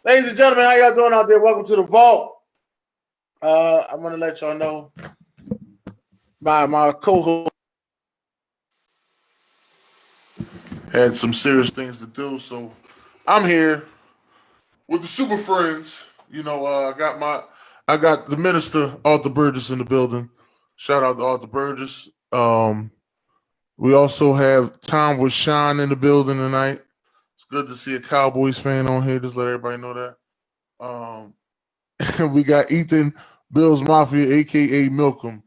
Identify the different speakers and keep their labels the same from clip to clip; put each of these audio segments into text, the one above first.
Speaker 1: Ladies and gentlemen, how y'all doing out there? Welcome to the Vault. I'm gonna let y'all know my co-host had some serious things to do, so I'm here with the super friends. You know, I got the minister Arthur Burgess in the building. Shout out to Arthur Burgess. We also have Tom with Sean in the building tonight. It's good to see a Cowboys fan on here. Just let everybody know that. And we got Ethan Bills Mafia, aka Milcom,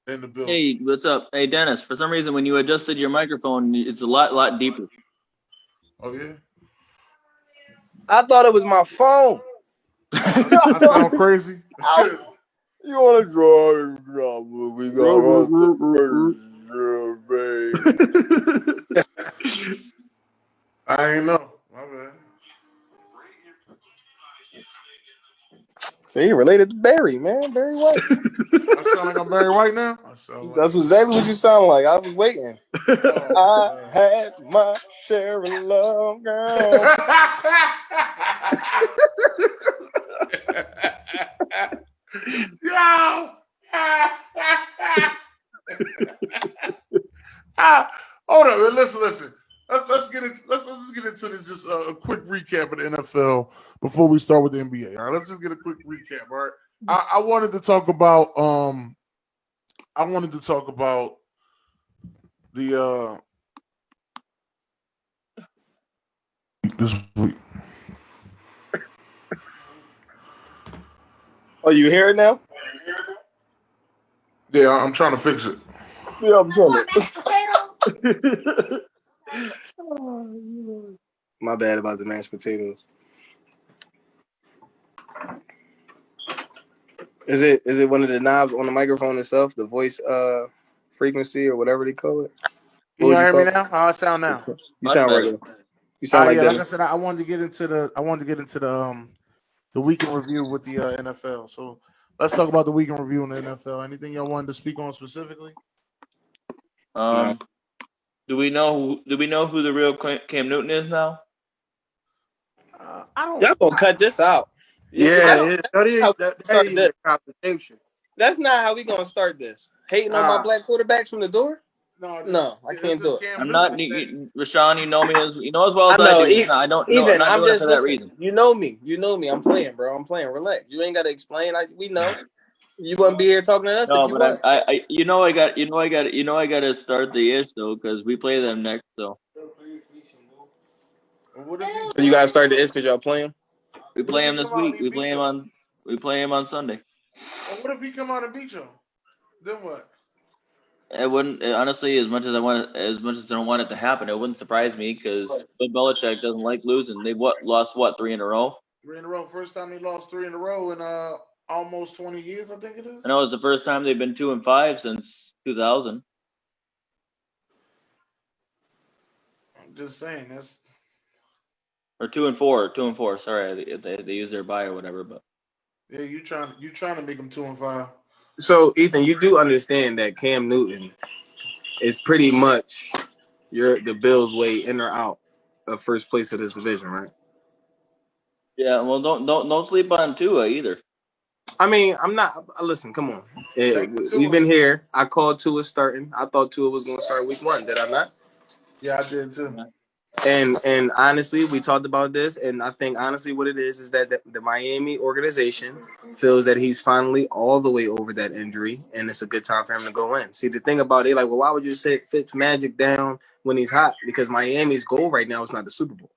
Speaker 1: in the building.
Speaker 2: Hey, what's up? Hey, Dennis. For some reason, when you adjusted your microphone, it's a lot deeper.
Speaker 1: Oh yeah.
Speaker 3: I thought it was my phone.
Speaker 1: I sound crazy.
Speaker 3: You want to draw? We got
Speaker 1: I ain't know. My bad.
Speaker 3: He related to Barry, man. Barry White.
Speaker 1: I sound like I'm Barry White now.
Speaker 3: That's exactly what you sound like. I was waiting. I had my share of love, girl.
Speaker 1: Yo. Hold on, man. Listen. Let's get it. Let's just get into this. Just a quick recap of the NFL before we start with the NBA. All right, let's just get a quick recap. All right, I wanted to talk about the this week.
Speaker 3: Oh, you hear it now?
Speaker 1: Yeah, I'm trying to fix it.
Speaker 3: Yeah, I'm trying to. My bad about the mashed potatoes. Is it one of the knobs on the microphone itself, the voice frequency or whatever they call it?
Speaker 1: Can you hear me now? How I sound now?
Speaker 3: You sound regular. You sound like that.
Speaker 1: Like I said, I wanted to get into the weekend review with the NFL. So let's talk about the weekend review in the NFL. Anything y'all wanted to speak on specifically?
Speaker 2: Do we know who the real Cam Newton is now?
Speaker 3: I don't. Y'all gonna cut this out?
Speaker 4: Yeah, that is a conversation.
Speaker 3: That's not how we gonna start this. Hating on my black quarterbacks from the door? No, I can't do it.
Speaker 2: I'm not, Rashawn. You know me as well as I do. I don't.
Speaker 3: Ethan,
Speaker 2: I'm not doing it for that reason.
Speaker 3: You know me. I'm playing, bro. I'm playing. Relax. You ain't gotta explain. We know. You wouldn't be here talking to us.
Speaker 2: No,
Speaker 3: if you
Speaker 2: but
Speaker 3: was.
Speaker 2: I got to start the ish though because we play them next. So.
Speaker 3: So you gotta start the ish because y'all playing.
Speaker 2: We play him this week. We play him on Sunday.
Speaker 1: Well, what if he come out and beat you? Then what?
Speaker 2: It wouldn't honestly, as much as I don't want it to happen, it wouldn't surprise me because Bill Belichick doesn't like losing. They've lost 3 in a row.
Speaker 1: 3 in a row. First time he lost 3 in a row in almost 20 years, I think it is.
Speaker 2: I know it's the first time they've been 2-5 since 2000.
Speaker 1: I'm just saying that's.
Speaker 2: Or 2-4. 2-4. Sorry, they use their bye or whatever, but.
Speaker 1: Yeah, you trying to make them 2-5.
Speaker 3: So Ethan, you do understand that Cam Newton is pretty much the Bills' way in or out of first place of this division, right?
Speaker 2: Yeah, well, don't sleep on Tua either.
Speaker 3: I mean, I'm not. Listen, come on. We've been here. I called Tua starting. I thought Tua was going to start week 1. Did I not?
Speaker 1: Yeah, I did too. Yeah.
Speaker 3: And honestly, we talked about this, and I think honestly what it is that the Miami organization feels that he's finally all the way over that injury, and it's a good time for him to go in. See, the thing about it, like, well, why would you say Fitz Magic down when he's hot? Because Miami's goal right now is not the Super Bowl.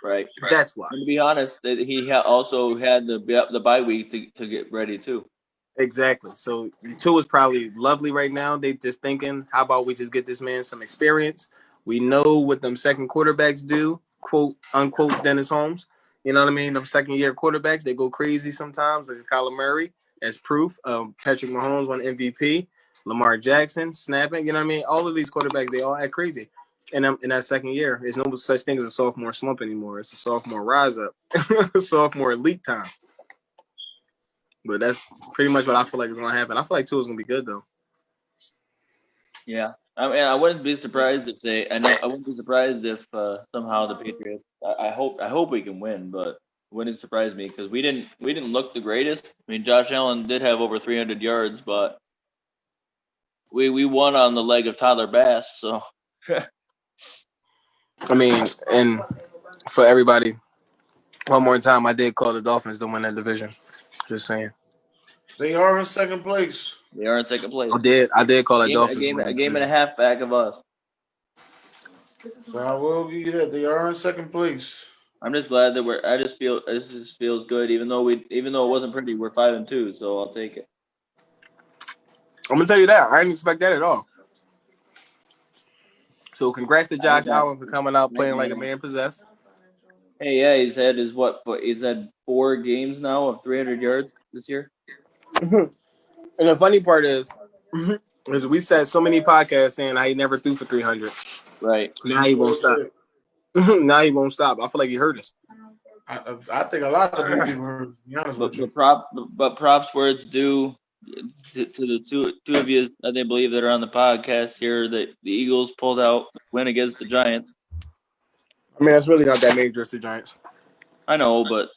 Speaker 2: Right.
Speaker 3: That's why.
Speaker 2: And to be honest, he also had the bye week to get ready too.
Speaker 3: Exactly. So Tua is probably lovely right now. They just thinking, how about we just get this man some experience? We know what them second quarterbacks do, quote, unquote, Dennis Holmes. You know what I mean? Them second-year quarterbacks, they go crazy sometimes, like Kyler Murray, as proof. Patrick Mahomes won MVP. Lamar Jackson, snapping. You know what I mean? All of these quarterbacks, they all act crazy. And in that second year, there's no such thing as a sophomore slump anymore. It's a sophomore rise up, sophomore elite time. But that's pretty much what I feel like is going to happen. I feel like Tua's going to be good, though.
Speaker 2: Yeah. I mean, I wouldn't be surprised if I wouldn't be surprised if somehow the Patriots. I hope we can win, but wouldn't surprise me because we didn't look the greatest. I mean, Josh Allen did have over 300 yards, but we won on the leg of Tyler Bass. So
Speaker 3: I mean, and for everybody, one more time, I did call the Dolphins to win that division. Just saying.
Speaker 1: They are in second place.
Speaker 2: they are in second place.
Speaker 3: I did call the Dolphins.
Speaker 2: A game and a half back of us.
Speaker 1: So I will give you that. They are in second place.
Speaker 2: I'm just glad that I just feel this just feels good, even though it wasn't pretty. We're 5-2, so I'll take it.
Speaker 3: I'm gonna tell you that I didn't expect that at all. So congrats to Josh Allen for coming out playing like a man possessed.
Speaker 2: Hey, yeah, he's had 4 games now of 300 yards this year.
Speaker 3: And the funny part is we said so many podcasts saying he never threw for 300.
Speaker 2: Right.
Speaker 3: Now he won't stop. Now he won't stop. I feel like he hurt us.
Speaker 1: I think a lot of people heard. To be honest with you.
Speaker 2: But props where it's due to the two of you, I think, believe that are on the podcast here, that the Eagles pulled out win against the Giants.
Speaker 3: I mean, that's really not that dangerous, the Giants.
Speaker 2: I know, but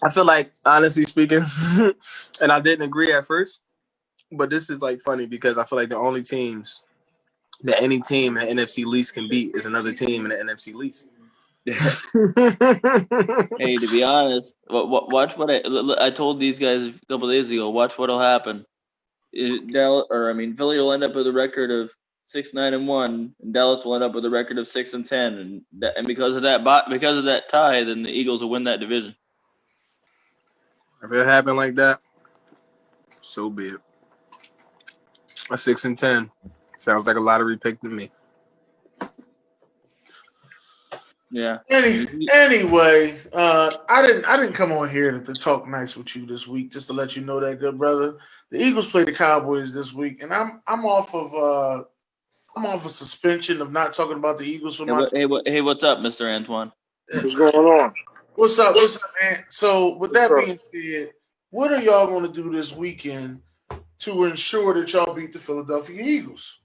Speaker 3: I feel like, honestly speaking, and I didn't agree at first, but this is like funny because I feel like the only teams that any team in the NFC least can beat is another team in the NFC least.
Speaker 2: hey, to be honest, watch what I told these guys a couple days ago. Watch what'll happen. Philly will end up with a record of 6-9-1, and Dallas will end up with a record of 6-10, and because of that tie, then the Eagles will win that division.
Speaker 3: If it happened like that, so be it. A 6-10 sounds like a lottery pick to me.
Speaker 2: Yeah.
Speaker 1: Anyway, I didn't come on here to talk nice with you this week, just to let you know that, good brother. The Eagles play the Cowboys this week, and I'm off of a suspension of not talking about the Eagles for
Speaker 2: Hey, what's up, Mr. Antoine?
Speaker 4: What's going on?
Speaker 1: What's up, man? So with that being said, what are y'all going to do this weekend to ensure that y'all beat the Philadelphia Eagles?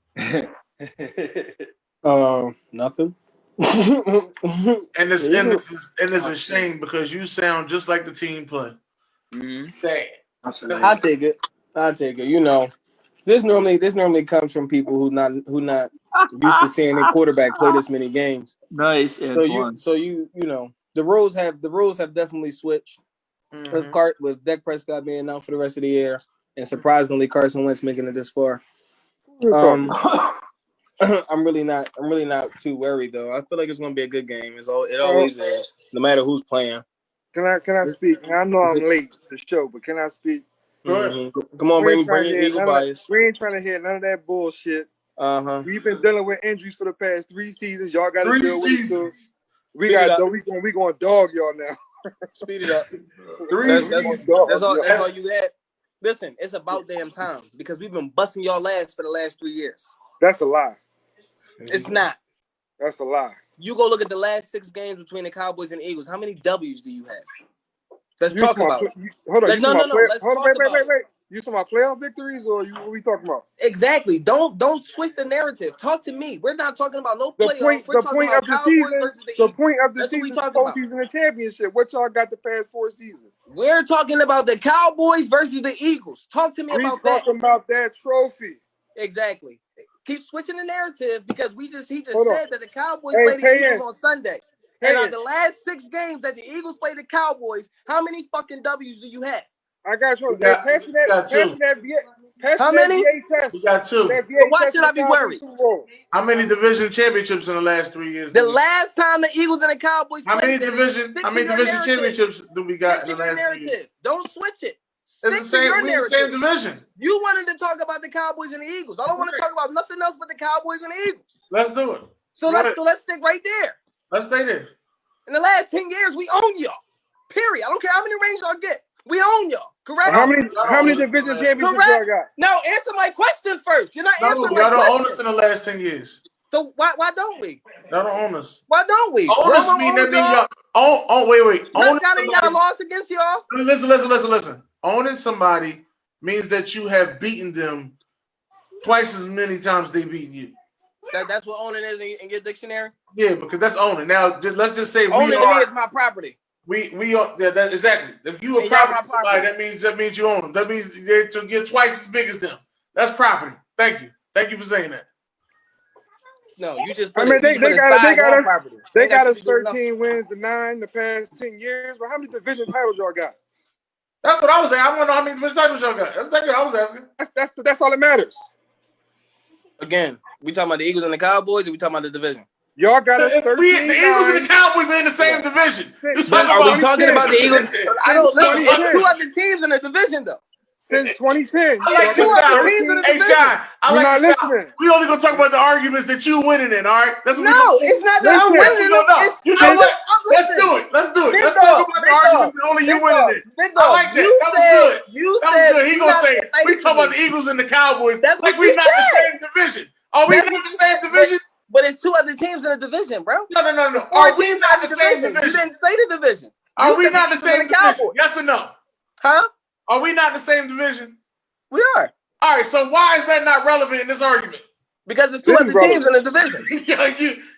Speaker 3: Nothing.
Speaker 1: And it's a shame because you sound just like the team play.
Speaker 2: Mm-hmm.
Speaker 3: I take it. You know, this normally comes from people who not used to seeing their quarterback play this many games.
Speaker 2: Nice.
Speaker 3: So you know the roles have definitely switched with Dak Prescott being out for the rest of the year, and surprisingly Carson Wentz making it this far. I'm really not too worried though. I feel like it's gonna be a good game. It always is, no matter who's playing.
Speaker 4: Can I speak? I know I'm late to the show, but can I speak?
Speaker 3: Mm-hmm. Come on, bring Eagle bias.
Speaker 4: We ain't trying to hear none of that bullshit. We've been dealing with injuries for the past 3 seasons. Y'all got to deal with it too. We going dog y'all now.
Speaker 3: Speed it up.
Speaker 1: 3 seasons.
Speaker 3: That's all you had. Listen, it's about damn time because we've been busting y'all ass for the last 3 years.
Speaker 4: That's a lie.
Speaker 3: It's not.
Speaker 4: That's a lie.
Speaker 3: You go look at the last 6 games between the Cowboys and the Eagles. How many W's do you have? Let's talk about it.
Speaker 4: Hold on.
Speaker 3: Let's talk about it.
Speaker 4: You talking about playoff victories or what are we talking about?
Speaker 3: Exactly. Don't switch the narrative. Talk to me. We're not talking about no playoffs. We're talking about Cowboys versus the Eagles.
Speaker 4: The point of the season is postseason and championship. What y'all got the past 4 seasons?
Speaker 3: We're talking about the Cowboys versus the Eagles. Talk to me about that.
Speaker 4: We're talking about that trophy.
Speaker 3: Exactly. Keep switching the narrative because he just said that the Cowboys play the Eagles on Sunday. And on the last 6 games that the Eagles play the Cowboys, how many fucking W's do you have?
Speaker 4: I got you. Pass that.
Speaker 3: How many?
Speaker 1: We got 2.
Speaker 3: Well, why should I be worried?
Speaker 1: How many division championships in the last 3 years?
Speaker 3: The last time the Eagles and the Cowboys
Speaker 1: How many division championships do we got in the last 3 years?
Speaker 3: Don't switch it.
Speaker 1: It's the same division.
Speaker 3: You wanted to talk about the Cowboys and the Eagles. I don't want to talk about nothing else but the Cowboys and the Eagles.
Speaker 1: Let's do it.
Speaker 3: So let's stick right there.
Speaker 1: Let's stay there.
Speaker 3: In the last 10 years, we own y'all. Period. I don't care how many rings y'all get. We own y'all. Correct?
Speaker 4: How many division championships y'all got?
Speaker 3: Now answer my question first. You're not answering my question.
Speaker 1: Y'all don't own us in the last 10 years.
Speaker 3: So why don't we?
Speaker 1: Y'all don't own us.
Speaker 3: Why don't we?
Speaker 1: Own us mean that mean y'all. Wait.
Speaker 3: Owning somebody. Y'all lost against y'all.
Speaker 1: Listen. Owning somebody means that you have beaten them twice as many times they beaten you.
Speaker 3: That's what owning is in your dictionary?
Speaker 1: Yeah, because that's owning. Now, let's just say
Speaker 3: owning to me is my property.
Speaker 1: That exactly. If you a property somebody, that means you own them. That means you're twice as big as them. That's property. Thank you for saying that.
Speaker 3: No, you just put
Speaker 4: I mean, they got us 13 wins to 9 the past 10 years. But how many division titles y'all got?
Speaker 1: That's what I was saying. I want to know how many division titles y'all got. That's exactly what I was asking.
Speaker 4: That's all that matters.
Speaker 3: Again, we talking about the Eagles and the Cowboys, or we talking about the division?
Speaker 4: Y'all got us 13.
Speaker 1: The Eagles and the Cowboys are in the same division.
Speaker 3: Are we talking about the Eagles? I don't listen. It's 2 other teams in the division, though.
Speaker 4: Since 2010.
Speaker 1: I like this style. Hey, Sean, I like this style. We only gonna talk about the arguments that you winning in, all right?
Speaker 3: That's what it's not that I'm winning.
Speaker 1: You know what? Let's do it. Let's talk about the arguments that only you winning in. I like that. That was good. That was good. He gonna say it. We talk about the Eagles and the Cowboys like we not the same division. Are we not the same division?
Speaker 3: But it's 2 other teams in the division, bro.
Speaker 1: No. Are we not the same division?
Speaker 3: You didn't say the division.
Speaker 1: Are we not the same division? Yes or no?
Speaker 3: Huh?
Speaker 1: Are we not the same division?
Speaker 3: We are.
Speaker 1: All right, so why is that not relevant in this argument?
Speaker 3: Because it's 2 other teams in the division.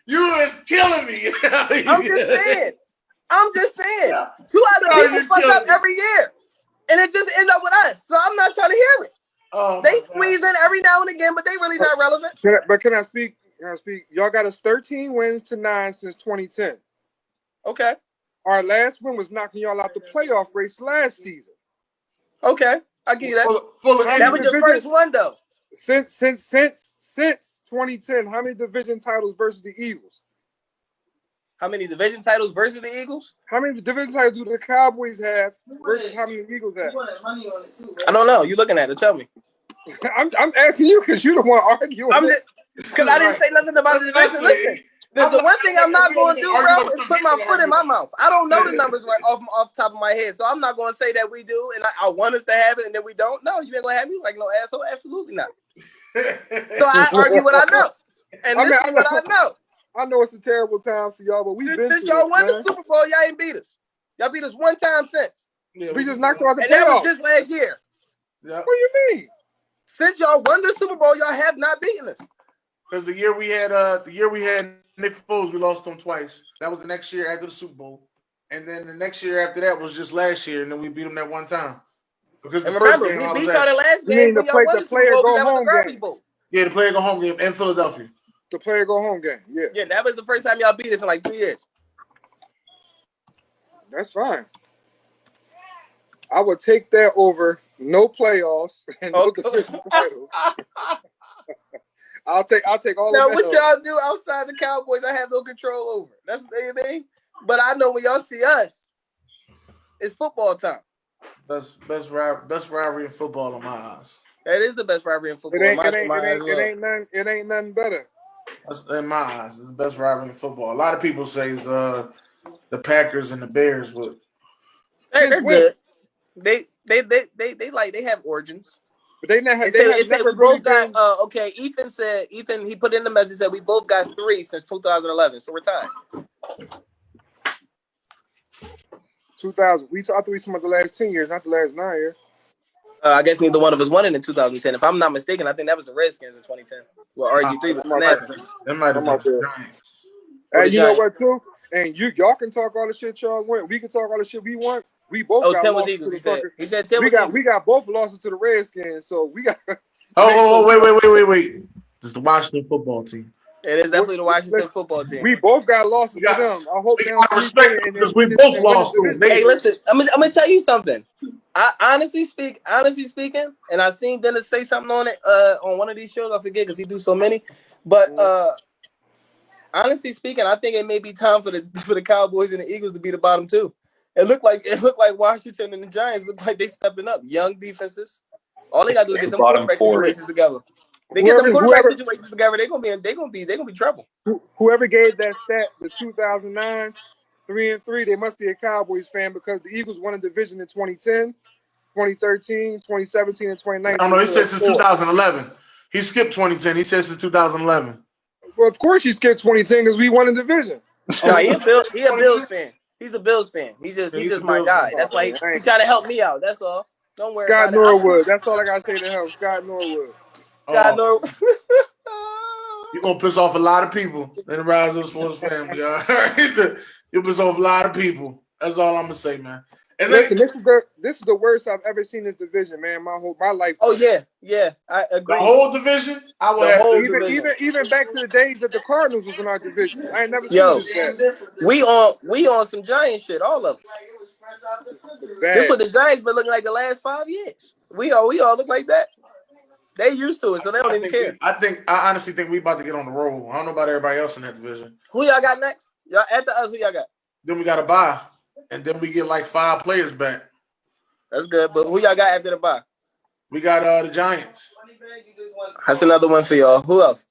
Speaker 1: you is killing me.
Speaker 3: I'm just saying. 2 other people fuck up every year. And it just end up with us. So I'm not trying to hear it. They squeeze in every now and again, but they really not relevant.
Speaker 4: Can I speak? Y'all got us 13 wins to 9 since 2010.
Speaker 3: Okay.
Speaker 4: Our last win was knocking y'all out the playoff race last season.
Speaker 3: Okay, I give you that.
Speaker 4: That
Speaker 3: was your first one, though.
Speaker 4: Since 2010, how many division titles versus the Eagles?
Speaker 3: How many division titles versus the Eagles?
Speaker 4: How many division titles do the Cowboys have versus how many Eagles have?
Speaker 3: Money on it too, right? I don't know. You looking at it? Tell me.
Speaker 4: I'm asking you because you don't want to argue.
Speaker 3: Because I didn't say nothing about the division. Listen. The one thing I'm not going to do, bro, is put my foot in my mouth. I don't know the numbers right off the top of my head, so I'm not going to say that we do, and I want us to have it, and then we don't. No, you ain't going to have me like no asshole. Absolutely not. So I argue what I know, and this is what I know.
Speaker 4: I know it's a terrible time for y'all, but
Speaker 3: since y'all won the Super Bowl, y'all ain't beat us. Y'all beat us one time since.
Speaker 4: Yeah, we just knocked you out the playoffs.
Speaker 3: And that was just last year.
Speaker 1: Yeah.
Speaker 4: What do you mean?
Speaker 3: Since y'all won the Super Bowl, y'all have not beaten us.
Speaker 1: Because the year we had Nick Foles, we lost him twice. That was the next year after the Super Bowl. And then the next year after that was just last year, and then we beat them that one time. Because the first game
Speaker 3: we beat y'all the last game when y'all won the Super Bowl, that was the Garbage Bowl.
Speaker 1: Yeah, the player go home game in Philadelphia.
Speaker 4: The player go home game, yeah.
Speaker 3: Yeah, that was the first time y'all beat us in like 3 years.
Speaker 4: That's fine. I would take that over no playoffs and no division titles. I'll take all
Speaker 3: now,
Speaker 4: of that.
Speaker 3: Now, what y'all do outside the Cowboys, I have no control over. That's what you mean? But I know when y'all see us, it's football time.
Speaker 1: Best rivalry in football in my eyes.
Speaker 3: That is the best rivalry in football.
Speaker 4: It ain't nothing better.
Speaker 1: That's, in my eyes, it's the best rivalry in football. A lot of people say it's the Packers and the Bears, but
Speaker 3: they're good. They have origins.
Speaker 4: But they never
Speaker 3: we both got okay. Ethan he put in the message that we both got 3 since 2011, so we're tied.
Speaker 4: 2000. I thought we talking about the last 10 years, not the last 9 years.
Speaker 3: I guess neither one of us won it in 2010. If I'm not mistaken, I think that was the Redskins in 2010. Well, RG3 was snapping.
Speaker 1: That might have been the Giants.
Speaker 4: And you know what, too? And y'all can talk all the shit y'all want. We can talk all the shit we want. We both got
Speaker 3: 10 was Eagles. He said 10 was
Speaker 4: Eagles. We got both losses to the Redskins, so we got.
Speaker 1: Wait. This is the Washington football team.
Speaker 3: It is definitely the Washington football team.
Speaker 4: We both got losses to them. I hope they don't
Speaker 1: respect it because we both lost.
Speaker 3: Hey, listen, I'm gonna tell you something. I honestly speaking, and I seen Dennis say something on it on one of these shows. I forget because he do so many. But honestly speaking, I think it may be time for the Cowboys and the Eagles to be the bottom two. It looked like Washington and the Giants look like they stepping up. Young defenses. All they gotta do is get them quarterback situations together. They get them quarterback situations together. They're gonna be trouble.
Speaker 4: Whoever gave that stat, the 2009 3-3, they must be a Cowboys fan because the Eagles won a division in 2010, 2013, 2017, and 2019.
Speaker 1: I don't know. He says since 2011. He skipped 2010. He says since 2011.
Speaker 4: Well, of course he skipped 2010 because we won a division.
Speaker 3: No, he a Bills fan. He's a Bills fan. He's just my guy. That's why he's trying to help me out. That's all. Don't worry
Speaker 4: Scott
Speaker 3: about
Speaker 4: Norwood. That's all I gotta say to him. Scott Norwood.
Speaker 3: Norwood.
Speaker 1: You're gonna piss off a lot of people in the Rise of the Sports family. All right? You'll piss off a lot of people. That's all I'm gonna say, man.
Speaker 4: Listen, this is the worst I've ever seen this division, man. My life.
Speaker 3: Oh yeah, I agree.
Speaker 1: The whole division, I will
Speaker 3: The
Speaker 1: have
Speaker 3: whole
Speaker 1: to,
Speaker 3: division.
Speaker 4: even back to the days that the Cardinals was in our division. I ain't never seen this bad.
Speaker 3: We on some Giant shit, all of us. This what the Giants been looking like the last 5 years. We all look like that. They used to it, so they don't even care.
Speaker 1: I honestly think we about to get on the roll. I don't know about everybody else in that division.
Speaker 3: Who y'all got next? Y'all after us, who y'all got?
Speaker 1: Then we got to buy, and then we get like 5 players back.
Speaker 3: That's good, but who y'all got after the bye?
Speaker 1: We got the Giants.
Speaker 3: That's another one for y'all. Who else?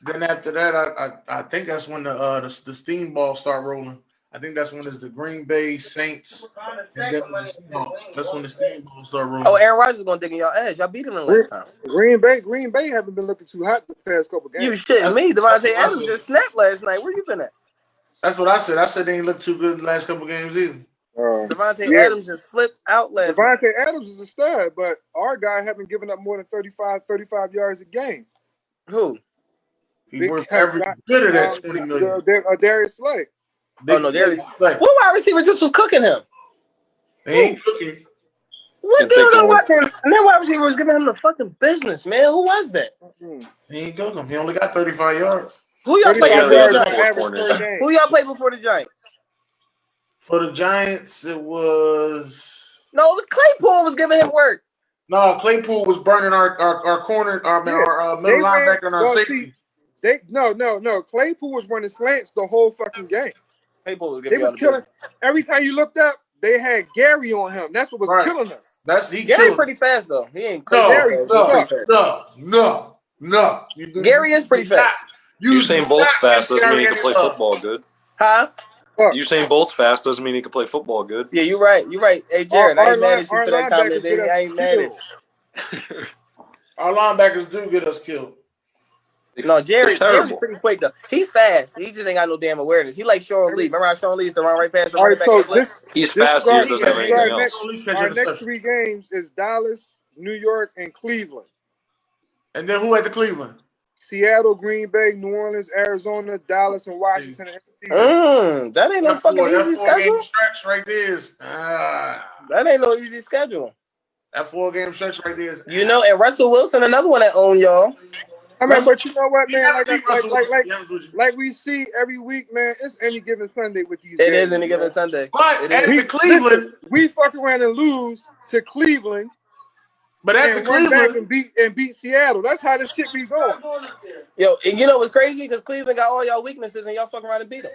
Speaker 1: Then after that, I think that's when the steam ball start rolling. I think that's when it's the Green Bay Saints, and then the Seahawks. That's when the steam ball start rolling.
Speaker 3: Oh, Aaron Rodgers is gonna dig in y'all ass. Y'all beat him last time.
Speaker 4: Green Bay haven't been looking too hot the past couple games.
Speaker 3: You shitting me? Devontae Adams just snapped last night. Where you been at?
Speaker 1: That's what I said. I said they ain't look too good the last couple games either.
Speaker 3: Devontae Adams just flipped out last night.
Speaker 4: Devontae Adams is a stud, but our guy haven't given up more than 35 yards a game.
Speaker 3: Who?
Speaker 1: He worth every bit of that $20 million.
Speaker 4: Darius Slay.
Speaker 3: Oh no, Darius Slay. What wide receiver just was cooking him?
Speaker 1: They ain't cooking.
Speaker 3: What dude I watching? And that wide receiver was giving him the fucking business, man. Who was that?
Speaker 1: He ain't cooking. He only got 35 yards.
Speaker 3: Who y'all played before the
Speaker 4: Giants?
Speaker 3: Who y'all played before the Giants?
Speaker 1: For the Giants, it was
Speaker 3: it was Claypool was giving him work.
Speaker 1: No, Claypool was burning our corner, our middle linebacker and our safety.
Speaker 4: No. Claypool was running slants the whole fucking game.
Speaker 3: Claypool was
Speaker 4: killing. Every time you looked up, they had Gary on him. That's what was killing us.
Speaker 3: Gary pretty fast though. He ain't
Speaker 4: crazy.
Speaker 1: No.
Speaker 3: Gary is pretty fast.
Speaker 5: Usain Bolt's fast doesn't mean he can play football good.
Speaker 3: Huh?
Speaker 5: Usain Bolt's fast doesn't mean he can play football good.
Speaker 3: Yeah, you're right. Hey, Jared, I ain't mad at you for that comment, baby. I ain't mad at you.
Speaker 1: Our linebackers do get us killed.
Speaker 3: No, Jared's pretty quick though. He's fast. He just ain't got no damn awareness. He like Sean Lee. Remember how Sean Lee used to run right past the running back?
Speaker 5: He's fast. He just doesn't have anything else.
Speaker 4: Our next 3 games is Dallas, New York, and Cleveland.
Speaker 1: And then who at the Cleveland?
Speaker 4: Seattle, Green Bay, New Orleans, Arizona, Dallas, and Washington.
Speaker 3: That ain't no fucking easy schedule.
Speaker 1: Stretch right there is.
Speaker 3: That ain't no easy schedule.
Speaker 1: That 4-game stretch right there is.
Speaker 3: And Russell Wilson, another one that own y'all.
Speaker 4: I mean, but you know what, man? Like we see every week, man. It's any given Sunday with these.
Speaker 3: It is any given Sunday.
Speaker 1: But at the Cleveland,
Speaker 4: we fuck around and lose to Cleveland.
Speaker 1: But at the Cleveland
Speaker 4: and beat Seattle. That's how this shit be going.
Speaker 3: Yo, and you know what's crazy? Because Cleveland got all y'all weaknesses, and y'all fuck around and beat them.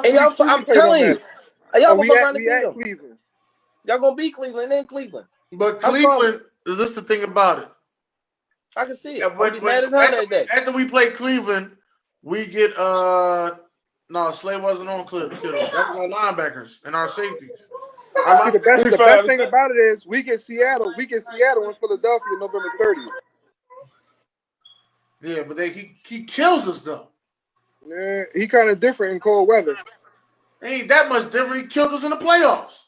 Speaker 3: And y'all, I'm telling you, y'all gonna fuck around and beat them. Y'all gonna beat Cleveland in Cleveland.
Speaker 1: But Cleveland, this is the thing about it.
Speaker 3: I can see it. I'll be mad as hell that day.
Speaker 1: After we play Cleveland, we get no, Slay wasn't on Cleveland. That was our linebackers and our safeties.
Speaker 4: The best thing about it is we get Seattle in Philadelphia November 30th.
Speaker 1: Yeah, but he kills us though.
Speaker 4: Yeah, he kind of different in cold weather.
Speaker 1: Ain't that much different. He killed us in the playoffs.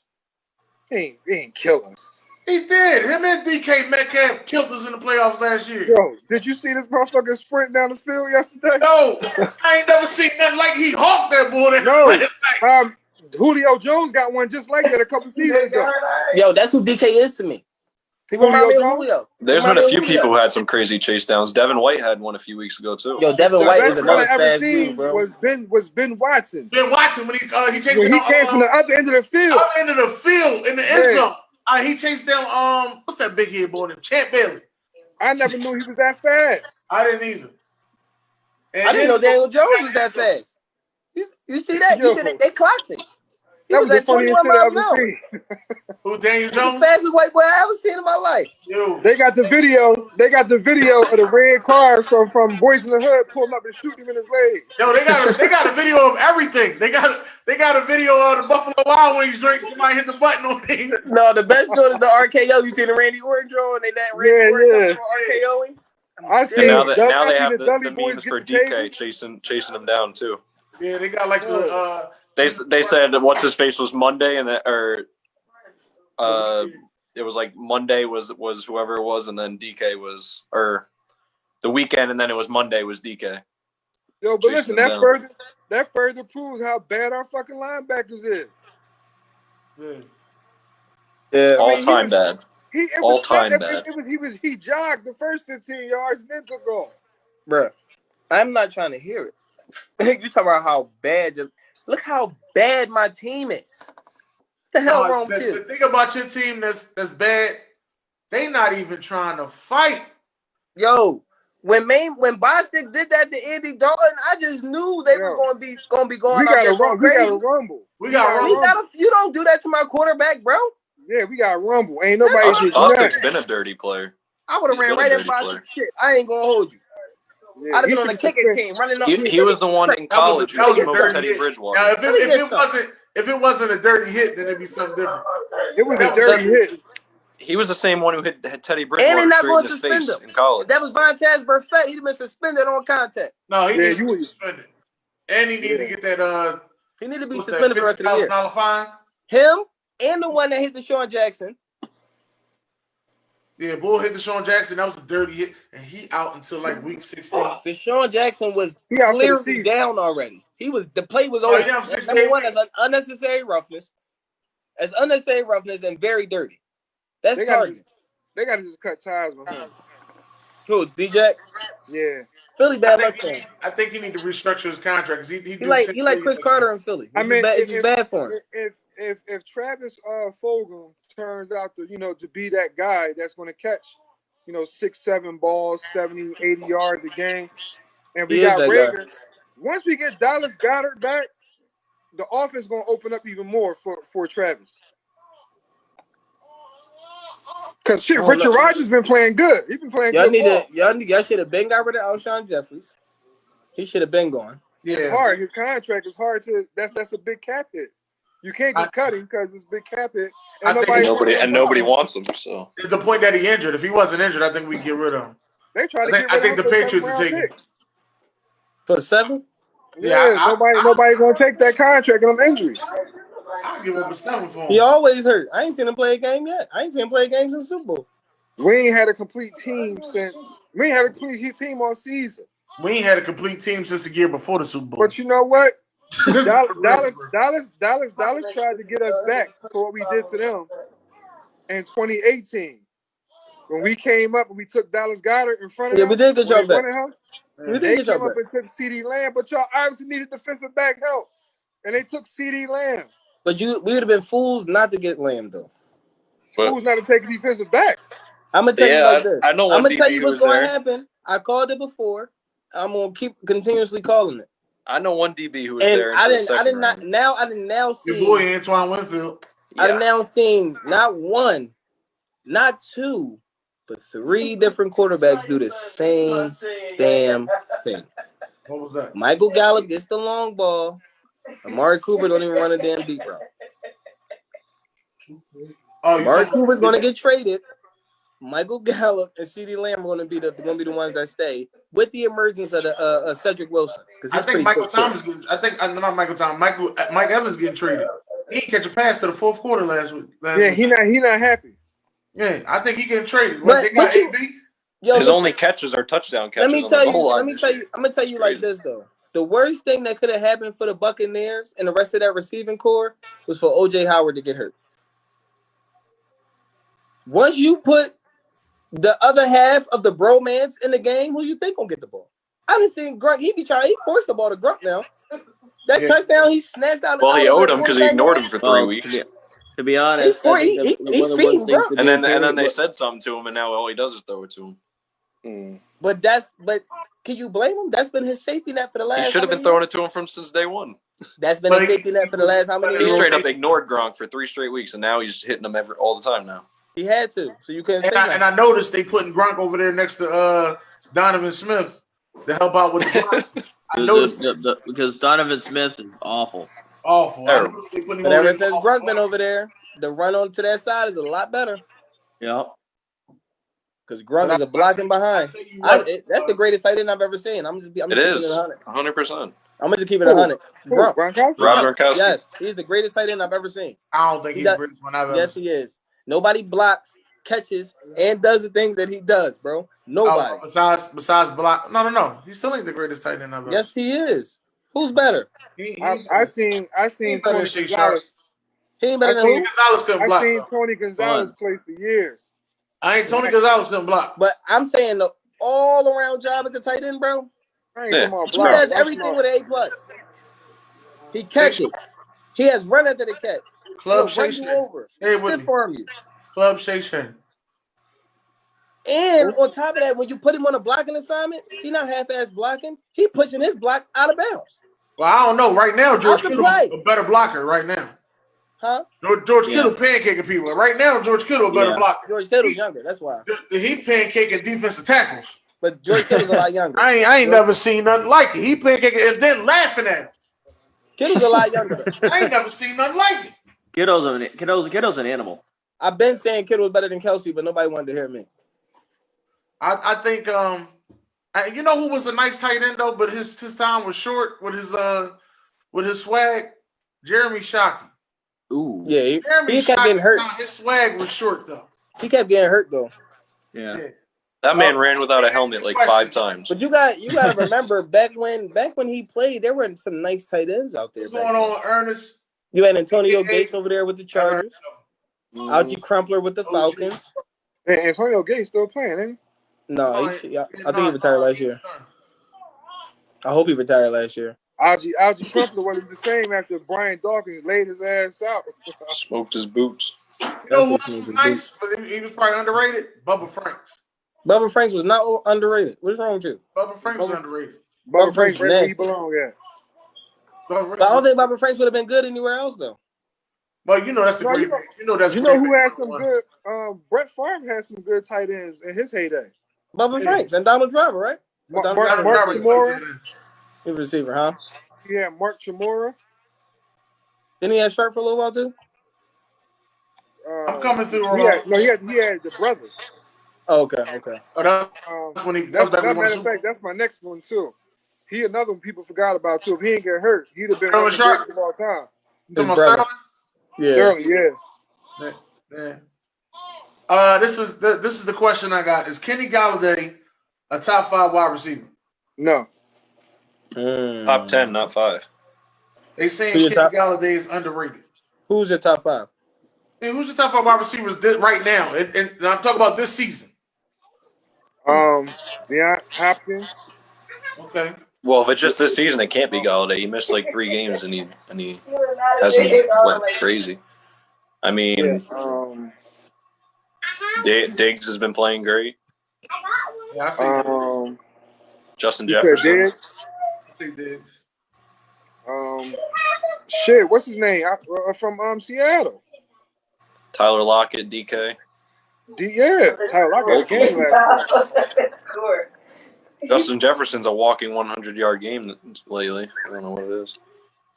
Speaker 4: He ain't kill us.
Speaker 1: He did. Him and DK Metcalf killed us in the playoffs last year.
Speaker 4: Yo, did you see this motherfucker sprint down the field yesterday?
Speaker 1: No, I ain't never seen nothing like he hawked that boy.
Speaker 4: No, Julio Jones got one just like that a couple seasons ago.
Speaker 3: Yo, that's who DK is to me. He remind me of Julio.
Speaker 5: There's been a few people who had some crazy chase downs. Devin White had one a few weeks ago too.
Speaker 3: Yo, Devin White is another fast dude, bro.
Speaker 4: Was Ben Watson.
Speaker 1: Ben Watson when he chased
Speaker 4: when he came from the other end of the field.
Speaker 1: Other end of the field in the end zone. He chased down what's that big head boy? Champ Bailey.
Speaker 4: I never knew he was that fast.
Speaker 1: I didn't either.
Speaker 3: I didn't know Daniel Jones was that fast. You see that? You see they clocked him. He was at 21 miles an hour.
Speaker 1: Who, Daniel Jones?
Speaker 3: The fastest white boy I ever seen in my life.
Speaker 1: Yo.
Speaker 4: They got the video of the red car from Boys in the Hood pulling up and shooting him in his leg.
Speaker 1: Yo, they got a video of everything. They got a video of the Buffalo Wild Wings drink. Somebody hit the button on it.
Speaker 3: No, the best joint is the RKO. You seen the Randy Orton drawing? They that Randy Orton RKOing.
Speaker 4: I see.
Speaker 5: Now they have the memes for DK chasing them down too.
Speaker 1: Yeah, they got like the.
Speaker 5: They said that what's his face was Monday and that it was like Monday was whoever it was and then DK was or the weekend and then it was Monday was DK.
Speaker 4: Yo, but listen, that further proves how bad our fucking linebackers is.
Speaker 3: Yeah.
Speaker 5: All time bad.
Speaker 4: He jogged the first 15 yards and then took off.
Speaker 3: Bruh, I'm not trying to hear it. You talking about how bad? Look how bad my team is. What the hell wrong with you?
Speaker 1: The thing about your team that's bad, they not even trying to fight.
Speaker 3: Yo, when Bostic did that to Andy Dalton, I just knew they was gonna be going out there going crazy.
Speaker 4: We got to rumble.
Speaker 3: You don't do that to my quarterback, bro.
Speaker 4: Yeah, we got rumble. Ain't nobody.
Speaker 5: Bostic's been a dirty player.
Speaker 3: I would have ran right in Bostic shit. I ain't gonna hold you.
Speaker 4: Yeah,
Speaker 3: I'd have been on the kicking team running up.
Speaker 5: He was the one in college who smoked Teddy Bridgewater.
Speaker 1: Now, if it wasn't a dirty hit, then it'd be something different.
Speaker 4: It was a dirty hit.
Speaker 5: He was the same one who hit Teddy Bridgewater
Speaker 3: and they're not
Speaker 5: straight
Speaker 3: going
Speaker 5: in
Speaker 3: to
Speaker 5: his
Speaker 3: suspend
Speaker 5: face
Speaker 3: him.
Speaker 5: in college.
Speaker 3: If that was Vontez Burfict, he'd have been suspended on contact.
Speaker 1: No, he didn't get suspended. And he needed to get that
Speaker 3: he needed to be suspended for the rest of the year.
Speaker 1: Fine.
Speaker 3: Him and the one that hit Deshaun Jackson.
Speaker 1: Yeah, Bull hit Deshaun Jackson. That was a dirty hit, and he out until like week 16.
Speaker 3: Deshaun Jackson was clearly down already. The play was over. Number one, that's unnecessary roughness. As unnecessary roughness and very dirty. That's targeting.
Speaker 4: They got to just cut ties with him.
Speaker 3: Who, DJ?
Speaker 4: Yeah.
Speaker 3: Philly bad luck for him.
Speaker 1: I think he need to restructure his contract because he
Speaker 3: like Chris Carter in Philly. It's bad for him.
Speaker 4: If Travis Fulgham turns out to be that guy that's going to catch 6-7 balls, 70, 80 yards a game, and we got Rager. Once we get Dallas Goedert back, the offense is going to open up even more for Travis. Because Richard Rodgers been playing good. He's been playing good.
Speaker 3: Y'all should have been got rid of Alshon Jeffries. He should have been gone.
Speaker 4: Yeah. It's hard. His contract is hard to. That's a big cap hit. You can't just cut him because it's a big cap hit. And
Speaker 5: nobody wants him. So
Speaker 1: it's the point that he injured. If he wasn't injured, I think we'd get rid of him.
Speaker 4: They try to get rid of him.
Speaker 1: I think the Patriots are taking him.
Speaker 3: For the 7th?
Speaker 4: Yeah, nobody gonna take that contract and them injuries.
Speaker 1: I'll give him a 7 for him.
Speaker 3: He always hurt. I ain't seen him play a game yet. I ain't seen him play a game since Super Bowl.
Speaker 4: We ain't had a complete team all season.
Speaker 1: We ain't had a complete team since the year before the Super Bowl.
Speaker 4: But you know what? Dallas tried to get us back for what we did to them in 2018. When we came up and we took Dallas Goedert in front of them.
Speaker 3: We did get y'all back.
Speaker 4: They came up and took CD Lamb, but y'all obviously needed defensive back help. And they took CD Lamb.
Speaker 3: But we would have been fools not to get Lamb, though.
Speaker 4: Fools not to take a defensive back.
Speaker 3: I'm going to tell you like this.
Speaker 5: I'm going to
Speaker 3: tell you what's going to happen. I called it before. I'm going to keep continuously calling it.
Speaker 5: I know one DB who was
Speaker 3: and
Speaker 5: there.
Speaker 3: I didn't now see
Speaker 1: your boy Antoine Winfield.
Speaker 3: Yeah. I didn't now seen not one, not two, but 3 different quarterbacks do the same damn thing.
Speaker 1: What was that?
Speaker 3: Michael Gallup gets the long ball. Amari Cooper don't even run a damn deep route. Amari Cooper's going to get traded. Michael Gallup and CeeDee Lamb are going to be the ones that stay with the emergence of Cedric Wilson.
Speaker 1: I think Michael Thomas. Not Michael Thomas. Mike Evans getting traded. He didn't catch a pass to the 4th quarter last week.
Speaker 4: He not happy.
Speaker 1: Yeah, I think he getting traded.
Speaker 5: His only catches are touchdown catches.
Speaker 3: I'm gonna tell you like this though. The worst thing that could have happened for the Buccaneers and the rest of that receiving core was for OJ Howard to get hurt. Once you put the other half of the bromance in the game, who you think gonna get the ball? I done seen Grunt. He forced the ball to Grunt now. That touchdown he snatched out.
Speaker 5: Well, he owed him because he ignored him for 3 weeks.
Speaker 2: To be honest,
Speaker 5: and then they said something to him, and now all he does is throw it to him.
Speaker 3: But can you blame him? That's been his safety net for the last.
Speaker 5: He should have been throwing it to him since day one.
Speaker 3: That's been his safety net for the last how many years?
Speaker 5: He straight up ignored Gronk for 3 straight weeks, and now he's hitting him all the time now.
Speaker 3: He had to, so you couldn't say that.
Speaker 1: And I noticed they putting Gronk over there next to Donovan Smith to help out with the blocks. I noticed
Speaker 2: because Donovan Smith is awful.
Speaker 1: Terrible.
Speaker 3: But ever since Gronk been over there, the run on to that side is a lot better.
Speaker 2: Yeah.
Speaker 3: Because Gronk is a blocking behind. That's the greatest tight end I've ever seen. I'm just keeping it 100.
Speaker 5: 100%.
Speaker 3: I'm gonna just keep it 100.
Speaker 5: Rob Gronkowski.
Speaker 3: Yes, he's the greatest tight end I've ever seen.
Speaker 1: I don't think he's the greatest one I've ever seen.
Speaker 3: Yes, he is. Nobody blocks, catches, and does the things that he does, bro. Nobody.
Speaker 1: Besides Block. No. He still ain't the greatest tight end ever.
Speaker 3: Yes, he is. Who's better?
Speaker 4: I seen Tony Gonzalez.
Speaker 3: He ain't better than who?
Speaker 1: Gonzalez couldn't block.
Speaker 4: I seen Tony Gonzalez play for years.
Speaker 1: Tony Gonzalez couldn't block.
Speaker 3: But I'm saying the all-around job as a tight end, bro.
Speaker 4: I ain't talking about
Speaker 3: He
Speaker 4: block.
Speaker 3: does everything with an A+. He catches. He has run after the catch.
Speaker 1: Club
Speaker 3: He'll run you over. Stiff arm you.
Speaker 1: Club Shay.
Speaker 3: And on top of that, when you put him on a blocking assignment, he not half-ass blocking. He pushing his block out of bounds.
Speaker 1: Well, I don't know. Right now, George Kittle's a better blocker right now.
Speaker 3: Huh?
Speaker 1: George Kittle pancaking people. Right now, George Kittle a better blocker.
Speaker 3: George Kittle's younger. That's why.
Speaker 1: He pancaking defensive tackles.
Speaker 3: But George Kittle's a lot younger.
Speaker 1: I ain't never seen nothing like it. He pancaking and then laughing at him.
Speaker 3: Kittle's a lot younger.
Speaker 1: I ain't never seen nothing like it.
Speaker 2: Kittle's an animal.
Speaker 3: I've been saying Kittle was better than Kelsey, but nobody wanted to hear me.
Speaker 1: I think you know who was a nice tight end though, but his time was short with his swag. Jeremy Shockey.
Speaker 2: Ooh.
Speaker 3: Yeah, he kept getting hurt.
Speaker 1: His swag was short though.
Speaker 3: He kept getting hurt though.
Speaker 2: Yeah.
Speaker 5: That man ran without a helmet like 5 times.
Speaker 3: But you got to remember back when he played, there were some nice tight ends out there.
Speaker 1: What's going on, Ernest?
Speaker 3: You had Antonio Gates over there with the Chargers. Algie Crumpler with the Falcons.
Speaker 4: And Antonio Gates still playing, ain't he?
Speaker 3: No, I think he retired last year. I hope he retired last year.
Speaker 4: Algie Crumpler wasn't the same after Brian Dawkins laid his ass out.
Speaker 5: Smoked his boots.
Speaker 1: You know who was nice, but he was probably underrated? Bubba Franks.
Speaker 3: Bubba Franks was not underrated. What's wrong with you?
Speaker 1: Bubba Franks was underrated.
Speaker 4: Bubba Franks where he belong at.
Speaker 3: But I don't think Bubba Franks would have been good anywhere else though.
Speaker 1: Well, you know that's the great. You know
Speaker 4: who had some good. Brett Favre had some good tight ends in his heyday.
Speaker 3: Bubba Franks and Donald Driver, right?
Speaker 4: Mark Chimura.
Speaker 3: He was receiver, huh?
Speaker 4: Yeah, Mark Chimura.
Speaker 3: Didn't he have Sharp for a little while too?
Speaker 1: I'm coming through.
Speaker 4: He had the brother.
Speaker 3: Oh, okay.
Speaker 1: That's when he.
Speaker 4: Matter of fact, that's my next one too. He another one people forgot about too. If he didn't get hurt, he'd have been one of the greatest of all time. Sterling,
Speaker 1: yeah. This is the question I got. Is Kenny Golladay a top 5 wide receiver?
Speaker 4: No.
Speaker 5: Top 10, not 5.
Speaker 1: They saying Kenny Golladay is underrated.
Speaker 3: Who's your top 5?
Speaker 1: Hey, who's your top 5 wide receivers right now? And I'm talking about this season.
Speaker 4: Deion Hopkins.
Speaker 1: Okay.
Speaker 5: Well, if it's just this season, it can't be Golladay. He missed like 3 games and he hasn't went crazy. I mean, Diggs has been playing great.
Speaker 1: Yeah, I see.
Speaker 5: Justin Jefferson.
Speaker 1: I see Diggs.
Speaker 4: Shit, what's his name? From Seattle.
Speaker 5: Tyler Lockett, DK.
Speaker 4: Tyler Lockett game last year.
Speaker 5: Justin Jefferson's a walking 100-yard game lately. I don't know what it is.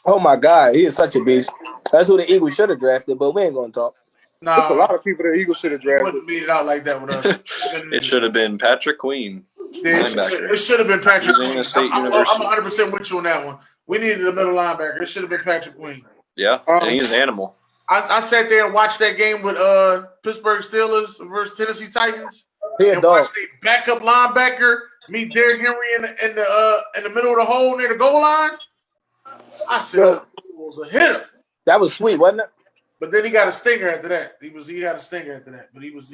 Speaker 3: Oh my God, he is such a beast. That's who the Eagles should have drafted, but we ain't gonna talk.
Speaker 4: Nah, there's a lot of people the Eagles should have drafted.
Speaker 1: Wouldn't beat it out like that with us.
Speaker 5: It should have been Patrick Queen.
Speaker 1: It should have been Patrick Queen. I'm
Speaker 5: 100%
Speaker 1: with you on that one. We needed a middle linebacker. It should have been Patrick Queen.
Speaker 5: Yeah, and he's an animal.
Speaker 1: I sat there and watched that game with Pittsburgh Steelers versus Tennessee Titans. And watched the backup linebacker meet Derrick Henry in the middle of the hole near the goal line. I said, it was a hitter.
Speaker 3: That was sweet, wasn't it?
Speaker 1: But then he got a stinger after that. He had a stinger after that, but he was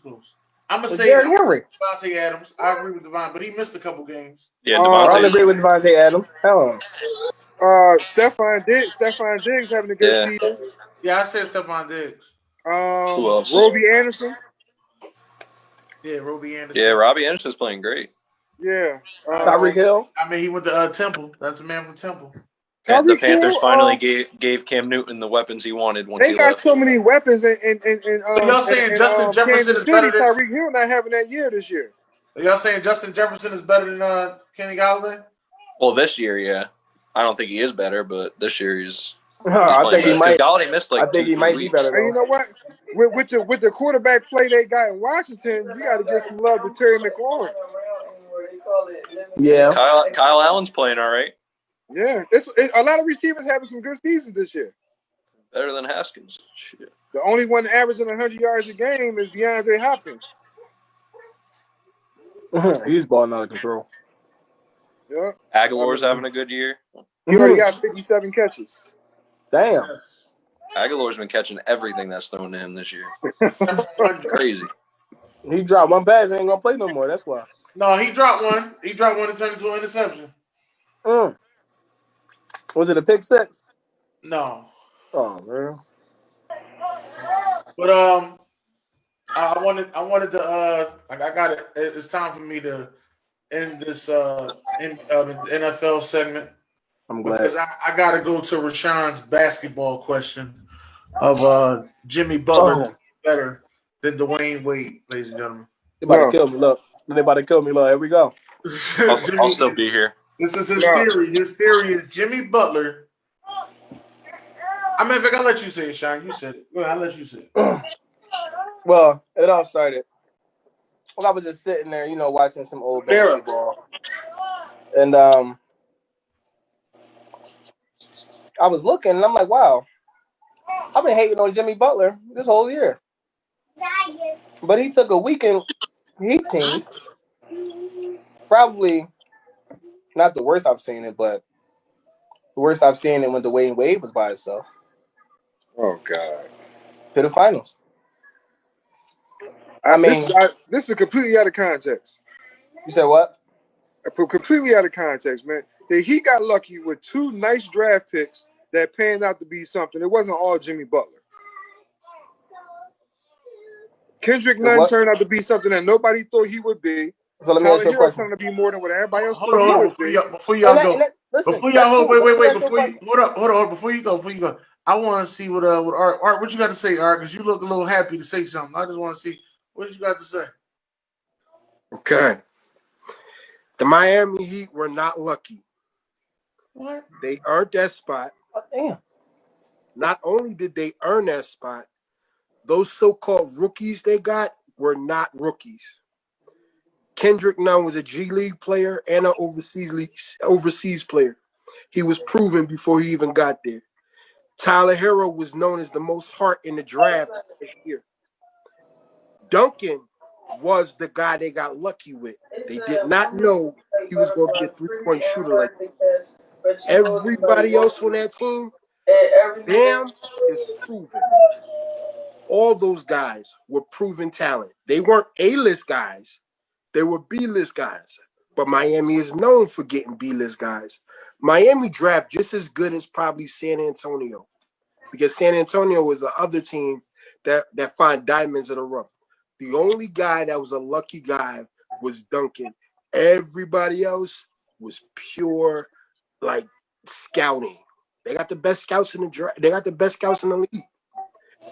Speaker 1: close. I'm gonna say
Speaker 3: Derrick Henry.
Speaker 1: Devontae Adams. I agree with Devon, but he missed a couple games.
Speaker 5: Yeah,
Speaker 3: I don't agree with Devontae Adams. Hell no.
Speaker 4: Stephon Diggs having a good season.
Speaker 1: Yeah, I said Stephon Diggs.
Speaker 5: Who else?
Speaker 4: Robbie Anderson.
Speaker 1: Yeah, Robbie Anderson.
Speaker 5: Yeah, Robbie Anderson's playing great.
Speaker 4: Yeah.
Speaker 3: Tyreek Hill.
Speaker 1: I mean, he went to Temple. That's a man from Temple.
Speaker 5: The Panthers finally gave Cam Newton the weapons he wanted once he left.
Speaker 4: They got so many weapons, and
Speaker 1: y'all saying Justin Jefferson is better than
Speaker 4: Tyreek Hill not having that year this year.
Speaker 1: Are y'all saying Justin Jefferson is better than Kenny Golladay?
Speaker 5: Well, this year, yeah. I don't think he is better, but this year he's
Speaker 3: I think he might.
Speaker 5: Golladay missed like
Speaker 3: I think he might be better.
Speaker 4: And you know what? With the quarterback play they got in Washington, you got to give some love to Terry McLaurin.
Speaker 3: Yeah.
Speaker 5: Kyle Allen's playing all right.
Speaker 4: Yeah, it's a lot of receivers having some good seasons this year.
Speaker 5: Better than Haskins. Shit.
Speaker 4: The only one averaging 100 yards a game is DeAndre Hopkins.
Speaker 3: He's balling out of control.
Speaker 4: Yeah.
Speaker 5: Aguilar's having a good year.
Speaker 4: He already got 57 catches.
Speaker 3: Damn.
Speaker 1: Yes.
Speaker 5: Aguilar's been catching everything that's thrown to him this year. Crazy.
Speaker 3: He dropped one pass. Ain't gonna play no more. That's why.
Speaker 1: No, he dropped one. He dropped one and turned into an interception.
Speaker 3: Was it a pick six?
Speaker 1: No.
Speaker 3: Oh man.
Speaker 1: But I wanted to I got it. It's time for me to end this NFL segment.
Speaker 3: I'm glad.
Speaker 1: Because I got to go to Rashawn's basketball question of Jimmy Butler better than Dwayne Wade, ladies and gentlemen.
Speaker 3: They about to kill me. Look, they about to kill me. Look, here we go.
Speaker 5: I'll still be here.
Speaker 1: This is his theory. His theory is Jimmy Butler. I mean, if I let you say it, Sean, you said it. Go ahead, I'll let you say it.
Speaker 3: Well, it all started. Well, I was just sitting there, watching some old basketball, and I was looking, and I'm like, wow, I've been hating on Jimmy Butler this whole year. But he took a weekend Heat team, probably not the worst I've seen it, but the worst I've seen it when Dwayne Wade was by himself.
Speaker 4: Oh God!
Speaker 3: To the finals. I mean,
Speaker 4: this is completely out of context.
Speaker 3: You said what?
Speaker 4: Completely out of context, man. He got lucky with 2 nice draft picks that panned out to be something. It wasn't all Jimmy Butler. Kendrick Nunn turned out to be something that nobody thought he would be.
Speaker 3: So let me ask you a question.
Speaker 4: Turned to be more than what everybody else
Speaker 1: Hold on, before y'all go. Before y'all hold on, before you go. I want to see what Art, what you got to say, Art, because you look a little happy to say something. I just want to see what you got to say.
Speaker 6: Okay. The Miami Heat were not lucky.
Speaker 1: What?
Speaker 6: They earned that spot.
Speaker 3: Oh, damn.
Speaker 6: Not only did they earn that spot, those so-called rookies they got were not rookies. Kendrick Nunn was a G League player and an overseas player. He was proven before he even got there. Tyler Hero was known as the most heart in the draft this year. Duncan was the guy they got lucky with. They did not know he was going to be a three-point shooter like that. Everybody else on that team, Bam is proven. All those guys were proven talent. They weren't A-list guys. They were B-list guys. But Miami is known for getting B-list guys. Miami draft just as good as probably San Antonio, because San Antonio was the other team that find diamonds in the rough. The only guy that was a lucky guy was Duncan. Everybody else was pure, like, scouting. They got the best scouts in the draft. They got the best scouts in the league.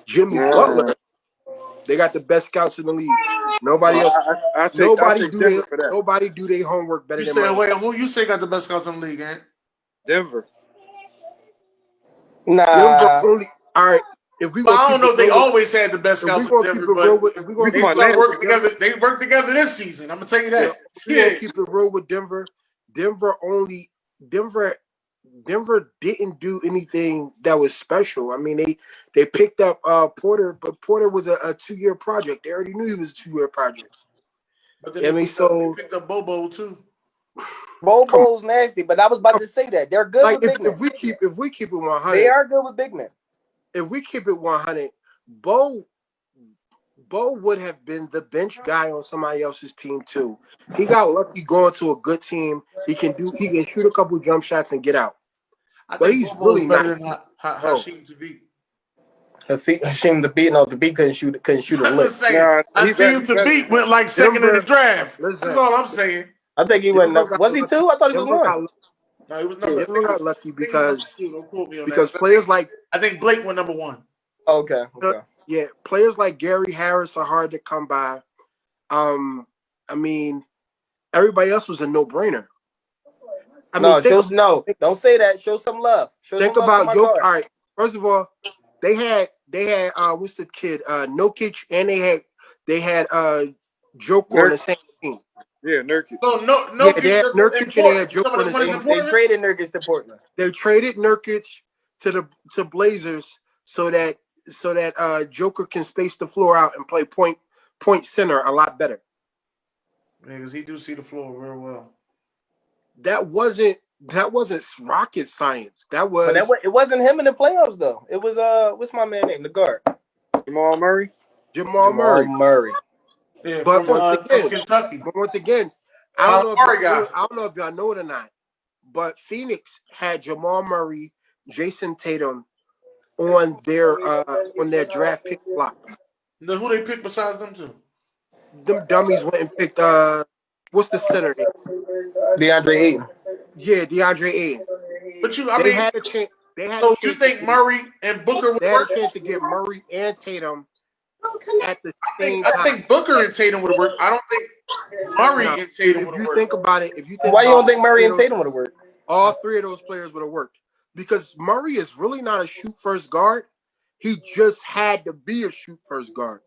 Speaker 6: Jimmy Butler, they got the best scouts in the league. Nobody else. Nobody do their homework better than Miami.
Speaker 1: Wait, who you say got the best scouts in the league, eh?
Speaker 4: Denver.
Speaker 3: Nah.
Speaker 6: Denver only. All right. If we
Speaker 1: I don't know if they always had the best scouts in Denver, but
Speaker 6: they
Speaker 1: working together. They worked together this season. I'm gonna tell you that.
Speaker 6: We're gonna keep it real with Denver. Denver didn't do anything that was special. I mean, they picked up Porter, but Porter was a 2-year project. They already knew he was a 2-year project.
Speaker 1: But then they picked up Bobo too.
Speaker 3: Bobo's nasty, but I was about to say that they're good with big men.
Speaker 6: If we keep it 100,
Speaker 3: they are good with big men.
Speaker 6: If we keep it 100, Bo would have been the bench guy on somebody else's team too. He got lucky going to a good team. He can shoot a couple jump shots and get out. But he's really
Speaker 1: better than Hasheem to beat.
Speaker 3: Hasheem to beat. No, the beat couldn't shoot a lick.
Speaker 1: Hasheem to beat went like second in the draft. That's all I'm saying.
Speaker 3: I think he went. Was he 2? I thought he was 1.
Speaker 1: No, he was number.
Speaker 6: Denver got lucky because players like,
Speaker 1: I think Blake went number 1.
Speaker 3: Okay.
Speaker 6: Yeah, players like Gary Harris are hard to come by. I mean, everybody else was a no-brainer.
Speaker 3: Don't say that. Show some love.
Speaker 6: Think about Jokic. All right. First of all, they had what's the kid? Nokic, and they had Joker on the same team.
Speaker 4: Yeah, Nurkic.
Speaker 1: So
Speaker 6: they had Nurkic and they had Joker on the same team.
Speaker 3: They traded Nurkic to Portland.
Speaker 6: They traded Nurkic to Blazers so that Joker can space the floor out and play point center a lot better.
Speaker 1: because he do see the floor real well.
Speaker 6: That wasn't rocket science. That was.
Speaker 3: But it wasn't him in the playoffs though. It was what's my man name? The guard.
Speaker 4: Jamal Murray.
Speaker 6: Jamal Murray.
Speaker 1: Yeah,
Speaker 6: But
Speaker 1: from Kentucky.
Speaker 6: Once again, I don't know if y'all know it or not, but Phoenix had Jamal Murray, Jason Tatum on their draft pick blocks.
Speaker 1: Who they picked besides them two?
Speaker 6: Them dummies went and picked what's the center name?
Speaker 3: DeAndre Ayton.
Speaker 6: Yeah, DeAndre Ayton.
Speaker 1: But
Speaker 6: they had a chance.
Speaker 1: So you think Murray and Booker would
Speaker 6: had a chance to get Murray and Tatum at the same time?
Speaker 1: I think Booker and Tatum would have worked. I don't think Murray and Tatum would have worked.
Speaker 6: If you think about it,
Speaker 3: why you don't think Murray and Tatum would have worked?
Speaker 6: All three of those players would have worked because Murray is really not a shoot first guard. He just had to be a shoot first guard.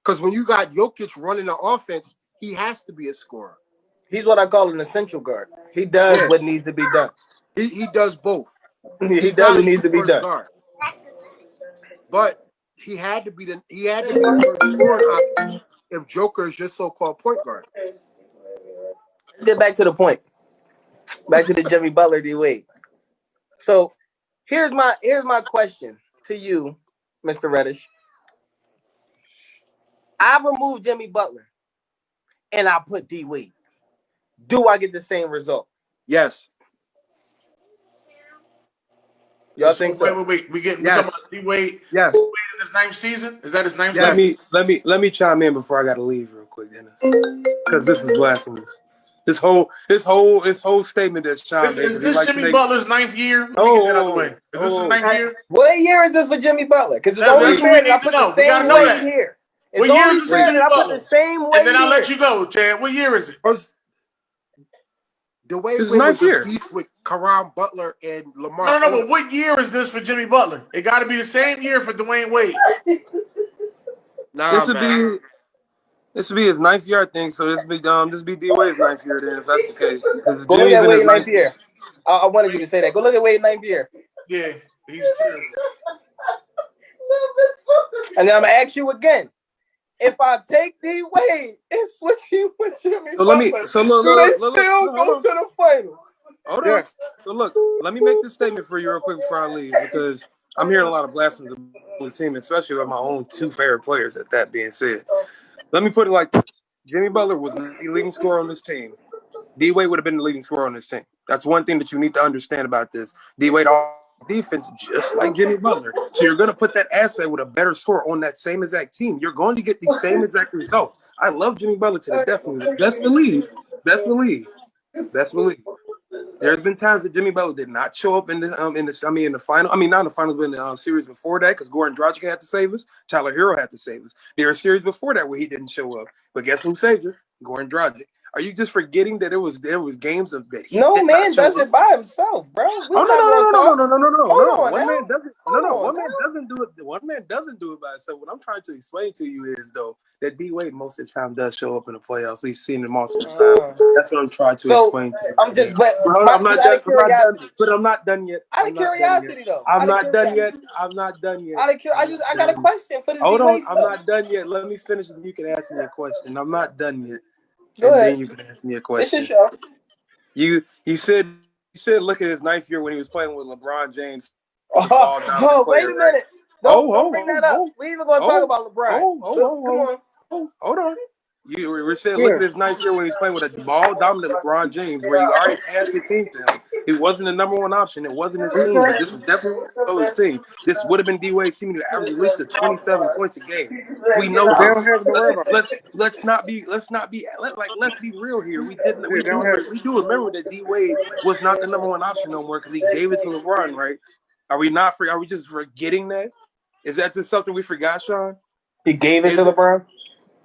Speaker 6: Because when you got Jokic running the offense, he has to be a scorer.
Speaker 3: He's what I call an essential guard. He does what needs to be done.
Speaker 6: He does both.
Speaker 3: He does what needs to be done.
Speaker 6: Guard. But he had to be the first scoring option if Joker is just so-called point guard.
Speaker 3: Let's get back to the point. Back to the Jimmy Butler D Wade. So here's my question to you, Mr. Reddish. I removed Jimmy Butler and I put D Wade. Do I get the same result?
Speaker 6: Yes.
Speaker 3: Y'all think so?
Speaker 1: Wait. We talking about D Wade.
Speaker 6: Yes.
Speaker 1: D Wade in his 9th season? Is that his 9th season?
Speaker 7: Let me chime in before I gotta leave real quick, Dennis. Because this is blasphemous. This whole statement that's chimed in.
Speaker 1: Is this Jimmy Butler's 9th year? Is this his 9th year?
Speaker 3: What year is this for Jimmy Butler? Because it's only fair that I put the same Wade here. It's only fair that I put the same Wade.
Speaker 1: And then I'll let you go, Chad. What year is it?
Speaker 6: The Wade was a beast with Karan Butler and Lamar.
Speaker 1: No, but what year is this for Jimmy Butler? It got to be the same year for Dwayne Wade.
Speaker 7: This would be his 9th year, I think. So this be D Wade's 9th year then, if that's the case.
Speaker 3: Go look at Wade's 9th year. I wanted you to say that. Go look at Wade's 9th year.
Speaker 1: Yeah, he's terrible.
Speaker 3: And then I'm gonna ask you again. If I take D Wade and switch him with Jimmy Butler, do they still go to the finals?
Speaker 7: Hold on. So look, let me make this statement for you real quick before I leave because I'm hearing a lot of blasphemies about the team, especially with my own two favorite players. That being said, let me put it like this: Jimmy Butler was the leading scorer on this team. D Wade would have been the leading scorer on this team. That's one thing that you need to understand about this. D Wade defense just like Jimmy Butler. So you're going to put that aspect with a better score on that same exact team. You're going to get the same exact results. I love Jimmy Butler to the definitely. Best believe. There's been times that Jimmy Butler did not show up in the final. I mean, not in the finals, but in the series before that, because Goran Dragic had to save us. Tyler Hero had to save us. There were series before that where he didn't show up. But guess who saved us? Goran Dragic. Are you just forgetting that there was games of that?
Speaker 3: No man does it by himself, bro.
Speaker 7: No. One man doesn't do it. One man doesn't do it by himself. What I'm trying to explain to you is though that D Wade most of the time does show up in the playoffs. We've seen it multiple times. That's what I'm trying to explain to you.
Speaker 3: I'm just,
Speaker 7: I'm not done yet.
Speaker 3: Out of curiosity, though.
Speaker 7: I'm not done yet.
Speaker 3: I got a question for this.
Speaker 7: Hold on, I'm not done yet. Let me finish, and you can ask me a question. I'm not done yet.
Speaker 3: Go ahead.
Speaker 7: Then you can ask me a question.
Speaker 3: It's your show.
Speaker 7: You said look at his 9th year when he was playing with LeBron James.
Speaker 3: Wait a minute. Don't bring that up. We even going to talk about LeBron. Come on.
Speaker 7: Hold on. You were saying look at his 9th year when he was playing with a ball dominant LeBron James, where he already passed the team to him. He wasn't the number one option. It wasn't his team. But this was definitely his team. This would have been D Wade's team to average at least 27 points a game. We know this. Let's be real here. We do remember that D Wade was not the number one option no more because he gave it to LeBron, right? Are we just forgetting that? Is that just something we forgot, Sean?
Speaker 3: He gave it to LeBron?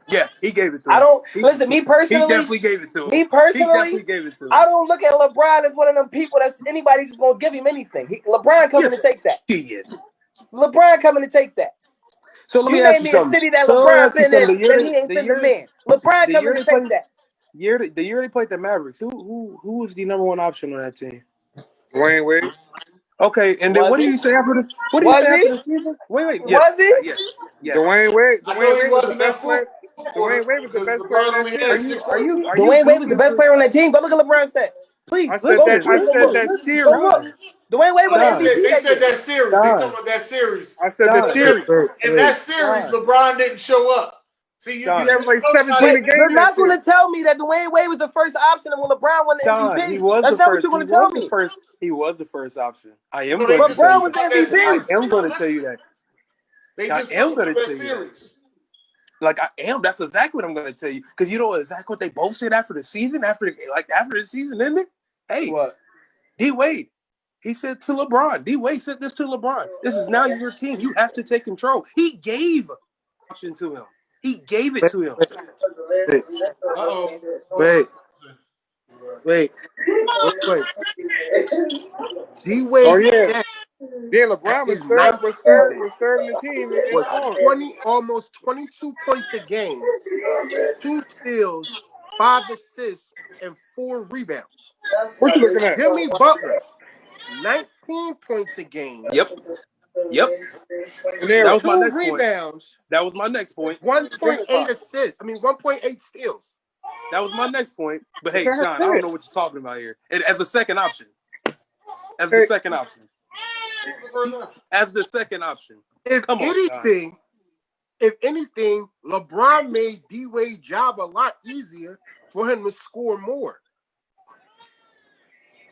Speaker 7: Yeah, he gave it to him.
Speaker 3: Listen, me personally.
Speaker 7: He definitely gave it to him.
Speaker 3: Me personally,
Speaker 7: he definitely gave it to him.
Speaker 3: I don't look at LeBron as one of them people that's anybody's just gonna give him anything. LeBron coming to take that. LeBron coming to take that.
Speaker 7: So let me ask you something.
Speaker 3: A city that LeBron's in there, and he ain't been the man. LeBron coming to take that.
Speaker 7: The year they played the Mavericks, who was the number one option on that team?
Speaker 4: Dwayne Wade.
Speaker 7: Okay, and then what do you say after this? What do you say after the season? Wait.
Speaker 3: Yes. Was he?
Speaker 7: Yes.
Speaker 4: Dwayne Wade.
Speaker 1: Dwayne Wade wasn't that fool.
Speaker 4: Dwayne Wade was the best player on that team.
Speaker 3: Dwayne Wade was the best player on that team. Go look at LeBron's stats. Please.
Speaker 4: I said that series.
Speaker 3: Go look. Dwayne Wade was MVP.
Speaker 1: They said that series. They talking about that series.
Speaker 4: I said the series.
Speaker 1: In that series, LeBron didn't show up. See, you
Speaker 4: everybody 17
Speaker 3: Wait,
Speaker 4: a game.
Speaker 3: you're not going to tell me that Dwayne Wade was the first option and when LeBron won the MVP.
Speaker 7: He was
Speaker 3: That's
Speaker 7: the
Speaker 3: not
Speaker 7: first.
Speaker 3: what you're going to tell me.
Speaker 7: He was the first option. I am
Speaker 1: No,
Speaker 7: going
Speaker 1: they
Speaker 7: to
Speaker 1: just
Speaker 7: tell
Speaker 3: LeBron
Speaker 7: you.
Speaker 3: was the
Speaker 7: that.
Speaker 3: MVP.
Speaker 7: I am going to tell you that.
Speaker 1: They
Speaker 7: I
Speaker 1: just
Speaker 7: am going to
Speaker 1: that
Speaker 7: tell you
Speaker 1: series.
Speaker 7: Like I am. That's exactly what I'm going to tell you. Because you know exactly what they both said after the season. After the season ended. Hey,
Speaker 3: What?
Speaker 7: D Wade. He said to LeBron. D Wade said this to LeBron. This is now your team. You have to take control. He gave option to him. He gave it to him.
Speaker 6: Wait. D Wade.
Speaker 4: Oh yeah. Then LeBron was third in the team in scoring.
Speaker 6: Almost 22 points a game, 2 steals, 5 assists, and 4 rebounds.
Speaker 4: What you looking at?
Speaker 6: Jimmy Butler, 19 points a game.
Speaker 7: Yep.
Speaker 4: And there
Speaker 7: That was my
Speaker 6: 2
Speaker 7: next
Speaker 6: rebounds.
Speaker 7: point. That was my next point.
Speaker 6: 1.8 assists. 1.8 steals.
Speaker 7: That was my next point. But hey, Sean, I don't know what you're talking about here. As a second option. As the second option.
Speaker 6: If anything, LeBron made D Wade's job a lot easier for him to score more.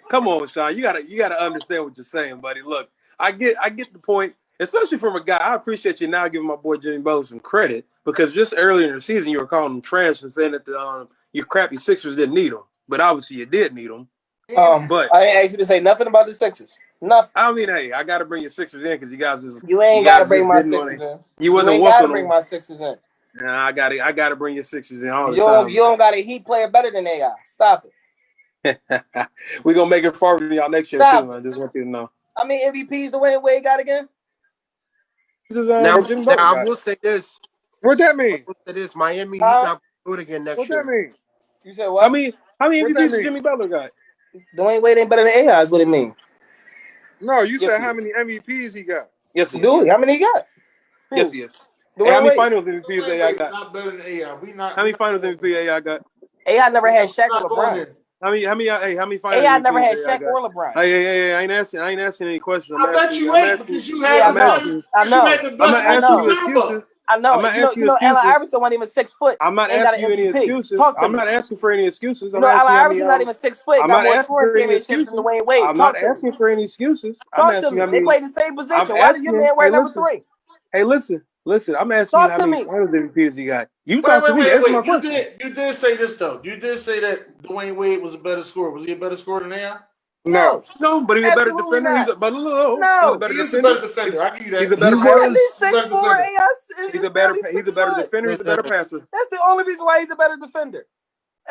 Speaker 7: Come on, Sean. You gotta understand what you're saying, buddy. Look, I get the point, especially from a guy. I appreciate you now giving my boy Jimmy Butler some credit because just earlier in the season you were calling him trash and saying that your crappy Sixers didn't need him, but obviously you did need him. But
Speaker 3: I ain't asked you to say nothing about the Sixers. Nothing.
Speaker 7: I mean, hey, I gotta bring your Sixers in because you guys just
Speaker 3: you ain't gotta bring my Sixers in.
Speaker 7: You wasn't
Speaker 3: ain't gotta bring my Sixers in.
Speaker 7: Nah, I gotta bring your Sixers in all the
Speaker 3: you
Speaker 7: time.
Speaker 3: You don't got a Heat player better than AI. Stop it.
Speaker 7: We're gonna make it far for y'all next year too, man. Just want you to know.
Speaker 3: I mean, MVPs the Dwayne Wade got again.
Speaker 6: Now I will say this.
Speaker 4: What that mean?
Speaker 6: Miami Heat not do it again next year.
Speaker 4: What that mean?
Speaker 3: You said what?
Speaker 7: How many MVPs did Jimmy Butler got?
Speaker 3: Dwayne Wade ain't better than AI is what it mean.
Speaker 4: No, you said how many MVPs he got?
Speaker 7: Yes, he
Speaker 3: is. How many he got?
Speaker 7: Yes, he is.
Speaker 3: Hey,
Speaker 7: how many finals MVPs AI got?
Speaker 1: Not better than AI.
Speaker 7: How many finals MVP AI got?
Speaker 3: AI never had Shaq or LeBron.
Speaker 7: How many finals
Speaker 3: AI never had Shaq or LeBron.
Speaker 7: Hey, I ain't asking any questions.
Speaker 1: I bet you ain't because you had the best number.
Speaker 3: I know.
Speaker 7: I'm not asking you
Speaker 3: Allen Iverson wasn't even 6 foot.
Speaker 7: I'm not asking you any excuses. I'm not asking for any excuses.
Speaker 3: Allen Iverson's not even 6 foot.
Speaker 7: I'm
Speaker 3: got
Speaker 7: not
Speaker 3: more
Speaker 7: asking
Speaker 3: scoring
Speaker 7: for any
Speaker 3: championships
Speaker 7: excuses.
Speaker 3: than Dwayne Wade.
Speaker 7: I'm not asking for any excuses.
Speaker 3: Talk to me. They played the same position. Why did your man wear number 3?
Speaker 7: Hey, listen. I'm asking you how many finals MVPs you got. You talk to me. Answer my question.
Speaker 1: You did say this though. You did say that Dwayne Wade was a better scorer. Was he a better scorer than AI?
Speaker 3: No,
Speaker 7: but he's a better defender. He's a better defender.
Speaker 1: I give you that.
Speaker 7: He's a better
Speaker 3: passer.
Speaker 7: He's a better defender. He's a better passer.
Speaker 3: That's the only reason why he's a better defender.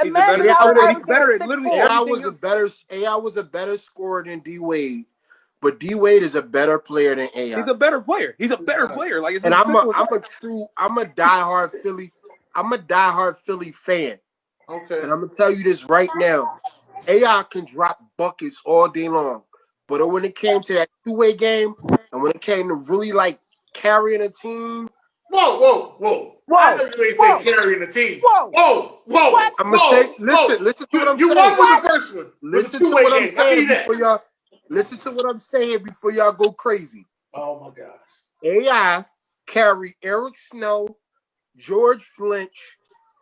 Speaker 7: He's a better defender. He's better. Literally,
Speaker 6: AI was a better scorer than D Wade, but D Wade is a better player than AI.
Speaker 7: He's a better player. Like, it's
Speaker 6: and I'm a diehard Philly fan.
Speaker 1: Okay.
Speaker 6: And I'm gonna tell you this right now. AI can drop buckets all day long, but when it came to that two-way game, and when it came to really like carrying a team,
Speaker 1: whoa! I know you ain't say carrying a team. Whoa!
Speaker 3: What?
Speaker 6: I'm gonna say, listen to what I'm saying.
Speaker 1: You won with the first one.
Speaker 6: Listen to what I'm saying before y'all. Listen to what I'm saying before y'all go crazy.
Speaker 1: Oh my gosh!
Speaker 6: AI carry Eric Snow, George Flinch,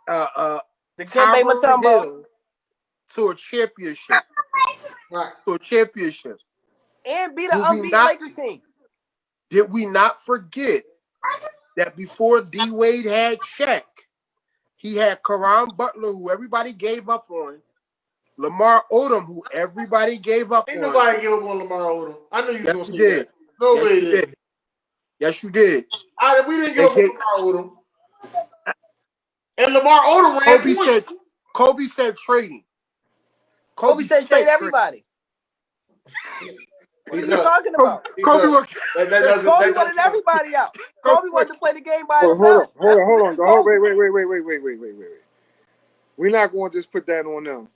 Speaker 3: the Kembe Mutombo
Speaker 6: to a championship.
Speaker 1: Right.
Speaker 6: To a championship.
Speaker 3: And beat an unbeaten Lakers team.
Speaker 6: Did we not forget that before D Wade had Shaq, he had Caron Butler, who everybody gave up on, Lamar Odom, who everybody gave up on.
Speaker 1: Ain't nobody give up on Lamar Odom. I knew you was going to say
Speaker 6: did.
Speaker 1: that. No way you did.
Speaker 6: Yes, you did.
Speaker 1: We didn't give up on Lamar Odom. And Lamar Odom ran
Speaker 6: Kobe said trading.
Speaker 3: Kobe said trade everybody. What are you talking about?
Speaker 6: Kobe
Speaker 3: wanted everybody out. Kobe wanted to play the game by himself.
Speaker 4: Hold on. Wait. We're not going to just put that on them.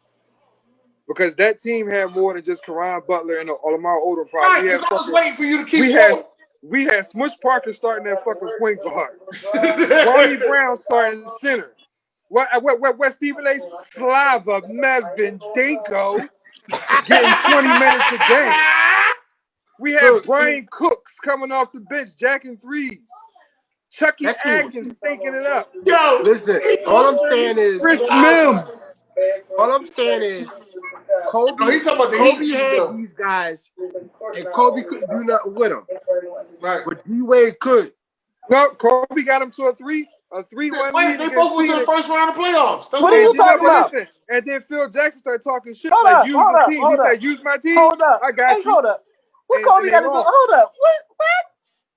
Speaker 4: Because that team had more than just Caron Butler and Lamar Odom.
Speaker 1: Right, I was waiting for you to keep going.
Speaker 4: we had Smush Parker starting at fucking point guard. Ronnie Brown starting center. What Stephen A. Slava, Melvin Dinko getting 20 minutes a game. We had Brian Cooks coming off the bench, jacking threes. Chucky Atkins stinking it up.
Speaker 6: Yo, listen, all I'm saying is
Speaker 4: Chris Mims.
Speaker 6: All I'm saying is Kobe,
Speaker 1: he's talking about the
Speaker 6: Kobe
Speaker 1: Heat,
Speaker 6: had
Speaker 1: though.
Speaker 6: these guys, and Kobe couldn't do nothing with them.
Speaker 1: Right.
Speaker 6: But D-Wade could.
Speaker 4: No, Kobe got him to a 3-1 lead.
Speaker 1: They both went to the first round of playoffs.
Speaker 8: What are you talking about?
Speaker 4: Listen, and then Phil Jackson started talking shit
Speaker 8: Hold
Speaker 4: like,
Speaker 8: up,
Speaker 4: use
Speaker 8: hold
Speaker 4: the
Speaker 8: up,
Speaker 4: team.
Speaker 8: hold
Speaker 4: He
Speaker 8: up.
Speaker 4: said, use my team.
Speaker 8: Hold up.
Speaker 4: I got you.
Speaker 8: Hold up. What
Speaker 4: And
Speaker 8: Kobe got to do?
Speaker 4: wrong.
Speaker 8: Hold up.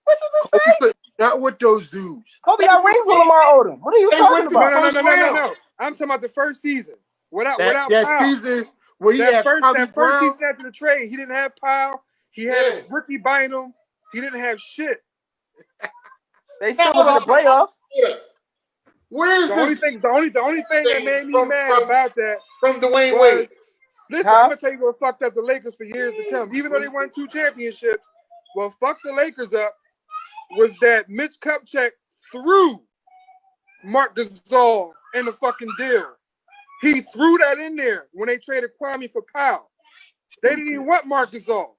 Speaker 8: What you just say?
Speaker 6: Not with those dudes.
Speaker 8: Kobe got rings with Lamar Odom. What are you talking about?
Speaker 4: No. I'm talking about the first season. Without
Speaker 6: That
Speaker 4: Powell.
Speaker 6: season where he
Speaker 4: that
Speaker 6: had
Speaker 4: first
Speaker 6: Brown.
Speaker 4: season after the trade, he didn't have Powell. He had Ricky Bynum. He didn't have shit.
Speaker 8: They still went to the playoffs.
Speaker 1: Where is
Speaker 4: the
Speaker 1: this?
Speaker 4: Only thing that made me mad about that
Speaker 1: from Dwayne Wade.
Speaker 4: Listen, I'm gonna tell you what fucked up the Lakers for years to come. Even though they won 2 championships, what fucked the Lakers up was that Mitch Kupchak threw Marc Gasol in the fucking deal. He threw that in there when they traded Kwame for Powell. They didn't even want Marc Gasol.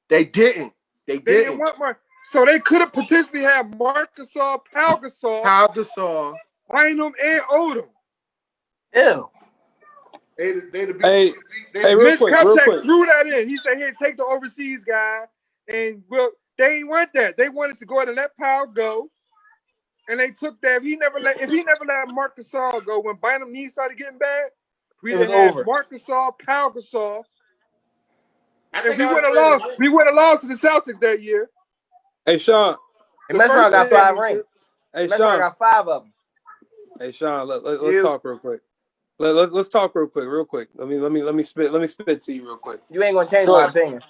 Speaker 6: They didn't. They
Speaker 4: didn't want Marc. So they could have potentially had Marc Gasol, Pau Gasol, Bynum, and Odom.
Speaker 8: Ew.
Speaker 4: Mitch Kupchak threw that in. He said, "Here, take the overseas guy." And they didn't want that. They wanted to go ahead and let Powell go. And they took that. If he never let Marc Gasol go, when Bynum knees started getting bad, we would have had Marc Gasol, Pau Gasol. And we would have lost to the Celtics that year.
Speaker 7: Hey, Sean.
Speaker 8: And Mesron got 5 rings.
Speaker 7: Hey,
Speaker 8: Mesron
Speaker 7: Sean
Speaker 8: got 5 of them.
Speaker 7: Hey, Sean, let's talk real quick. Let's talk real quick. Let me spit to you real quick.
Speaker 8: You ain't gonna change my opinion.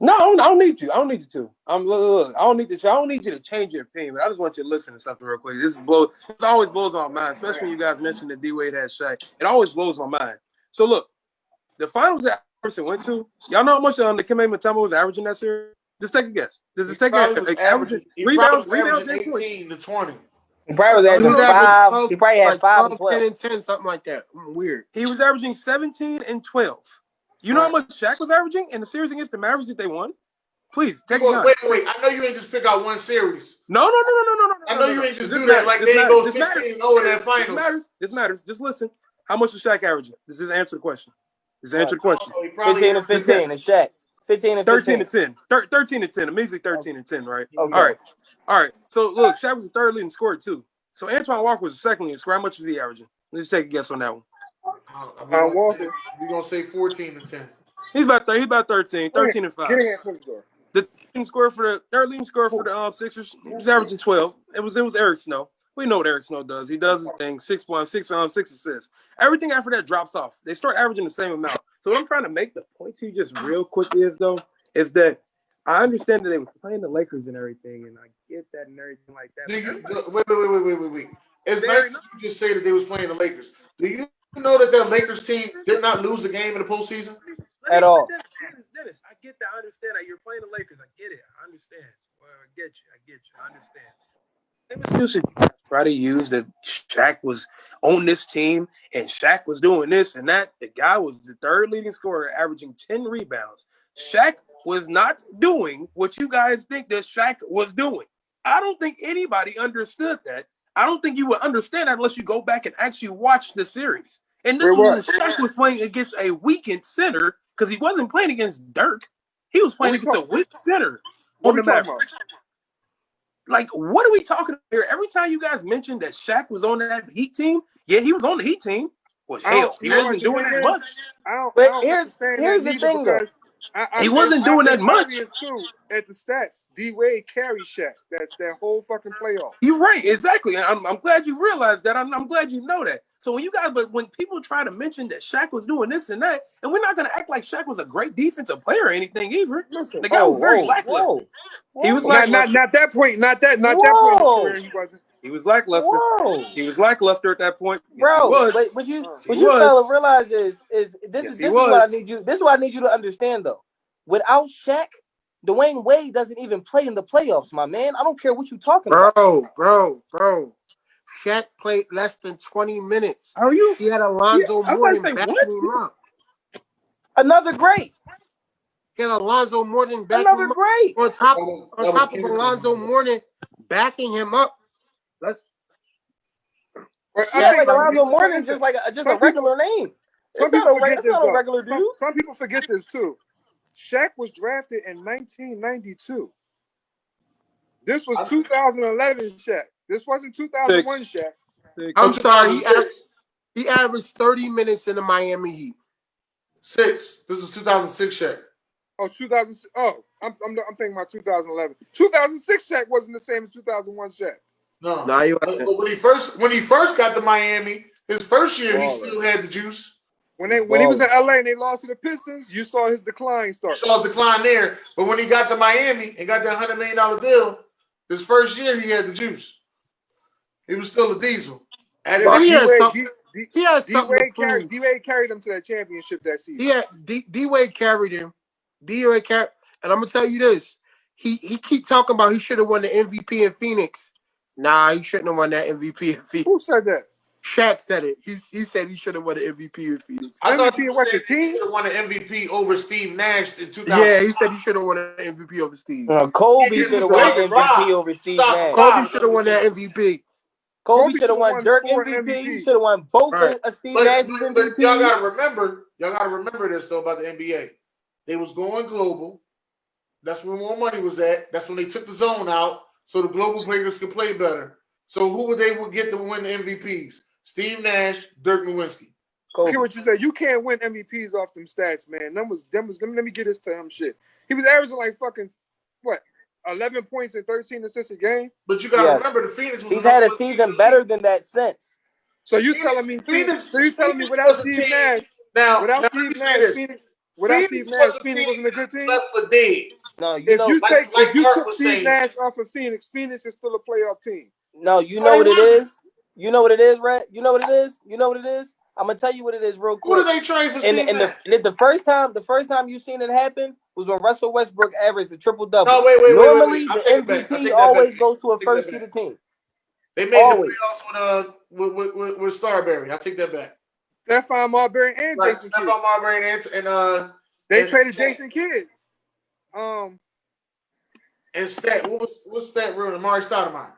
Speaker 7: No, I don't need you. I don't need you to. Look, I don't need you to change your opinion. But I just want you to listen to something real quick. This always blows my mind, especially when you guys mentioned that D-Wade had Shaq. It always blows my mind. So look, the finals that Iverson went to, y'all know how much the Dikembe Mutombo was averaging that series? Just take a guess. Just take a averaging rebounds
Speaker 1: 18 to 20.
Speaker 8: He probably was averaging 5. He probably had 5 and 12.
Speaker 6: 10 and 10, something like that. Weird.
Speaker 7: He was averaging 17 and 12. You know how much Shaq was averaging in the series against the Mavericks that they won? Please, take it down.
Speaker 1: Wait. I know you ain't just pick out one series.
Speaker 7: No.
Speaker 1: I know you ain't just do that like they ain't go 16-0 in that finals.
Speaker 7: This matters. Just listen. How much was Shaq averaging? This is answer the question.
Speaker 8: 15 and 15 and Shaq. 15 and 15.
Speaker 7: 13 and 10. 13 and 10. A measly 13 and 10, right?
Speaker 8: Okay.
Speaker 7: All right. So look, Shaq was the third leading scorer too. So Antoine Walker was the second leading scorer. How much was he averaging? Let's take a guess on that one.
Speaker 1: We're gonna say 14 to 10.
Speaker 7: He's about 13 and 5.
Speaker 4: Get in here, quick door.
Speaker 7: The third leading scorer for the Sixers, he was averaging 12. It was Eric Snow. We know what Eric Snow does. He does his thing. 6 points, 6 assists. Everything after that drops off. They start averaging the same amount. So what I'm trying to make the point to you just real quick is that I understand that they were playing the Lakers and everything, and I get that and everything like that.
Speaker 1: Wait. It's nice that you just say that they was playing the Lakers. Do you know that Lakers team did not lose the game in the postseason?
Speaker 8: At all.
Speaker 7: Dennis, I get that. I understand that. You're playing the Lakers. I get it. I understand. Well, I get you. I understand. Same excuse try to use that Shaq was on this team and Shaq was doing this and that. The guy was the third leading scorer, averaging 10 rebounds. Shaq was not doing what you guys think that Shaq was doing. I don't think anybody understood that. I don't think you would understand that unless you go back and actually watch the series. And this was Shaq was playing against a weakened center because he wasn't playing against Dirk. He was playing against a weak center on the Mavericks. Like, what are we talking about here? Every time you guys mentioned that Shaq was on that Heat team, yeah, he was on the Heat team. Well, hell, he wasn't doing that much.
Speaker 8: But here's the thing, though.
Speaker 7: He wasn't doing that much.
Speaker 4: Too, at the stats, D-Wade carried Shaq. That's that whole fucking playoff.
Speaker 7: You're right, exactly. I'm glad you realized that. I'm glad you know that. So when people try to mention that Shaq was doing this and that, and we're not gonna act like Shaq was a great defensive player or anything either. Listen, the guy was very lackluster. He was lackluster.
Speaker 4: Not that point. Not that point in his career. He wasn't.
Speaker 7: He was lackluster. He was lackluster at that point.
Speaker 8: Bro, what you fella realize is this is what I need you. This is what I need you to understand though. Without Shaq, Dwayne Wade doesn't even play in the playoffs, my man. I don't care what you're talking about.
Speaker 6: Bro. Shaq played less than 20 minutes.
Speaker 7: Are you?
Speaker 6: He had Alonzo
Speaker 7: Yeah,
Speaker 6: Mourning
Speaker 7: say,
Speaker 6: backing
Speaker 7: what?
Speaker 6: him up.
Speaker 8: Another great.
Speaker 6: He had Alonzo Mourning backing
Speaker 8: Another
Speaker 6: him up.
Speaker 8: great.
Speaker 6: On top of Alonzo Mourning backing him up.
Speaker 8: Yeah, like Alonzo Mourning is just a regular name. It's not a regular dude.
Speaker 4: Some people forget this too. Shaq was drafted in 1992. This was 2011 Shaq. This wasn't 2001 Shaq.
Speaker 6: I'm sorry, he averaged 30 minutes in the Miami Heat.
Speaker 1: 6. This was 2006 Shaq.
Speaker 4: Oh, 2000. Oh, I'm thinking about 2011. 2006 Shaq wasn't the same as 2001 Shaq.
Speaker 1: No.
Speaker 6: Nah,
Speaker 1: but when he first got to Miami, his first year he still had the juice.
Speaker 4: When he was in LA and they lost to the Pistons, you saw his decline start.
Speaker 1: You saw his decline there. But when he got to Miami and got that $100 million deal, his first year he had the juice. He was still a diesel.
Speaker 4: D-Wade carried him to that championship that season.
Speaker 6: Yeah, D-Wade carried him. D-Wade carried, and I'm gonna tell you this: he keep talking about he should have won the MVP in Phoenix. Nah, he shouldn't have won that MVP in Phoenix.
Speaker 4: Who said that?
Speaker 6: Shaq said it. He said he should have won the MVP in Phoenix.
Speaker 1: I thought
Speaker 4: he was the team.
Speaker 1: He should have won the MVP over Steve Nash in 2000.
Speaker 6: Yeah, he said he should have won the MVP over Steve.
Speaker 8: Kobe should have won the MVP over Steve Nash.
Speaker 6: Kobe should have won that MVP.
Speaker 8: Kobe should have won Dirk MVP. He should have won both of Steve Nash's MVP.
Speaker 1: But y'all gotta remember this though about the NBA. They was going global. That's where more money was at. That's when they took the zone out so the global players could play better. So who would they get to win the MVPs? Steve Nash, Dirk Nowitzki.
Speaker 4: I hear what you say. You can't win MVPs off them stats, man. Let me get this to him shit. He was averaging like fucking 11 points and 13 assists a game.
Speaker 1: But you gotta remember the Phoenix was.
Speaker 8: He's had a season better than that since.
Speaker 4: So you telling me without Steve Nash, without Steve Nash, Phoenix wasn't a good team?
Speaker 1: Left for dead.
Speaker 8: No,
Speaker 4: if you took Steve Nash off of Phoenix is still a playoff team.
Speaker 8: No, you know what it is. You know what it is, Red. You know what it is. I'm gonna tell you what it is real quick.
Speaker 1: Who did they trade for Steve Nash?
Speaker 8: The first time you seen it happen was when Russell Westbrook averaged a triple-double.
Speaker 1: No, wait.
Speaker 8: Normally, the MVP always goes to a first-seeded team.
Speaker 1: They made the playoffs with Starberry. I take that back.
Speaker 4: Stephon Marbury and Jason Kidd.
Speaker 1: Stephon Marbury and
Speaker 4: they traded Jason Kidd.
Speaker 1: And Stat. What's Stat real? Amari Stoudemire.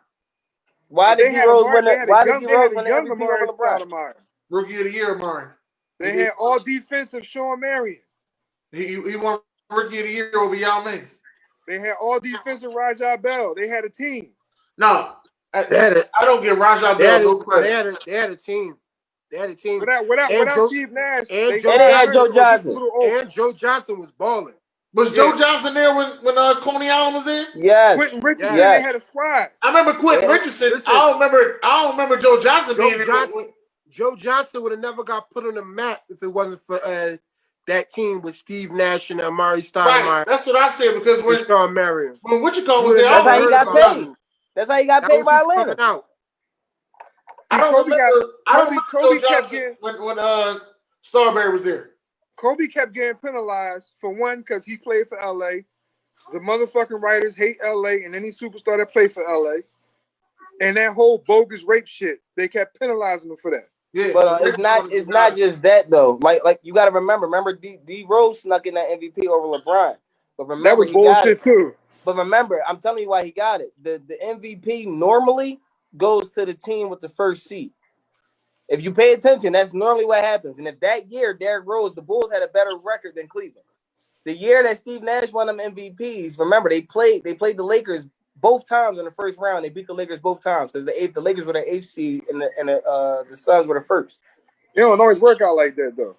Speaker 8: Why did D-Rose win the MVP over LeBron?
Speaker 1: Rookie of the year, Amari.
Speaker 4: They had all defensive Sean Marion.
Speaker 1: He won Rookie of the Year over Yao Ming.
Speaker 4: They had all defensive Rajah Bell. They had a team.
Speaker 1: No, I don't give Rajah Bell no credit.
Speaker 6: They had a team. Without
Speaker 4: Steve Nash,
Speaker 8: they had Joe Johnson.
Speaker 6: And Joe Johnson was balling.
Speaker 1: Was Joe Johnson there when Coney Allen was there?
Speaker 8: Yes.
Speaker 4: Quentin Richardson, they had a squad.
Speaker 1: I remember Quentin Richardson. I don't remember Joe Johnson being there.
Speaker 6: Joe Johnson would have never got put on the map if it wasn't for that team with Steve Nash and Amari Stoudemire.
Speaker 1: Right. That's what I said because when
Speaker 6: Sean Marion.
Speaker 1: When what you call was there,
Speaker 8: that's how he got paid. That's how he got paid by Atlanta.
Speaker 1: I don't remember Joe Johnson when Starberry was there.
Speaker 4: Kobe kept getting penalized for one because he played for LA. The motherfucking writers hate LA and any superstar that played for LA. And that whole bogus rape shit, they kept penalizing him for that.
Speaker 1: Yeah,
Speaker 8: but it's not just that though. Like you got to remember D Rose snuck in that MVP over LeBron. But remember,
Speaker 4: that was bullshit too.
Speaker 8: But remember, I'm telling you why he got it. The MVP normally goes to the team with the first seed. If you pay attention, that's normally what happens. And if that year Derrick Rose, the Bulls had a better record than Cleveland. The year that Steve Nash won them MVPs, remember they played the Lakers both times in the first round. They beat the Lakers both times because the Lakers were the 8th seed and the Suns were the first.
Speaker 4: It don't always work out like that though.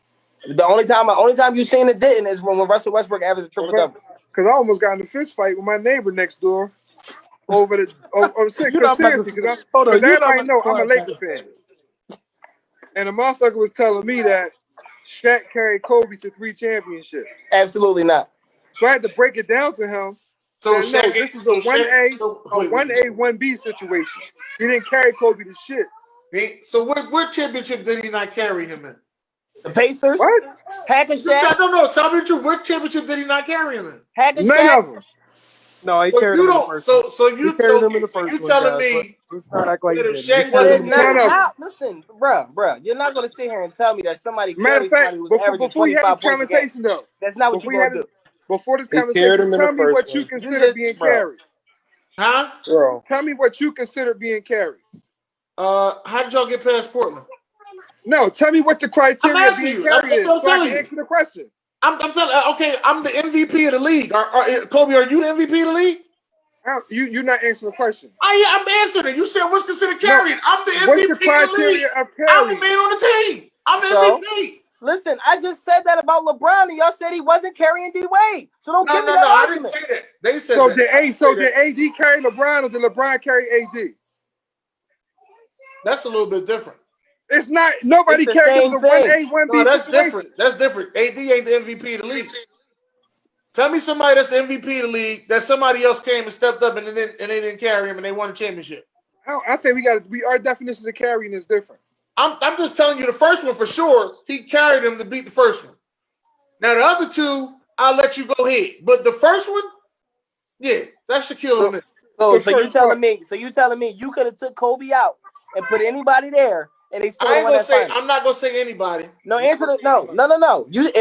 Speaker 8: The only time you seen it didn't is when Russell Westbrook averaged a triple-double.
Speaker 4: Because I almost got in a fist fight with my neighbor next door over the seriously, because everybody know I'm a Lakers fan. And the motherfucker was telling me that Shaq carried Kobe to 3 championships.
Speaker 8: Absolutely not.
Speaker 4: So I had to break it down to him. So no, this is a 1A, 1B situation. He didn't carry Kobe to shit.
Speaker 1: So what championship did he not carry him in?
Speaker 8: The Pacers.
Speaker 4: What?
Speaker 8: Hack-a-Shack.
Speaker 1: No. Tell me the truth. What championship did he not carry him in?
Speaker 8: Hack-a-Shack.
Speaker 4: None of them.
Speaker 7: No, he
Speaker 1: So
Speaker 7: carried
Speaker 1: you
Speaker 7: him in the
Speaker 1: don't.
Speaker 7: first
Speaker 1: So
Speaker 7: one.
Speaker 1: so
Speaker 7: He
Speaker 1: you
Speaker 7: carried
Speaker 1: so
Speaker 7: him in the
Speaker 1: you
Speaker 7: first one,
Speaker 1: telling
Speaker 7: Josh.
Speaker 1: me
Speaker 7: Let's not act like he
Speaker 1: that if
Speaker 7: didn't.
Speaker 1: Shaq
Speaker 7: He carried him in the
Speaker 1: wasn't
Speaker 4: None
Speaker 7: first
Speaker 4: of them.
Speaker 8: Listen, bruh, you're not gonna sit here and tell me that somebody
Speaker 4: Matter
Speaker 8: carried
Speaker 4: of fact,
Speaker 8: somebody who's averaging
Speaker 4: before we have
Speaker 8: 25
Speaker 4: this
Speaker 8: points a game.
Speaker 4: conversation, though,
Speaker 8: That's not what you're gonna do.
Speaker 4: before this
Speaker 7: He carried
Speaker 4: conversation,
Speaker 7: him in
Speaker 4: tell
Speaker 7: the
Speaker 4: me
Speaker 7: first
Speaker 4: what you
Speaker 7: one.
Speaker 4: consider being carried.
Speaker 1: Huh?
Speaker 7: Bro.
Speaker 4: Tell me what you consider being carried.
Speaker 1: How did y'all get past Portland?
Speaker 4: No, tell me what the criteria
Speaker 1: I'm
Speaker 4: of
Speaker 1: asking
Speaker 4: being
Speaker 1: you.
Speaker 4: carried
Speaker 1: That's what I'm
Speaker 4: is, so I
Speaker 1: telling
Speaker 4: can
Speaker 1: you.
Speaker 4: answer the question.
Speaker 1: I'm telling. Okay, I'm the MVP of the league. Kobe, are you the MVP of the league?
Speaker 4: You're not answering the question.
Speaker 1: I'm answering it. You said what's considered carrying. I'm the MVP
Speaker 4: What's the
Speaker 1: of the league.
Speaker 4: criteria of
Speaker 1: I'm the
Speaker 4: carrying?
Speaker 1: man on the team. I'm the
Speaker 8: So?
Speaker 1: MVP.
Speaker 8: Listen, I just said that about LeBron, and y'all said he wasn't carrying D Wade. So don't give me that
Speaker 1: I didn't
Speaker 8: argument.
Speaker 1: say that. They said
Speaker 4: So
Speaker 1: that.
Speaker 4: did AD carry LeBron or did LeBron carry AD?
Speaker 1: That's a little bit different.
Speaker 4: It's not. Nobody
Speaker 8: It's the
Speaker 4: carried. It was
Speaker 8: same
Speaker 4: a 1A,
Speaker 8: thing.
Speaker 4: 1B
Speaker 1: No, that's
Speaker 4: situation.
Speaker 1: different. That's different. AD ain't the MVP of the league. Tell me somebody that's the MVP of the league that somebody else came and stepped up and they didn't carry him and they won a championship.
Speaker 4: I think our definitions of carrying is different.
Speaker 1: I'm just telling you the first one for sure. He carried him to beat the first one. Now the other two, I'll let you go ahead. But the first one, yeah, that's Shaquille O'Neal.
Speaker 8: So you telling me you could have took Kobe out and put anybody there and they still won that final?
Speaker 1: I'm not gonna say anybody.
Speaker 8: No, answer the no.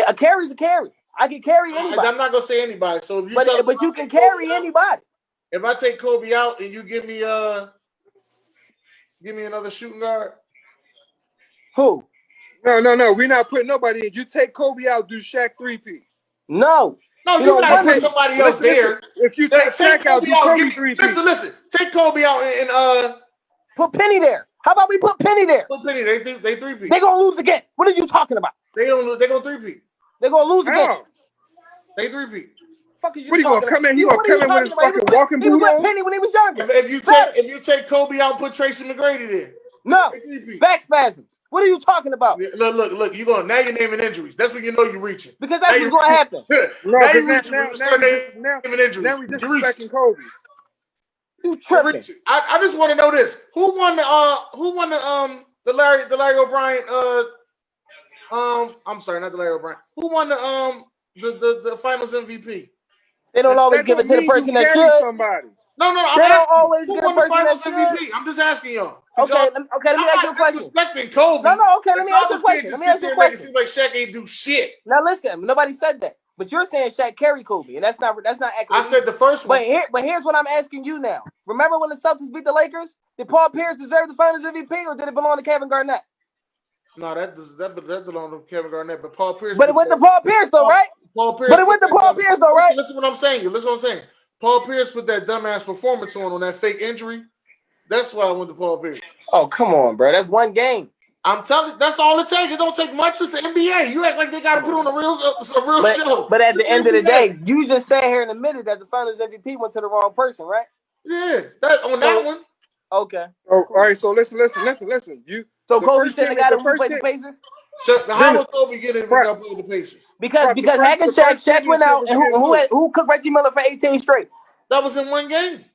Speaker 8: A carry's a carry. I can carry anybody.
Speaker 1: I'm not gonna say anybody. So if you
Speaker 8: but you can carry anybody.
Speaker 1: If I take Kobe out and you give me another shooting guard.
Speaker 8: Who?
Speaker 4: No. We're not putting nobody in. You take Kobe out, do Shaq 3P.
Speaker 8: No.
Speaker 1: You gotta put somebody else there.
Speaker 4: If you take Shaq out, do Kobe 3P.
Speaker 1: Listen. Take Kobe out and
Speaker 8: put Penny there. How about we put Penny there?
Speaker 1: Put Penny. They 3P.
Speaker 8: They're gonna lose again. What are you talking about?
Speaker 1: They don't lose. They're gonna 3P.
Speaker 8: They're gonna lose again.
Speaker 1: They 3P.
Speaker 8: Fuck is you
Speaker 4: what are you gonna come in? He gonna come in with his fucking walking boot on?
Speaker 8: He was with Penny when he was younger.
Speaker 1: If you take Kobe out, and put Tracy McGrady there.
Speaker 8: No. Back spasms. What are you talking about?
Speaker 1: Look. You going now? You're naming injuries. That's when you know you're reaching.
Speaker 8: Because that's what's gonna happen.
Speaker 1: Now you're reaching. Naming injuries.
Speaker 4: Now we disrespecting Kobe.
Speaker 8: You tripping?
Speaker 1: I just want to know this: Who won the Larry O'Brien? I'm sorry, not the Larry O'Brien. Who won the Finals MVP?
Speaker 8: They don't always give it to the person that should.
Speaker 4: Somebody.
Speaker 1: No.
Speaker 8: They don't always give the person that should.
Speaker 1: MVP? I'm just asking y'all.
Speaker 8: Okay, let me ask you a question.
Speaker 1: Disrespecting Kobe.
Speaker 8: No. Okay, let me ask you a question.
Speaker 1: It seems like Shaq ain't do shit.
Speaker 8: Now listen, nobody said that, but you're saying Shaq carried Kobe, and that's not accurate.
Speaker 1: I said the first one.
Speaker 8: But here's what I'm asking you now. Remember when the Celtics beat the Lakers? Did Paul Pierce deserve the Finals MVP, or did it belong to Kevin Garnett?
Speaker 1: No, that belonged to Kevin Garnett, but Paul Pierce.
Speaker 8: But it went to Paul Pierce though, right?
Speaker 1: Paul Pierce.
Speaker 8: But it went to Paul Pierce though, right?
Speaker 1: Listen what I'm saying. Paul Pierce put that dumbass performance on that fake injury. That's why I went to Paul Pierce.
Speaker 8: Oh, come on, bro. That's one game.
Speaker 1: I'm telling you, that's all it takes. It don't take much. It's the NBA. You act like they got to put on a real show.
Speaker 8: But at the end of the day, you just sat here and admitted that the Finals MVP went to the wrong person, right?
Speaker 1: Yeah, that one.
Speaker 8: Okay.
Speaker 4: Oh, all right. So listen.
Speaker 8: So Kobe shouldn't have got it when he played the Pacers?
Speaker 1: How would Kobe get it when he played the Pacers?
Speaker 8: Because Shaq went out and who cooked Reggie Miller for 18 straight?
Speaker 1: That was in one game.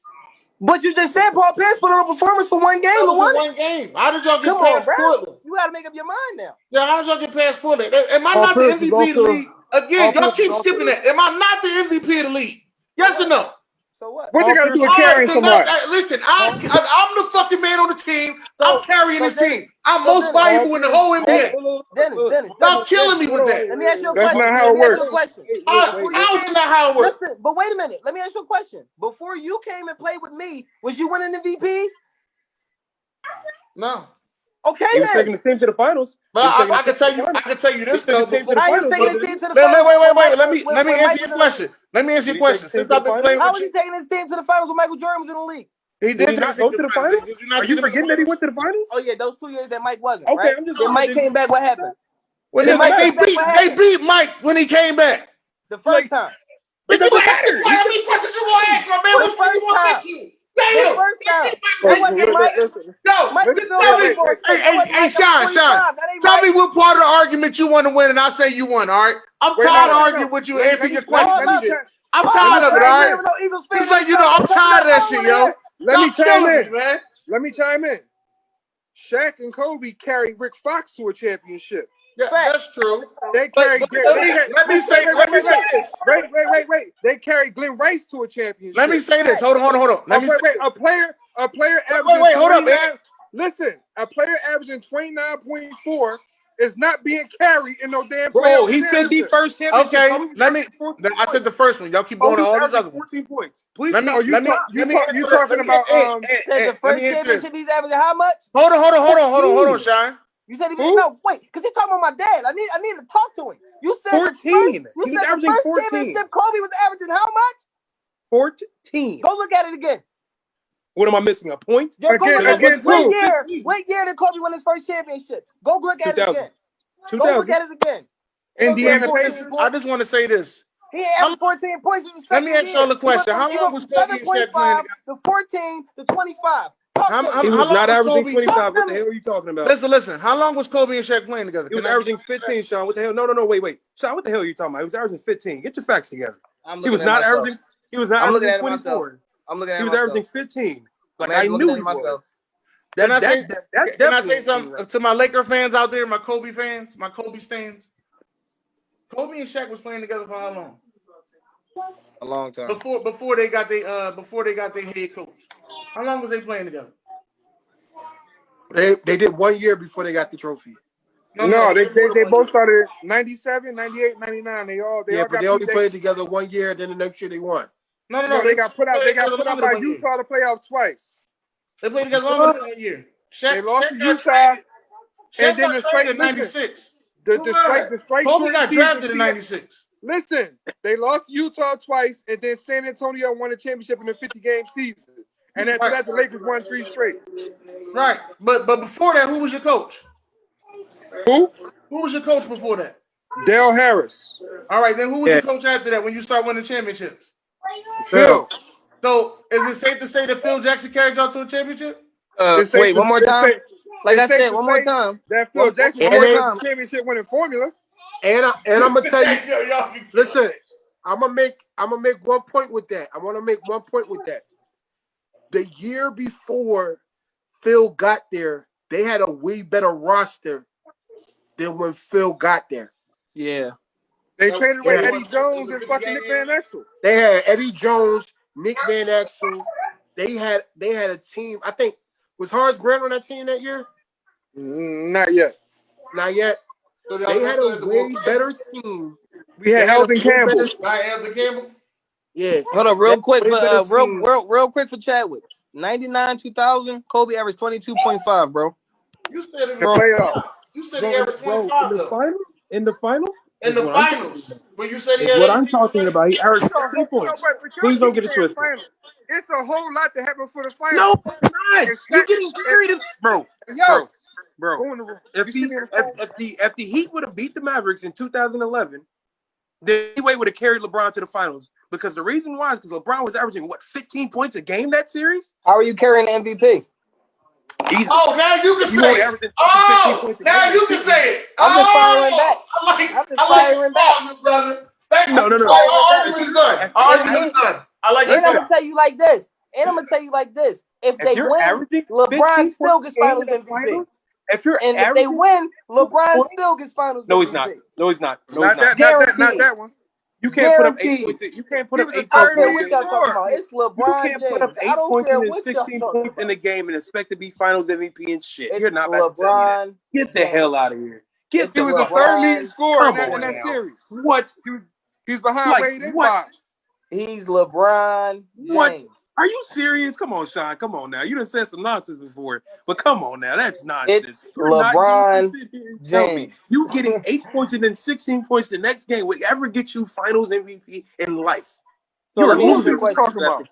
Speaker 8: But you just said Paul Pierce put on a performance for one game.
Speaker 1: That was in one game. How did y'all get past Portland?
Speaker 8: You got to make up your mind now.
Speaker 1: Yeah, how did y'all get past Portland? Am I not the MVP of the league? Again, y'all keep skipping that. Am I not the MVP of the league? Yes or no?
Speaker 8: So what?
Speaker 4: What they got to do with carrying somebody?
Speaker 1: Listen, I'm the fucking man on the team. I'm carrying this team. I'm most valuable in the whole NBA.
Speaker 8: Dennis,
Speaker 1: y'all killing me with that.
Speaker 8: Let me ask you a question.
Speaker 4: That's not how it works.
Speaker 1: How is it not how it works?
Speaker 8: Listen, but wait a minute. Let me ask you a question. Before you came and played with me, was you winning the VPs?
Speaker 1: No.
Speaker 8: Okay,
Speaker 7: he was taking the team to the finals.
Speaker 1: But I can tell you this though.
Speaker 8: Wait.
Speaker 1: Let me answer your question. Since I've been playing
Speaker 8: how
Speaker 1: with
Speaker 8: was he taking his team to the finals when Michael Jordan was in the league?
Speaker 1: He
Speaker 7: did not go to the finals? Are you forgetting that he went to the finals?
Speaker 8: Oh yeah, those 2 years that Mike wasn't.
Speaker 7: Okay,
Speaker 8: right?
Speaker 7: I'm just.
Speaker 8: Then Mike came back. What happened?
Speaker 1: When they beat Mike when he came back.
Speaker 8: The first time.
Speaker 1: But you asked me how many questions you gonna ask, my man? Which one you want to get to? Damn!
Speaker 8: First time. That wasn't Mike.
Speaker 1: Hey, Sean. Tell me what part of the argument you want to win, and I'll say you won. All right. I'm tired of arguing with you, answering your questions. I'm tired of it. All right. Just like I'm tired of that shit, yo.
Speaker 4: Let me chime in. Shaq and Kobe carried Rick Fox to a championship.
Speaker 1: Yeah,
Speaker 8: Fact.
Speaker 1: that's true.
Speaker 4: They
Speaker 1: But
Speaker 4: carry.
Speaker 1: let me say this.
Speaker 4: Wait. They carry Glenn Rice to a championship.
Speaker 1: Let me say this. Hold on. Let me say
Speaker 4: wait. A player averaging
Speaker 1: wait, hold up.
Speaker 4: 29. Listen, a player averaging 29.4 is not being carried in no damn
Speaker 7: Bro,
Speaker 4: playoff
Speaker 7: he said the
Speaker 4: championship.
Speaker 7: first championship.
Speaker 1: Okay,
Speaker 7: Kobe was
Speaker 1: let me.
Speaker 7: averaging 14
Speaker 1: I said the
Speaker 7: points.
Speaker 1: first one. Y'all keep
Speaker 7: Kobe
Speaker 1: going to
Speaker 7: was
Speaker 1: all these
Speaker 7: averaging
Speaker 1: other ones.
Speaker 7: 14 points. Please.
Speaker 1: Let me
Speaker 4: Oh, you
Speaker 1: let me
Speaker 4: talk- you
Speaker 1: let me
Speaker 4: talk-
Speaker 1: answer
Speaker 4: you
Speaker 1: that.
Speaker 4: talking
Speaker 1: Let me,
Speaker 4: about,
Speaker 8: Said the
Speaker 1: let
Speaker 8: first
Speaker 1: me answer
Speaker 8: championship
Speaker 1: this.
Speaker 8: he's averaging how much?
Speaker 1: Hold on, Shine.
Speaker 8: You said he
Speaker 4: Who?
Speaker 8: no wait, because he's talking about my dad. I need to talk to him. You said
Speaker 7: 14.
Speaker 8: You
Speaker 7: He was
Speaker 8: said the
Speaker 7: averaging
Speaker 8: first
Speaker 7: 14.
Speaker 8: championship Kobe was averaging how much?
Speaker 7: 14.
Speaker 8: Go look at it again.
Speaker 7: What am I missing? A point?
Speaker 8: Yo, go look at
Speaker 4: Against
Speaker 8: what
Speaker 4: who?
Speaker 8: year? What year did Kobe win his first championship? Go look at it
Speaker 7: 2000.
Speaker 8: again.
Speaker 7: 2000.
Speaker 8: Go look at it again.
Speaker 4: Indiana
Speaker 8: Ain't no
Speaker 4: Pacers.
Speaker 8: 14
Speaker 1: I
Speaker 8: points.
Speaker 1: just want to say this.
Speaker 8: He averaged 14 points in the
Speaker 1: Let
Speaker 8: second
Speaker 1: me ask y'all
Speaker 8: year.
Speaker 1: a question. How long was Kobe and Shaq playing
Speaker 8: 7.5 to 14 to 25.
Speaker 7: He was
Speaker 1: how long
Speaker 7: not
Speaker 1: was
Speaker 7: averaging
Speaker 1: Kobe?
Speaker 7: 25. What the hell are you talking about?
Speaker 1: Listen. How long was Kobe and Shaq playing together?
Speaker 7: He was averaging 15, Sean. What the hell? No. Wait. Sean, what the hell are you talking about? He was averaging 15. Get your facts together. He was not averaging 24.
Speaker 8: I'm looking at
Speaker 7: He was
Speaker 8: myself.
Speaker 7: averaging 15. Like
Speaker 8: I'm
Speaker 7: I knew he
Speaker 8: myself.
Speaker 7: was.
Speaker 1: Can I say
Speaker 7: definitely
Speaker 1: something
Speaker 7: right.
Speaker 1: to my Laker fans out there, my Kobe fans, my Kobe stands? Kobe and Shaq was playing together for how long?
Speaker 8: A long time.
Speaker 1: Before they got their head coach. How long was they playing together?
Speaker 6: They did 1 year before they got the trophy.
Speaker 4: No, they both started 97, 98, 99. They all
Speaker 6: But
Speaker 4: got
Speaker 6: they only played together 1 year, then the next year they won.
Speaker 4: No, they got put out. They got put out by Utah to playoff twice.
Speaker 1: They played together longer than 1 year.
Speaker 4: They lost to Utah, and then the strike
Speaker 1: in '96.
Speaker 4: The strike
Speaker 1: Kobe got drafted in '96.
Speaker 4: Listen, they lost to Utah twice, and then San Antonio won the championship in the 50-game season. And after that, the Lakers won 3 straight.
Speaker 1: Right, but before that, who was your coach?
Speaker 4: Who?
Speaker 1: Who was your coach before that?
Speaker 4: Dale Harris.
Speaker 1: All right, then who was your coach after that when you start winning championships?
Speaker 4: Phil.
Speaker 1: So is it safe to say that Phil Jackson carried y'all to a championship?
Speaker 8: Wait, one more time. Like I said, one more time.
Speaker 4: That Phil Jackson
Speaker 6: carried
Speaker 4: the championship winning formula.
Speaker 6: And I'm gonna tell you, listen, I'm gonna make 1 point with that. I want to make 1 point with that. The year before Phil got there, they had a way better roster than when Phil got there.
Speaker 8: Yeah.
Speaker 4: They traded away Eddie Jones and fucking Nick Van Exel.
Speaker 6: They had Eddie Jones, Nick Van Exel. They had a team. I think was Horace Grant on that team that year?
Speaker 4: Not yet.
Speaker 6: Not yet. So they had a way better team.
Speaker 4: We had Elton Campbell.
Speaker 1: Elton Campbell.
Speaker 6: Yeah.
Speaker 8: Hold on, real quick for Chadwick. 99, 2000, Kobe averaged 22.5, bro.
Speaker 1: You said in
Speaker 4: the playoff.
Speaker 1: You said he averaged 25 though.
Speaker 7: In the finals?
Speaker 1: In the finals. But you said he
Speaker 7: what I'm talking about. He averaged 15 points. Please don't get it twisted.
Speaker 4: It's a whole lot to happen for the finals.
Speaker 7: No, it's not. You're getting carried, bro. If the Heat would have beat the Mavericks in 2011, then anyway would have carried LeBron to the finals. Because the reason why is because LeBron was averaging 15 points a game that series.
Speaker 8: How are you carrying the MVP?
Speaker 7: Easy.
Speaker 1: Oh, now you can say it. Oh, now you can say it.
Speaker 8: I'm just firing back.
Speaker 1: I like it, brother. Thank you.
Speaker 7: No.
Speaker 1: Our argument is done. I like it.
Speaker 8: And I'm gonna tell you like this. If they win, LeBron still gets Finals MVP. If they win, LeBron still gets Finals MVP.
Speaker 7: No, he's not. No, he's not.
Speaker 4: Not that one.
Speaker 7: You can't put up 8 points. You can't put up 8
Speaker 8: I don't care what
Speaker 7: points.
Speaker 8: y'all talking about. It's LeBron
Speaker 7: You can't put up
Speaker 8: James.
Speaker 7: 8 points and 16 points in the game and expect to be Finals MVP and shit. You're not about to tell me that. Get the hell out of here.
Speaker 4: He was the third leading scorer in that series.
Speaker 7: What?
Speaker 4: He's behind Wade and Bosh.
Speaker 8: He's LeBron James.
Speaker 7: What? Are you serious? Come on, Sean. Come on now. You done said some nonsense before, but come on now. That's nonsense.
Speaker 8: It's LeBron James.
Speaker 7: You getting 8 points and then 16 points the next game would ever get you Finals MVP in life.
Speaker 8: So
Speaker 7: You're
Speaker 8: let me ask you
Speaker 7: losing.
Speaker 8: a question.
Speaker 4: Talking about.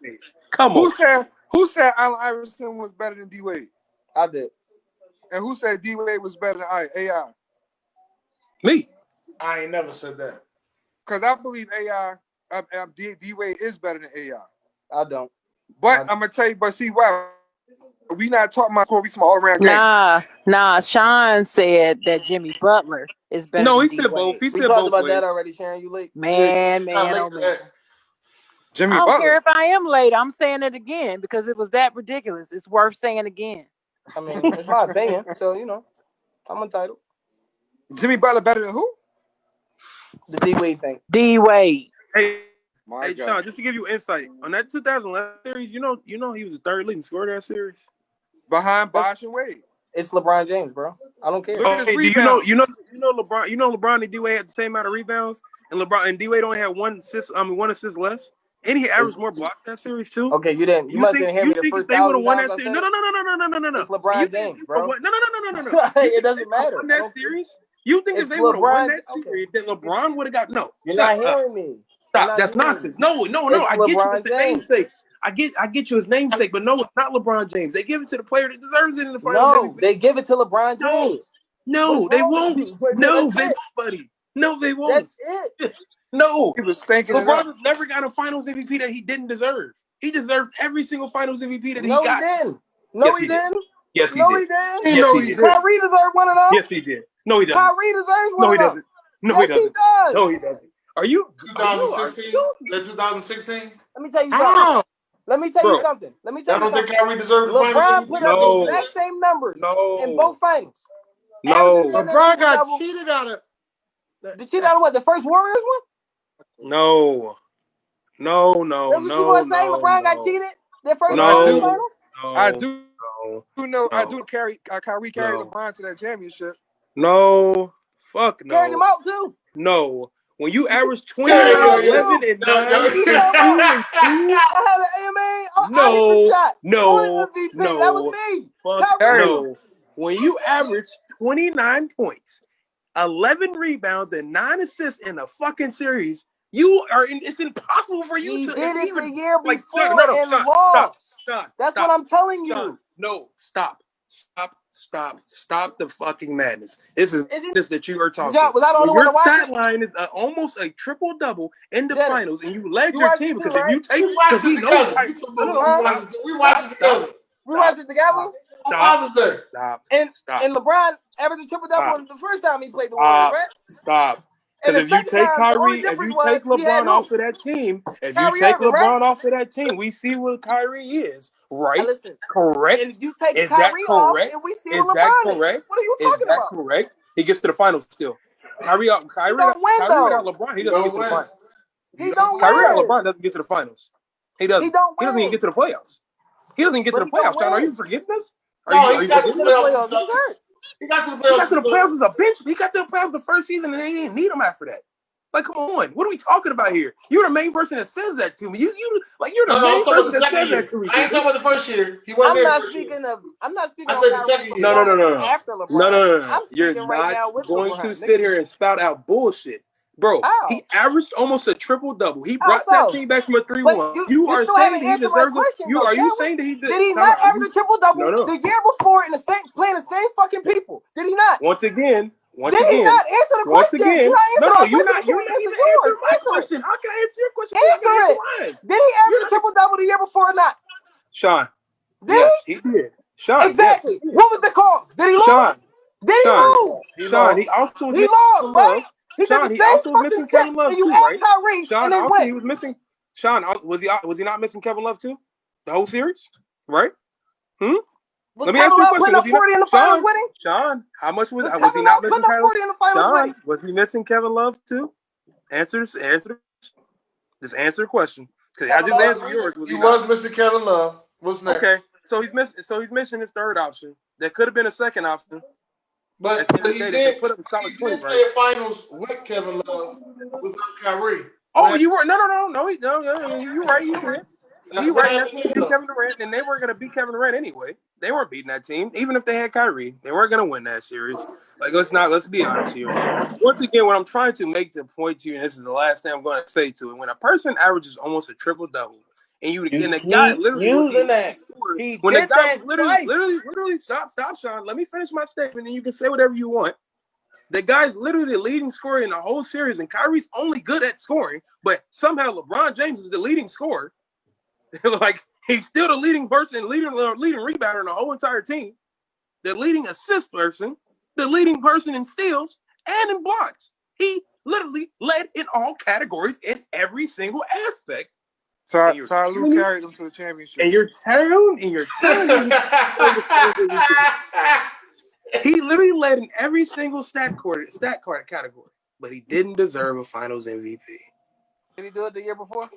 Speaker 7: Come on.
Speaker 4: Who said Allen Iverson was better than D Wade?
Speaker 8: I did.
Speaker 4: And who said D Wade was better than AI?
Speaker 7: Me.
Speaker 1: I ain't never said that.
Speaker 4: Because I believe D Wade is better than AI.
Speaker 8: I don't.
Speaker 4: But I'm gonna tell you, see why we not talking about Kobe some all around game.
Speaker 9: Nah. Sean said that Jimmy Butler is better.
Speaker 7: No,
Speaker 9: than
Speaker 7: he said both. He
Speaker 8: We
Speaker 7: said
Speaker 8: talked
Speaker 7: both
Speaker 8: about
Speaker 7: ways.
Speaker 8: that already, Sharon. You late?
Speaker 9: Man.
Speaker 4: Jimmy
Speaker 9: I don't
Speaker 4: Butler.
Speaker 9: care if I am late. I'm saying it again because it was that ridiculous. It's worth saying again.
Speaker 8: I mean, it's my opinion, so I'm entitled.
Speaker 4: Jimmy Butler better than who?
Speaker 8: The D-Wade thing.
Speaker 9: D-Wade.
Speaker 7: Hey,
Speaker 4: My God.
Speaker 7: Sean, just to give you insight on that 2011 series, you know he was the third leading scorer of that series.
Speaker 4: Behind Bosh and Wade.
Speaker 8: It's LeBron James, bro. I don't care.
Speaker 4: Look at his
Speaker 7: Hey, do
Speaker 4: rebounds.
Speaker 7: you know LeBron and D-Wade had the same amount of rebounds, and LeBron and D-Wade only had one assist less, and he averaged more blocks that series too.
Speaker 8: Okay, you didn't. You must didn't hear me the first
Speaker 7: if they would have
Speaker 8: 1,000
Speaker 7: won
Speaker 8: times
Speaker 7: that
Speaker 8: I
Speaker 7: series?
Speaker 8: said
Speaker 7: No.
Speaker 8: It's LeBron James, bro.
Speaker 7: No.
Speaker 8: It doesn't matter.
Speaker 7: Won that series? You think if
Speaker 8: It's
Speaker 7: they would have won
Speaker 8: LeBron.
Speaker 7: that series, that LeBron would have got no?
Speaker 8: You're
Speaker 7: Shut
Speaker 8: not
Speaker 7: up.
Speaker 8: hearing me.
Speaker 7: Stop. That's nonsense. No.
Speaker 8: It's
Speaker 7: I get you
Speaker 8: LeBron
Speaker 7: with the
Speaker 8: James.
Speaker 7: namesake. I get you his namesake, but no, it's not LeBron James. They give it to the player that deserves it in the finals.
Speaker 8: No, they give it to LeBron James.
Speaker 7: No, they won't. No,
Speaker 8: That's
Speaker 7: they
Speaker 8: it.
Speaker 7: won't, buddy. No, they won't.
Speaker 8: That's it.
Speaker 7: No.
Speaker 4: He was thinking
Speaker 7: LeBron never got a finals MVP that he didn't deserve. He deserved every single finals MVP that he got.
Speaker 8: No, he didn't. No,
Speaker 7: Yes,
Speaker 8: he
Speaker 7: he did.
Speaker 8: didn't.
Speaker 7: Yes, he
Speaker 8: No,
Speaker 7: did.
Speaker 8: he didn't.
Speaker 7: Yes, he did.
Speaker 8: Kyrie deserved one of them.
Speaker 7: Yes, he did. No, he doesn't.
Speaker 8: Kyrie deserves one
Speaker 7: No, he
Speaker 8: of them.
Speaker 7: doesn't. No,
Speaker 8: Yes,
Speaker 7: he doesn't.
Speaker 8: he does.
Speaker 7: No, he doesn't. Are you
Speaker 1: 2016? That 2016?
Speaker 8: Let me tell you something. Let me tell you
Speaker 7: Bro.
Speaker 8: something. Let me
Speaker 1: I
Speaker 8: tell you
Speaker 1: don't think
Speaker 8: something.
Speaker 1: Kyrie deserved the
Speaker 8: LeBron
Speaker 1: finals.
Speaker 8: put up
Speaker 7: No.
Speaker 8: the exact same numbers
Speaker 7: No.
Speaker 8: in both finals.
Speaker 7: No.
Speaker 6: LeBron got cheated out of.
Speaker 8: Did you know what the first Warriors one?
Speaker 7: No.
Speaker 8: That's what you gonna say? LeBron got cheated. Their first
Speaker 7: No.
Speaker 8: finals.
Speaker 4: I do know.
Speaker 7: No.
Speaker 4: I do carry. Kyrie carried
Speaker 7: No.
Speaker 4: LeBron to that championship.
Speaker 7: No. Fuck no.
Speaker 8: Carried him out too.
Speaker 7: No. When you average 20,
Speaker 8: Yeah,
Speaker 7: 11, and 9, and 2, and 2.
Speaker 8: I had an AMA. I hit the shot.
Speaker 7: No.
Speaker 8: Only MVP. That was me.
Speaker 7: Fuck
Speaker 8: Kyrie.
Speaker 7: no. When you average 29 points, 11 rebounds, and 9 assists in a fucking series, it's impossible for you
Speaker 8: He
Speaker 7: to
Speaker 8: did it
Speaker 7: even
Speaker 8: the year
Speaker 7: like
Speaker 8: before and
Speaker 7: Sean,
Speaker 8: lost.
Speaker 7: Sean,
Speaker 8: That's
Speaker 7: stop.
Speaker 8: what I'm telling you.
Speaker 7: Sean, no, stop the fucking madness. This is this that you are talking.
Speaker 8: Was I the only
Speaker 7: Your
Speaker 8: one to watch
Speaker 7: stat
Speaker 8: it?
Speaker 7: line is almost a triple double in the
Speaker 8: Dennis,
Speaker 7: finals, and you led
Speaker 8: you
Speaker 7: your
Speaker 8: watched
Speaker 7: team
Speaker 8: it
Speaker 7: because
Speaker 8: too,
Speaker 7: if you
Speaker 8: right?
Speaker 7: take,
Speaker 1: We watched
Speaker 7: because
Speaker 1: it
Speaker 7: we
Speaker 1: together.
Speaker 7: know,
Speaker 1: We watched it together.
Speaker 8: We watched it together.
Speaker 7: Stop.
Speaker 8: And
Speaker 7: Stop.
Speaker 8: and LeBron averaged a triple double the first time he played the
Speaker 7: Stop.
Speaker 8: Warriors, right?
Speaker 7: Stop.
Speaker 8: And
Speaker 7: Because
Speaker 8: the
Speaker 7: if you
Speaker 8: second
Speaker 7: take
Speaker 8: time, the only
Speaker 7: Kyrie, if
Speaker 8: difference
Speaker 7: you take
Speaker 8: was he had
Speaker 7: LeBron
Speaker 8: who?
Speaker 7: off of that team, if you
Speaker 8: Kyrie
Speaker 7: take
Speaker 8: Irving,
Speaker 7: LeBron
Speaker 8: right?
Speaker 7: off of that team, we see what Kyrie is, right?
Speaker 8: Now listen,
Speaker 7: Correct.
Speaker 8: and you take
Speaker 7: Is that
Speaker 8: Kyrie off,
Speaker 7: correct?
Speaker 8: and we see
Speaker 7: Is
Speaker 8: what
Speaker 7: that
Speaker 8: LeBron
Speaker 7: correct?
Speaker 8: is. What are you
Speaker 7: Is
Speaker 8: talking
Speaker 7: that
Speaker 8: about?
Speaker 7: correct? He gets to the finals still. Kyrie
Speaker 8: don't win,
Speaker 7: without
Speaker 8: though.
Speaker 7: LeBron, he doesn't get to the finals.
Speaker 8: He don't
Speaker 7: Kyrie
Speaker 8: win.
Speaker 7: without LeBron doesn't get to the finals. He doesn't.
Speaker 8: He don't
Speaker 7: He doesn't even
Speaker 8: win.
Speaker 7: get to the playoffs. He doesn't get
Speaker 8: But
Speaker 7: to the
Speaker 8: he don't
Speaker 7: playoffs. John, are
Speaker 8: win.
Speaker 7: you forgetting this?
Speaker 1: No, he got to
Speaker 7: forgetting
Speaker 1: the
Speaker 7: this?
Speaker 1: playoffs.
Speaker 8: He's hurt.
Speaker 1: He got to the
Speaker 7: He
Speaker 1: playoffs.
Speaker 7: got to the playoffs as a bench. He got to the playoffs the first season, and they didn't need him after that. Like, come on, what are we talking about here? You're the main person that says that to me. You're the main
Speaker 1: I'm talking about
Speaker 7: person
Speaker 1: the
Speaker 7: that
Speaker 1: second
Speaker 7: says
Speaker 1: year.
Speaker 7: that to me.
Speaker 1: I ain't talking about the first year. He wasn't
Speaker 8: I'm
Speaker 1: there
Speaker 8: not
Speaker 1: first
Speaker 8: speaking
Speaker 1: year.
Speaker 8: of. I'm not speaking.
Speaker 1: I said the
Speaker 8: on
Speaker 1: second
Speaker 8: Kyrie
Speaker 1: year.
Speaker 7: No.
Speaker 8: After LeBron.
Speaker 7: No.
Speaker 8: I'm
Speaker 7: You're
Speaker 8: speaking right now
Speaker 7: not
Speaker 8: with
Speaker 7: going
Speaker 8: LeBron.
Speaker 7: to sit here and spout out bullshit. Bro,
Speaker 8: How?
Speaker 7: he averaged almost a triple-double. He
Speaker 8: How
Speaker 7: brought
Speaker 8: so?
Speaker 7: that team back from a 3-1.
Speaker 8: But you
Speaker 7: are
Speaker 8: still
Speaker 7: saying
Speaker 8: haven't
Speaker 7: that he
Speaker 8: answered my
Speaker 7: deserves
Speaker 8: question,
Speaker 7: it?
Speaker 8: though,
Speaker 7: Are you
Speaker 8: Chadwick.
Speaker 7: saying that he did?
Speaker 8: Did he not average a triple double
Speaker 7: No.
Speaker 8: the year before in the same playing the same fucking people? Did he not?
Speaker 7: Once again.
Speaker 8: Did he not answer the question?
Speaker 7: Again,
Speaker 8: You're not answering my question.
Speaker 7: you're not even answering my question. How can I answer your question?
Speaker 8: Answer it. Did he average a triple double the year before or not?
Speaker 7: Sean.
Speaker 8: Did
Speaker 7: he did. Sean.
Speaker 8: Exactly.
Speaker 7: Yes, he did.
Speaker 8: What was the cause? Did he lose?
Speaker 7: Sean.
Speaker 8: Did he lose?
Speaker 7: Sean, he also was
Speaker 8: He
Speaker 7: missing
Speaker 8: lost,
Speaker 7: Kevin
Speaker 8: right?
Speaker 7: Love.
Speaker 8: He
Speaker 7: Sean,
Speaker 8: did the
Speaker 7: he
Speaker 8: same
Speaker 7: also was
Speaker 8: fucking
Speaker 7: missing
Speaker 8: set,
Speaker 7: Kevin Love
Speaker 8: and you
Speaker 7: too,
Speaker 8: add
Speaker 7: right?
Speaker 8: Kyrie,
Speaker 7: Sean,
Speaker 8: and they
Speaker 7: also
Speaker 8: win.
Speaker 7: he was missing. Sean, was he not missing Kevin Love too? The whole series, right?
Speaker 8: Was
Speaker 7: Let me
Speaker 8: Kevin
Speaker 7: ask you a
Speaker 8: Love
Speaker 7: question.
Speaker 8: putting up 40 in the finals with him?
Speaker 7: Sean, how much was he
Speaker 8: Kevin
Speaker 7: not
Speaker 8: Love
Speaker 7: missing
Speaker 8: putting up
Speaker 7: Kevin?
Speaker 8: 40 in the finals with him?
Speaker 7: Was he missing Kevin Love too? Answer. Just answer the question. Because I just answered yours.
Speaker 1: He was missing Kevin Love. What's next?
Speaker 7: Okay, so he's missing his third option. That could have been a second option.
Speaker 1: But he did put up a solid 20, play a finals with Kevin Love without Kyrie.
Speaker 7: Oh, you were no. You're right. You did. You're right. That's when beat Kevin Durant, and they weren't going to beat Kevin Durant anyway. They weren't beating that team, even if they had Kyrie. They weren't going to win that series. Like, let's be honest here. Once again, what I'm trying to make the point to you, and this is the last thing I'm going to say to it, when a person averages almost a triple double, and the guy literally
Speaker 8: using that. He
Speaker 7: when
Speaker 8: did
Speaker 7: the guy
Speaker 8: that
Speaker 7: literally stop, Sean. Let me finish my statement, and you can say whatever you want. The guy's literally the leading scorer in the whole series, and Kyrie's only good at scoring, but somehow LeBron James is the leading scorer. Like, he's still the leading person, leading rebounder in the whole entire team, the leading assist person, the leading person in steals and in blocks. He literally led in all categories in every single aspect.
Speaker 4: Ty Lue carried them to the championship.
Speaker 7: And you're telling me He literally led in every single stat card category, but he didn't deserve a Finals MVP.
Speaker 8: Did he do it the year before?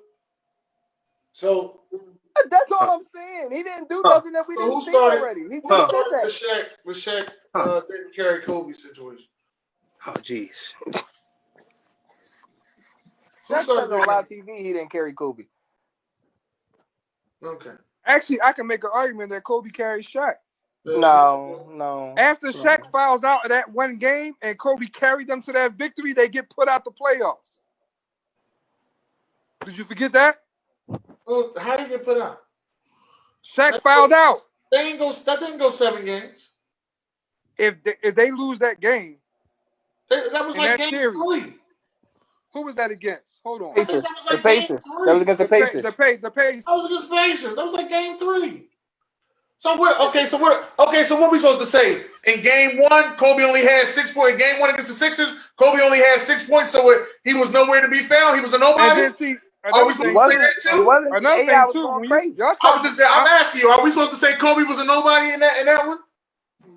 Speaker 1: So
Speaker 8: that's all I'm saying. He didn't do nothing that we didn't see already. He just did that.
Speaker 1: The Shaq didn't carry Kobe situation.
Speaker 7: Oh, jeez.
Speaker 8: Shaq said on live TV he didn't carry Kobe.
Speaker 1: Okay.
Speaker 4: Actually, I can make an argument that Kobe carried Shaq.
Speaker 8: No.
Speaker 4: After Shaq fouls out of that one game and Kobe carried them to that victory, they get put out the playoffs. Did you forget that?
Speaker 1: Well, how did he get put out?
Speaker 4: Shaq fouled out.
Speaker 1: That didn't go 7 games.
Speaker 4: If they lose that game,
Speaker 1: that was like game
Speaker 4: series,
Speaker 1: 3.
Speaker 4: Who was that against? Hold on.
Speaker 8: Pacers. The Pacers. That was against the Pacers.
Speaker 4: The Pacers.
Speaker 1: That was against Pacers. That was like game 3. So what we supposed to say? In game 1, Kobe only had 6 points. In game 1 against the Sixers, Kobe only had 6 points, so he was nowhere to be found. He was a nobody.
Speaker 4: And then see, are we supposed to say that too? Another thing too.
Speaker 1: I'm asking you, are we supposed to say Kobe was a nobody in that one?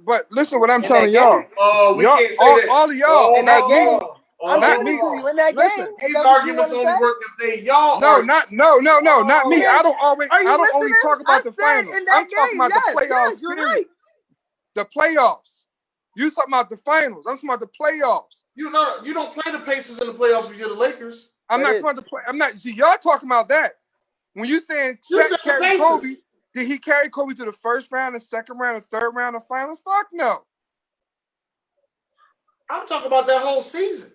Speaker 4: But listen, what I'm telling y'all.
Speaker 1: Oh, we can't say that.
Speaker 4: All of y'all
Speaker 8: in that game.
Speaker 4: I'm
Speaker 8: not me. You in that game.
Speaker 1: These arguments only work if they y'all.
Speaker 4: No, not me. I don't always talk about the finals. I'm talking about the playoffs.
Speaker 8: You're right.
Speaker 4: The playoffs. You talking about the finals? I'm talking about the playoffs.
Speaker 1: You don't play the Pacers in the playoffs if you're the Lakers.
Speaker 4: I'm not talking about the play. I'm not. See, y'all talking about that. When you saying Shaq carried Kobe, did he carry Kobe to the first round, the second round, the third round of finals? Fuck no.
Speaker 1: I'm talking about that whole season.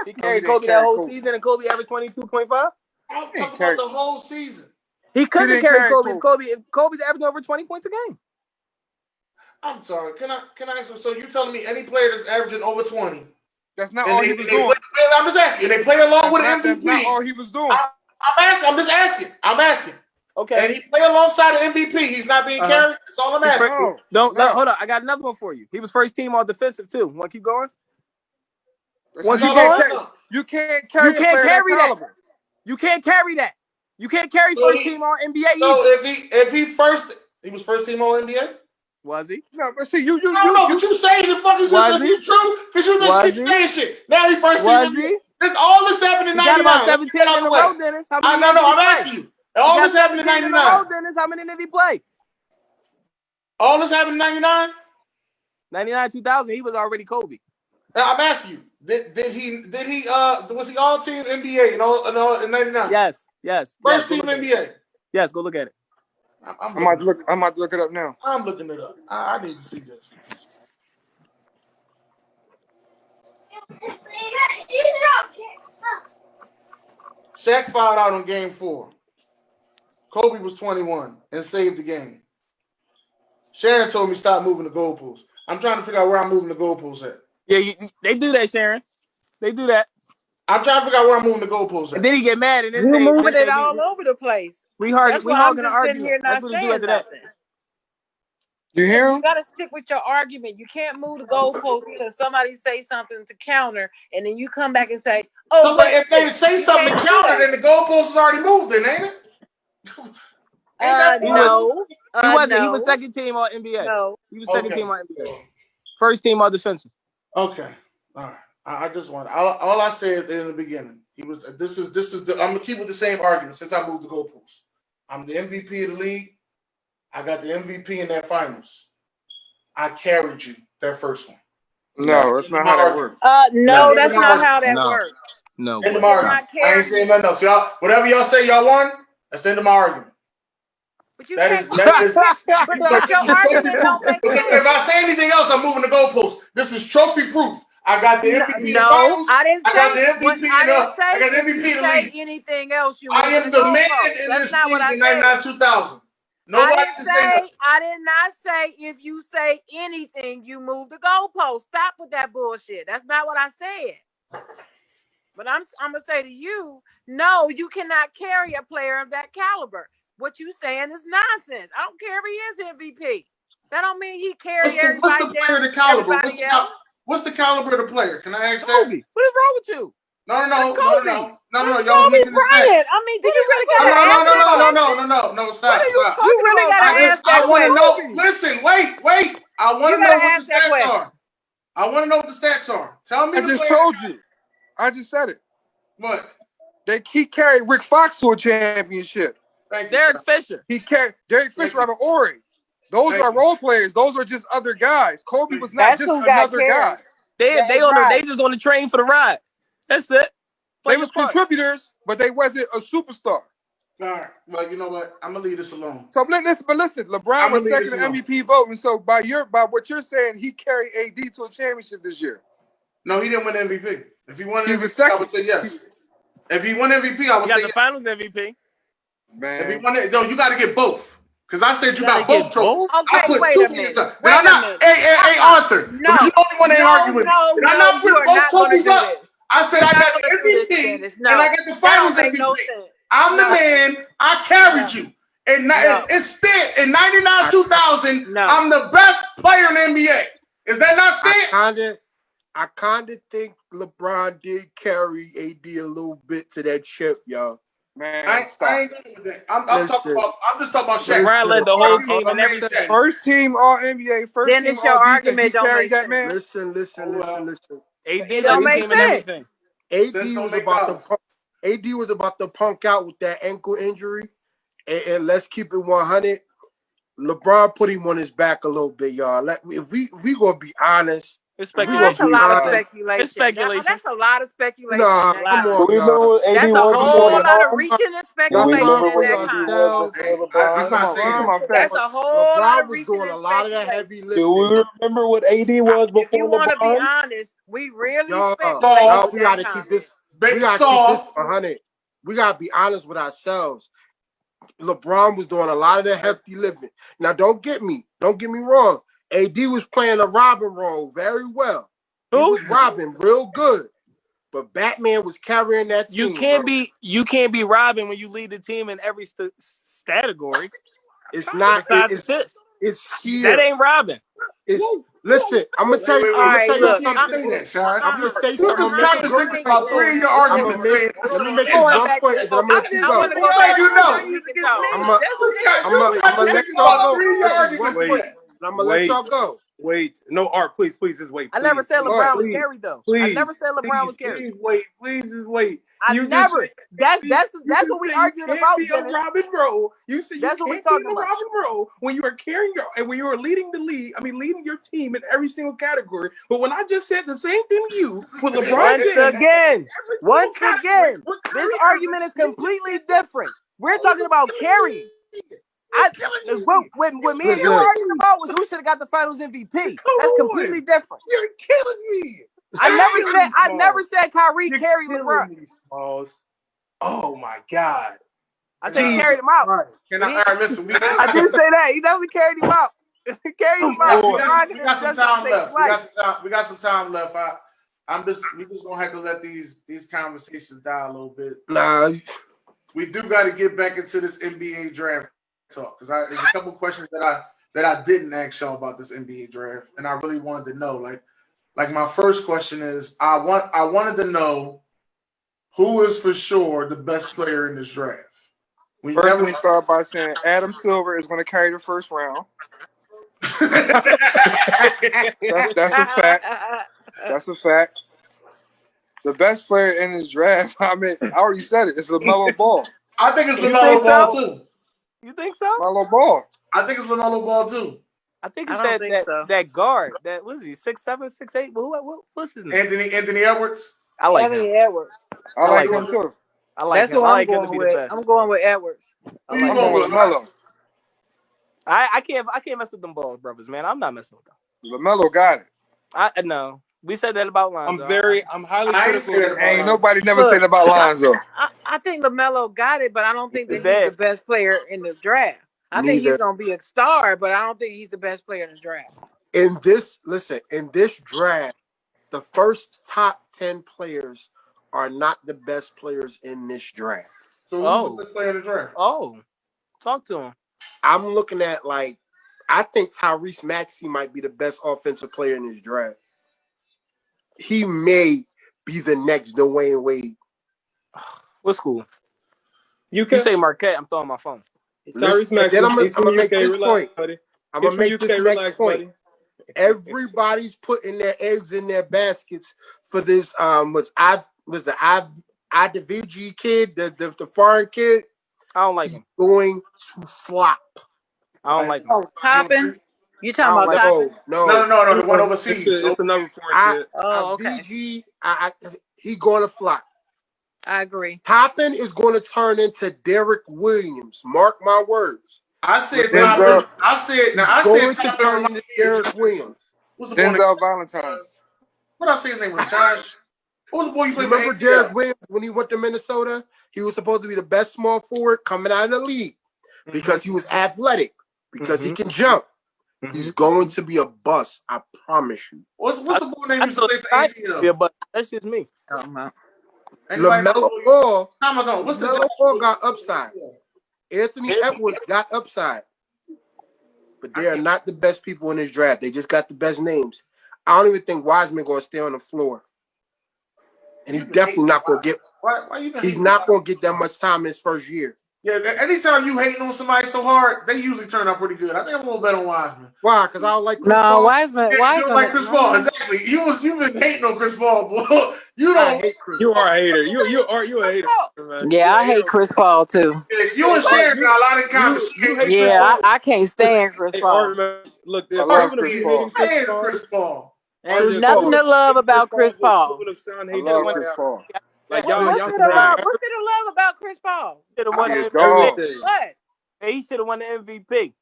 Speaker 8: He carried Kobe that whole season, and Kobe averaged 22.5.
Speaker 1: I'm talking about the whole season.
Speaker 8: He couldn't carry Kobe. If Kobe's averaging over 20 points a game.
Speaker 1: I'm sorry. Can I ask? So you telling me any player that's averaging over 20?
Speaker 4: That's not all he was doing.
Speaker 1: I'm just asking. They play along with an MVP.
Speaker 4: That's not all he was doing.
Speaker 1: I'm just asking. I'm asking.
Speaker 8: Okay.
Speaker 1: And he play alongside an MVP. He's not being carried. That's all I'm asking.
Speaker 8: Hold on. I got another one for you. He was first team all defensive too. Want to keep going?
Speaker 4: You can't carry that.
Speaker 8: You can't carry that. You can't carry first team all NBA.
Speaker 1: So if he was first team all NBA.
Speaker 8: Was he?
Speaker 4: No, but see, you
Speaker 1: what you saying the fuck is this true? Because you just keep saying shit. Now he first team. All this happened in 99.
Speaker 8: Got about 17 in a row, Dennis.
Speaker 1: No, I'm asking you. All this happened in 99.
Speaker 8: Dennis, how many did he play?
Speaker 1: All this happened in 99?
Speaker 8: 99, 2000, he was already Kobe.
Speaker 1: I'm asking you, did he was he all team NBA in 99?
Speaker 8: Yes.
Speaker 1: First team NBA.
Speaker 8: Yes, go look at it.
Speaker 4: I'm about to look it up now.
Speaker 1: I'm looking it up. I need to see this. Shaq fouled out on game 4. Kobe was 21 and saved the game. Sharon told me stop moving the goalposts. I'm trying to figure out where I'm moving the goalposts at.
Speaker 8: Yeah, they do that, Sharon. They do that.
Speaker 1: I'm trying to figure out where I'm moving the goalposts at.
Speaker 8: And then he get mad and then
Speaker 9: You're moving it all over the place.
Speaker 8: We hogging the argument. That's what he do after that.
Speaker 4: You hear him?
Speaker 9: You gotta stick with your argument. You can't move the goalpost because somebody say something to counter, and then you come back and say, "Oh."
Speaker 1: So, but if they say something to counter, then the goalpost is already moved, then ain't it?
Speaker 9: No.
Speaker 8: He wasn't. He was second team all NBA.
Speaker 9: No.
Speaker 8: He was second team all NBA. First team all defensive.
Speaker 1: Okay. All right. I just want all I said in the beginning. This is I'm gonna keep with the same argument since I moved the goalposts. I'm the MVP of the league. I got the MVP in that finals. I carried you that first one.
Speaker 4: No, that's not how that works.
Speaker 9: No, that's not how that works.
Speaker 8: No.
Speaker 1: End of my argument. I ain't saying nothing else. Y'all, whatever y'all say, y'all won. That's the end of my argument.
Speaker 9: But you
Speaker 1: That
Speaker 9: can't.
Speaker 1: is.
Speaker 9: But your argument don't make sense.
Speaker 1: If I say anything else, I'm moving the goalposts. This is trophy proof. I got the MVP in the
Speaker 9: No,
Speaker 1: finals.
Speaker 9: I didn't say.
Speaker 1: I got the MVP
Speaker 9: I didn't say.
Speaker 1: I got the MVP
Speaker 9: If
Speaker 1: in
Speaker 9: you
Speaker 1: the
Speaker 9: say
Speaker 1: league.
Speaker 9: anything else, you.
Speaker 1: I am the man in this league in 99, 2000. Nobody can say that.
Speaker 9: I did not say if you say anything, you move the goalpost. Stop with that bullshit. That's not what I said. But I'm gonna say to you, no, you cannot carry a player of that caliber. What you saying is nonsense. I don't care if he is MVP. That don't mean he carries everybody.
Speaker 1: What's the player, the caliber? What's the caliber of the player? Can I ask that?
Speaker 8: Kobe. What is wrong with you?
Speaker 1: No. Y'all
Speaker 9: Kobe Bryant. I mean, do you really gotta
Speaker 1: No. Stop.
Speaker 9: You really gotta ask that
Speaker 1: I want to
Speaker 9: question.
Speaker 1: know. Listen, wait. I want
Speaker 9: You
Speaker 1: to know
Speaker 9: gotta
Speaker 1: what
Speaker 9: ask
Speaker 1: the
Speaker 9: that
Speaker 1: stats
Speaker 9: question.
Speaker 1: are. I want to know what the stats are. Tell me
Speaker 4: I
Speaker 1: the
Speaker 4: just
Speaker 1: player.
Speaker 4: told you. I just said it.
Speaker 1: What?
Speaker 4: He carried Rick Fox to a championship.
Speaker 1: Thank you,
Speaker 8: Derek
Speaker 1: sir.
Speaker 8: Fisher.
Speaker 4: He carried Derek
Speaker 1: Thank
Speaker 4: Fisher
Speaker 1: you.
Speaker 4: out of Ori. Those
Speaker 1: Thank
Speaker 4: are
Speaker 1: you.
Speaker 4: role players. Those are just other guys. Kobe was not
Speaker 9: That's
Speaker 4: just
Speaker 9: who got
Speaker 4: another guy.
Speaker 9: carried.
Speaker 8: They
Speaker 9: That is
Speaker 8: on
Speaker 9: right.
Speaker 8: they just on the train for the ride. That's it. Play
Speaker 4: They was
Speaker 8: your part.
Speaker 4: contributors, but they wasn't a superstar.
Speaker 1: All right. Well, you know what? I'm gonna leave this alone.
Speaker 4: So listen, LeBron
Speaker 1: I'ma
Speaker 4: was
Speaker 1: leave
Speaker 4: second
Speaker 1: this
Speaker 4: in
Speaker 1: alone.
Speaker 4: MVP voting. So by what you're saying, he carried AD to a championship this year.
Speaker 1: No, he didn't win MVP. If he won
Speaker 4: He was
Speaker 1: MVP, I
Speaker 4: second.
Speaker 1: would say yes. If he won MVP, I would
Speaker 8: You got
Speaker 1: say
Speaker 8: the
Speaker 1: yes.
Speaker 8: Finals MVP.
Speaker 4: Man,
Speaker 1: If he won it, no, you got to get both. Because I said you got
Speaker 8: gotta
Speaker 1: both
Speaker 8: get
Speaker 1: trophies.
Speaker 8: both?
Speaker 1: I
Speaker 9: Okay,
Speaker 1: put
Speaker 9: wait
Speaker 1: two
Speaker 9: a
Speaker 1: in your
Speaker 9: minute.
Speaker 1: top. Did
Speaker 9: Wait
Speaker 1: I
Speaker 9: a
Speaker 1: not?
Speaker 9: minute.
Speaker 1: Hey, Arthur.
Speaker 9: No.
Speaker 1: Because you're the only one that ain't arguing with me. Did I not
Speaker 9: you
Speaker 1: put
Speaker 9: are
Speaker 1: both
Speaker 9: not gonna
Speaker 1: trophies
Speaker 9: do
Speaker 1: up?
Speaker 9: this.
Speaker 1: I said
Speaker 9: You're
Speaker 1: I
Speaker 9: not
Speaker 1: got the
Speaker 9: gonna do this,
Speaker 1: MVP
Speaker 9: Dennis. No.
Speaker 1: and I got the
Speaker 9: That
Speaker 1: Finals
Speaker 9: don't make
Speaker 1: MVP.
Speaker 9: no sense.
Speaker 1: I'm
Speaker 9: No.
Speaker 1: the man. I carried
Speaker 9: No.
Speaker 1: you. And
Speaker 9: No.
Speaker 1: instead, in 99, 2000,
Speaker 9: No.
Speaker 1: I'm the best player in the NBA. Is that not fair?
Speaker 6: I kinda think LeBron did carry AD a little bit to that chip, y'all.
Speaker 4: man,
Speaker 1: I
Speaker 4: stop.
Speaker 1: ain't doing that. I'm
Speaker 6: Listen.
Speaker 1: just talking about Shaq.
Speaker 8: LeBron led the
Speaker 6: Listen,
Speaker 8: whole
Speaker 6: all
Speaker 8: team and
Speaker 6: I'm
Speaker 8: everything.
Speaker 6: saying-
Speaker 4: First team All NBA, first
Speaker 9: Dennis,
Speaker 4: team
Speaker 9: your
Speaker 4: All defense.
Speaker 9: argument
Speaker 4: He
Speaker 9: don't
Speaker 4: carried
Speaker 9: make
Speaker 4: that
Speaker 9: sense.
Speaker 4: man.
Speaker 6: Listen.
Speaker 8: AD
Speaker 9: don't
Speaker 8: led the
Speaker 9: make
Speaker 8: team and
Speaker 9: sense.
Speaker 8: everything.
Speaker 6: AD was about to punk out with that ankle injury, and let's keep it 100. LeBron put him on his back a little bit, y'all. If we gonna be honest,
Speaker 8: It's
Speaker 4: We
Speaker 9: Well,
Speaker 4: gonna
Speaker 9: that's a
Speaker 8: speculation.
Speaker 4: be
Speaker 9: lot of
Speaker 4: honest.
Speaker 9: speculation.
Speaker 8: It's speculation.
Speaker 9: That's a lot of speculation.
Speaker 6: Nah,
Speaker 9: in that
Speaker 6: come
Speaker 9: comment.
Speaker 6: on,
Speaker 7: Do we remember
Speaker 6: y'all.
Speaker 7: what AD
Speaker 9: That's a
Speaker 7: was before
Speaker 9: whole lot of
Speaker 7: LeBron?
Speaker 9: reaching and
Speaker 7: Do we
Speaker 9: speculation
Speaker 7: remember
Speaker 9: in
Speaker 7: what
Speaker 9: that
Speaker 7: AD
Speaker 9: comment.
Speaker 7: was
Speaker 6: ourselves.
Speaker 7: before
Speaker 1: I'm
Speaker 7: LeBron?
Speaker 1: not saying
Speaker 4: Come on,
Speaker 9: That's
Speaker 4: facts.
Speaker 9: a whole lot
Speaker 6: LeBron
Speaker 9: of
Speaker 6: was
Speaker 9: reaching
Speaker 6: doing
Speaker 9: and
Speaker 6: a lot of that
Speaker 9: speculation.
Speaker 6: heavy
Speaker 7: Do we
Speaker 6: lifting.
Speaker 7: remember what AD was
Speaker 9: If you
Speaker 7: before
Speaker 9: want to be
Speaker 7: LeBron?
Speaker 9: honest, we really
Speaker 6: Y'all,
Speaker 9: speculate with
Speaker 6: we
Speaker 9: that
Speaker 6: gotta
Speaker 9: comment.
Speaker 6: keep this.
Speaker 1: Big
Speaker 6: We gotta keep this
Speaker 1: soft.
Speaker 6: 100. We gotta be honest with ourselves. LeBron was doing a lot of the hefty lifting. Now, don't get me wrong. AD was playing a Robin role very well. He
Speaker 8: Who?
Speaker 6: was robbing real good, but Batman was carrying that team.
Speaker 8: You can't be Robin when you lead the team in every category.
Speaker 6: It's not. It's here.
Speaker 8: That ain't Robin.
Speaker 6: Listen. I'm gonna tell you. I'm gonna tell you something. I'm gonna say
Speaker 1: You
Speaker 6: something.
Speaker 1: just
Speaker 6: I'm gonna make
Speaker 1: contradicted about three of your arguments.
Speaker 6: Let me make this one point, and then I'm gonna let you
Speaker 9: I
Speaker 6: go.
Speaker 9: want to go back to where you can go.
Speaker 6: I'm gonna let y'all go. I'm gonna let y'all go.
Speaker 7: Wait. No, Art, please just wait.
Speaker 8: I never said
Speaker 6: Go
Speaker 8: LeBron
Speaker 6: ahead.
Speaker 8: was carried though. I
Speaker 7: Please,
Speaker 8: never said LeBron was carried.
Speaker 7: Please wait. Please just wait.
Speaker 8: I
Speaker 7: You
Speaker 8: never.
Speaker 7: Just,
Speaker 8: That's
Speaker 7: you
Speaker 8: what we
Speaker 7: say
Speaker 8: arguing
Speaker 7: you
Speaker 8: about.
Speaker 7: can't be a Robin role. You said you
Speaker 8: That's what we
Speaker 7: can't be in
Speaker 8: talking
Speaker 7: the
Speaker 8: about.
Speaker 7: Robin role when you are carrying when you are leading the league. I mean, leading your team in every single category. But when I just said the same thing to you with LeBron
Speaker 8: Once again, this argument is completely different. We're talking about carrying. What me and you were arguing about was who should have got the Finals MVP. That's completely different.
Speaker 7: You're killing me.
Speaker 8: I never said Kyrie carried LeBron.
Speaker 7: Me, Smalls. Oh my God.
Speaker 8: I said he carried him out.
Speaker 1: All right, listen.
Speaker 8: I did say that. He definitely carried him out. He carried him out.
Speaker 1: We got some time left. We got some time left. We just gonna have to let these conversations die a little bit.
Speaker 6: Nah.
Speaker 1: We do got to get back into this NBA draft talk because there's a couple questions that I didn't ask y'all about this NBA draft, and I really wanted to know. Like my first question is, I wanted to know who is for sure the best player in this draft.
Speaker 4: First, let me start by saying Adam Silver is going to carry the first round. That's a fact. That's a fact. The best player in this draft, I already said it. It's LaMelo Ball.
Speaker 1: I think it's LaMelo Ball too.
Speaker 8: You think so?
Speaker 4: LaMelo Ball.
Speaker 1: I think it's LaMelo Ball too.
Speaker 8: I think it's that guard. That was he 6'7", 6'8"? What's his name?
Speaker 1: Anthony Edwards.
Speaker 8: I like
Speaker 9: Anthony
Speaker 8: him.
Speaker 9: Edwards.
Speaker 4: I like him too.
Speaker 8: I like
Speaker 9: That's
Speaker 8: him.
Speaker 9: who
Speaker 8: I
Speaker 9: I'm
Speaker 8: like him to
Speaker 9: going
Speaker 8: be
Speaker 9: with.
Speaker 8: the best.
Speaker 9: I'm going with Edwards.
Speaker 4: I'm going with LaMelo.
Speaker 8: I can't mess with them Ball brothers, man. I'm not messing with them.
Speaker 4: LaMelo got it.
Speaker 8: I know. We said that about Lonzo.
Speaker 7: I'm highly critical.
Speaker 4: Ain't nobody never said about Lonzo.
Speaker 9: I think LaMelo got it, but I don't think that he's the best player in the draft. I think he's gonna be a star, but I don't think he's the best player in the draft.
Speaker 6: In this draft, the first top 10 players are not the best players in this draft.
Speaker 1: So who's the best player in the draft?
Speaker 8: Oh, talk to him.
Speaker 6: I'm looking at I think Tyrese Maxey might be the best offensive player in this draft. He may be the next Dwayne Wade.
Speaker 8: What school?
Speaker 7: You
Speaker 8: say Marquette, I'm throwing my phone.
Speaker 7: Tyrese Maxey.
Speaker 6: Then I'm gonna make this point. I'm gonna make this next point. Everybody's putting their eggs in their baskets for this. Was the IDVG kid, the foreign kid?
Speaker 8: I don't like him.
Speaker 6: Going to flop.
Speaker 8: I don't like him.
Speaker 9: Oh, Toppin? You talking
Speaker 6: I
Speaker 9: about
Speaker 6: don't
Speaker 9: Toppin?
Speaker 1: No, the one overseas.
Speaker 7: It's another foreign kid.
Speaker 9: Oh, okay.
Speaker 6: VG, he going to flop.
Speaker 9: I agree.
Speaker 6: Toppin is going to turn into Derek Williams. Mark my words.
Speaker 1: I said
Speaker 4: Denzel-
Speaker 1: Toppin. I said
Speaker 6: Going to
Speaker 1: Toppin
Speaker 6: turn
Speaker 1: remind
Speaker 6: into
Speaker 1: me of
Speaker 6: Derek Williams.
Speaker 1: What's the boy name?
Speaker 4: Denzel Valentine.
Speaker 1: What I say his name was Josh. What was the boy you played
Speaker 6: Remember
Speaker 1: for?
Speaker 6: Derek Williams when he went to Minnesota? He was supposed to be the best small forward coming out of the league because he was athletic, because he can jump. He's going to be a bust. I promise you.
Speaker 1: What's the boy name you used to play for ATL?
Speaker 8: Yeah, but that's just me.
Speaker 6: LaMelo Ball.
Speaker 1: What's the
Speaker 6: LaMelo Ball got upside. Anthony Edwards got upside. But they are not the best people in this draft. They just got the best names. I don't even think Wiseman going to stay on the floor. And he's definitely not going to get. He's not going to get that much time in his first year.
Speaker 1: Yeah, anytime you hating on somebody so hard, they usually turn out pretty good. I think I'm gonna bet on Wiseman.
Speaker 6: Why? Because I don't like Chris
Speaker 9: No,
Speaker 6: Paul.
Speaker 9: Wiseman.
Speaker 1: Yeah, you don't like Chris Paul, exactly. You've been hating on Chris Paul, boy. You
Speaker 6: I
Speaker 1: don't.
Speaker 6: hate Chris
Speaker 7: You
Speaker 6: Paul.
Speaker 7: are a hater. You a hater, man.
Speaker 9: Yeah, I hate Chris Paul too.
Speaker 1: Yes, you and Sharon got a lot in common.
Speaker 7: You hate
Speaker 9: Yeah,
Speaker 7: Chris
Speaker 9: I can't stand Chris
Speaker 7: Hey,
Speaker 9: Paul.
Speaker 7: Art, man, look,
Speaker 4: I
Speaker 7: there's
Speaker 4: love
Speaker 7: people
Speaker 4: Chris
Speaker 7: that
Speaker 4: Paul.
Speaker 7: be hating
Speaker 1: Hey, Chris Paul.
Speaker 9: There's nothing to love about Chris Paul.
Speaker 4: I love Chris Paul.
Speaker 7: Like
Speaker 9: What's
Speaker 7: y'all,
Speaker 9: there to love? What's there to love about Chris Paul?
Speaker 8: Should have won
Speaker 4: He
Speaker 8: the
Speaker 4: a dog.
Speaker 8: MVP.
Speaker 9: What?
Speaker 8: He should have won the MVP.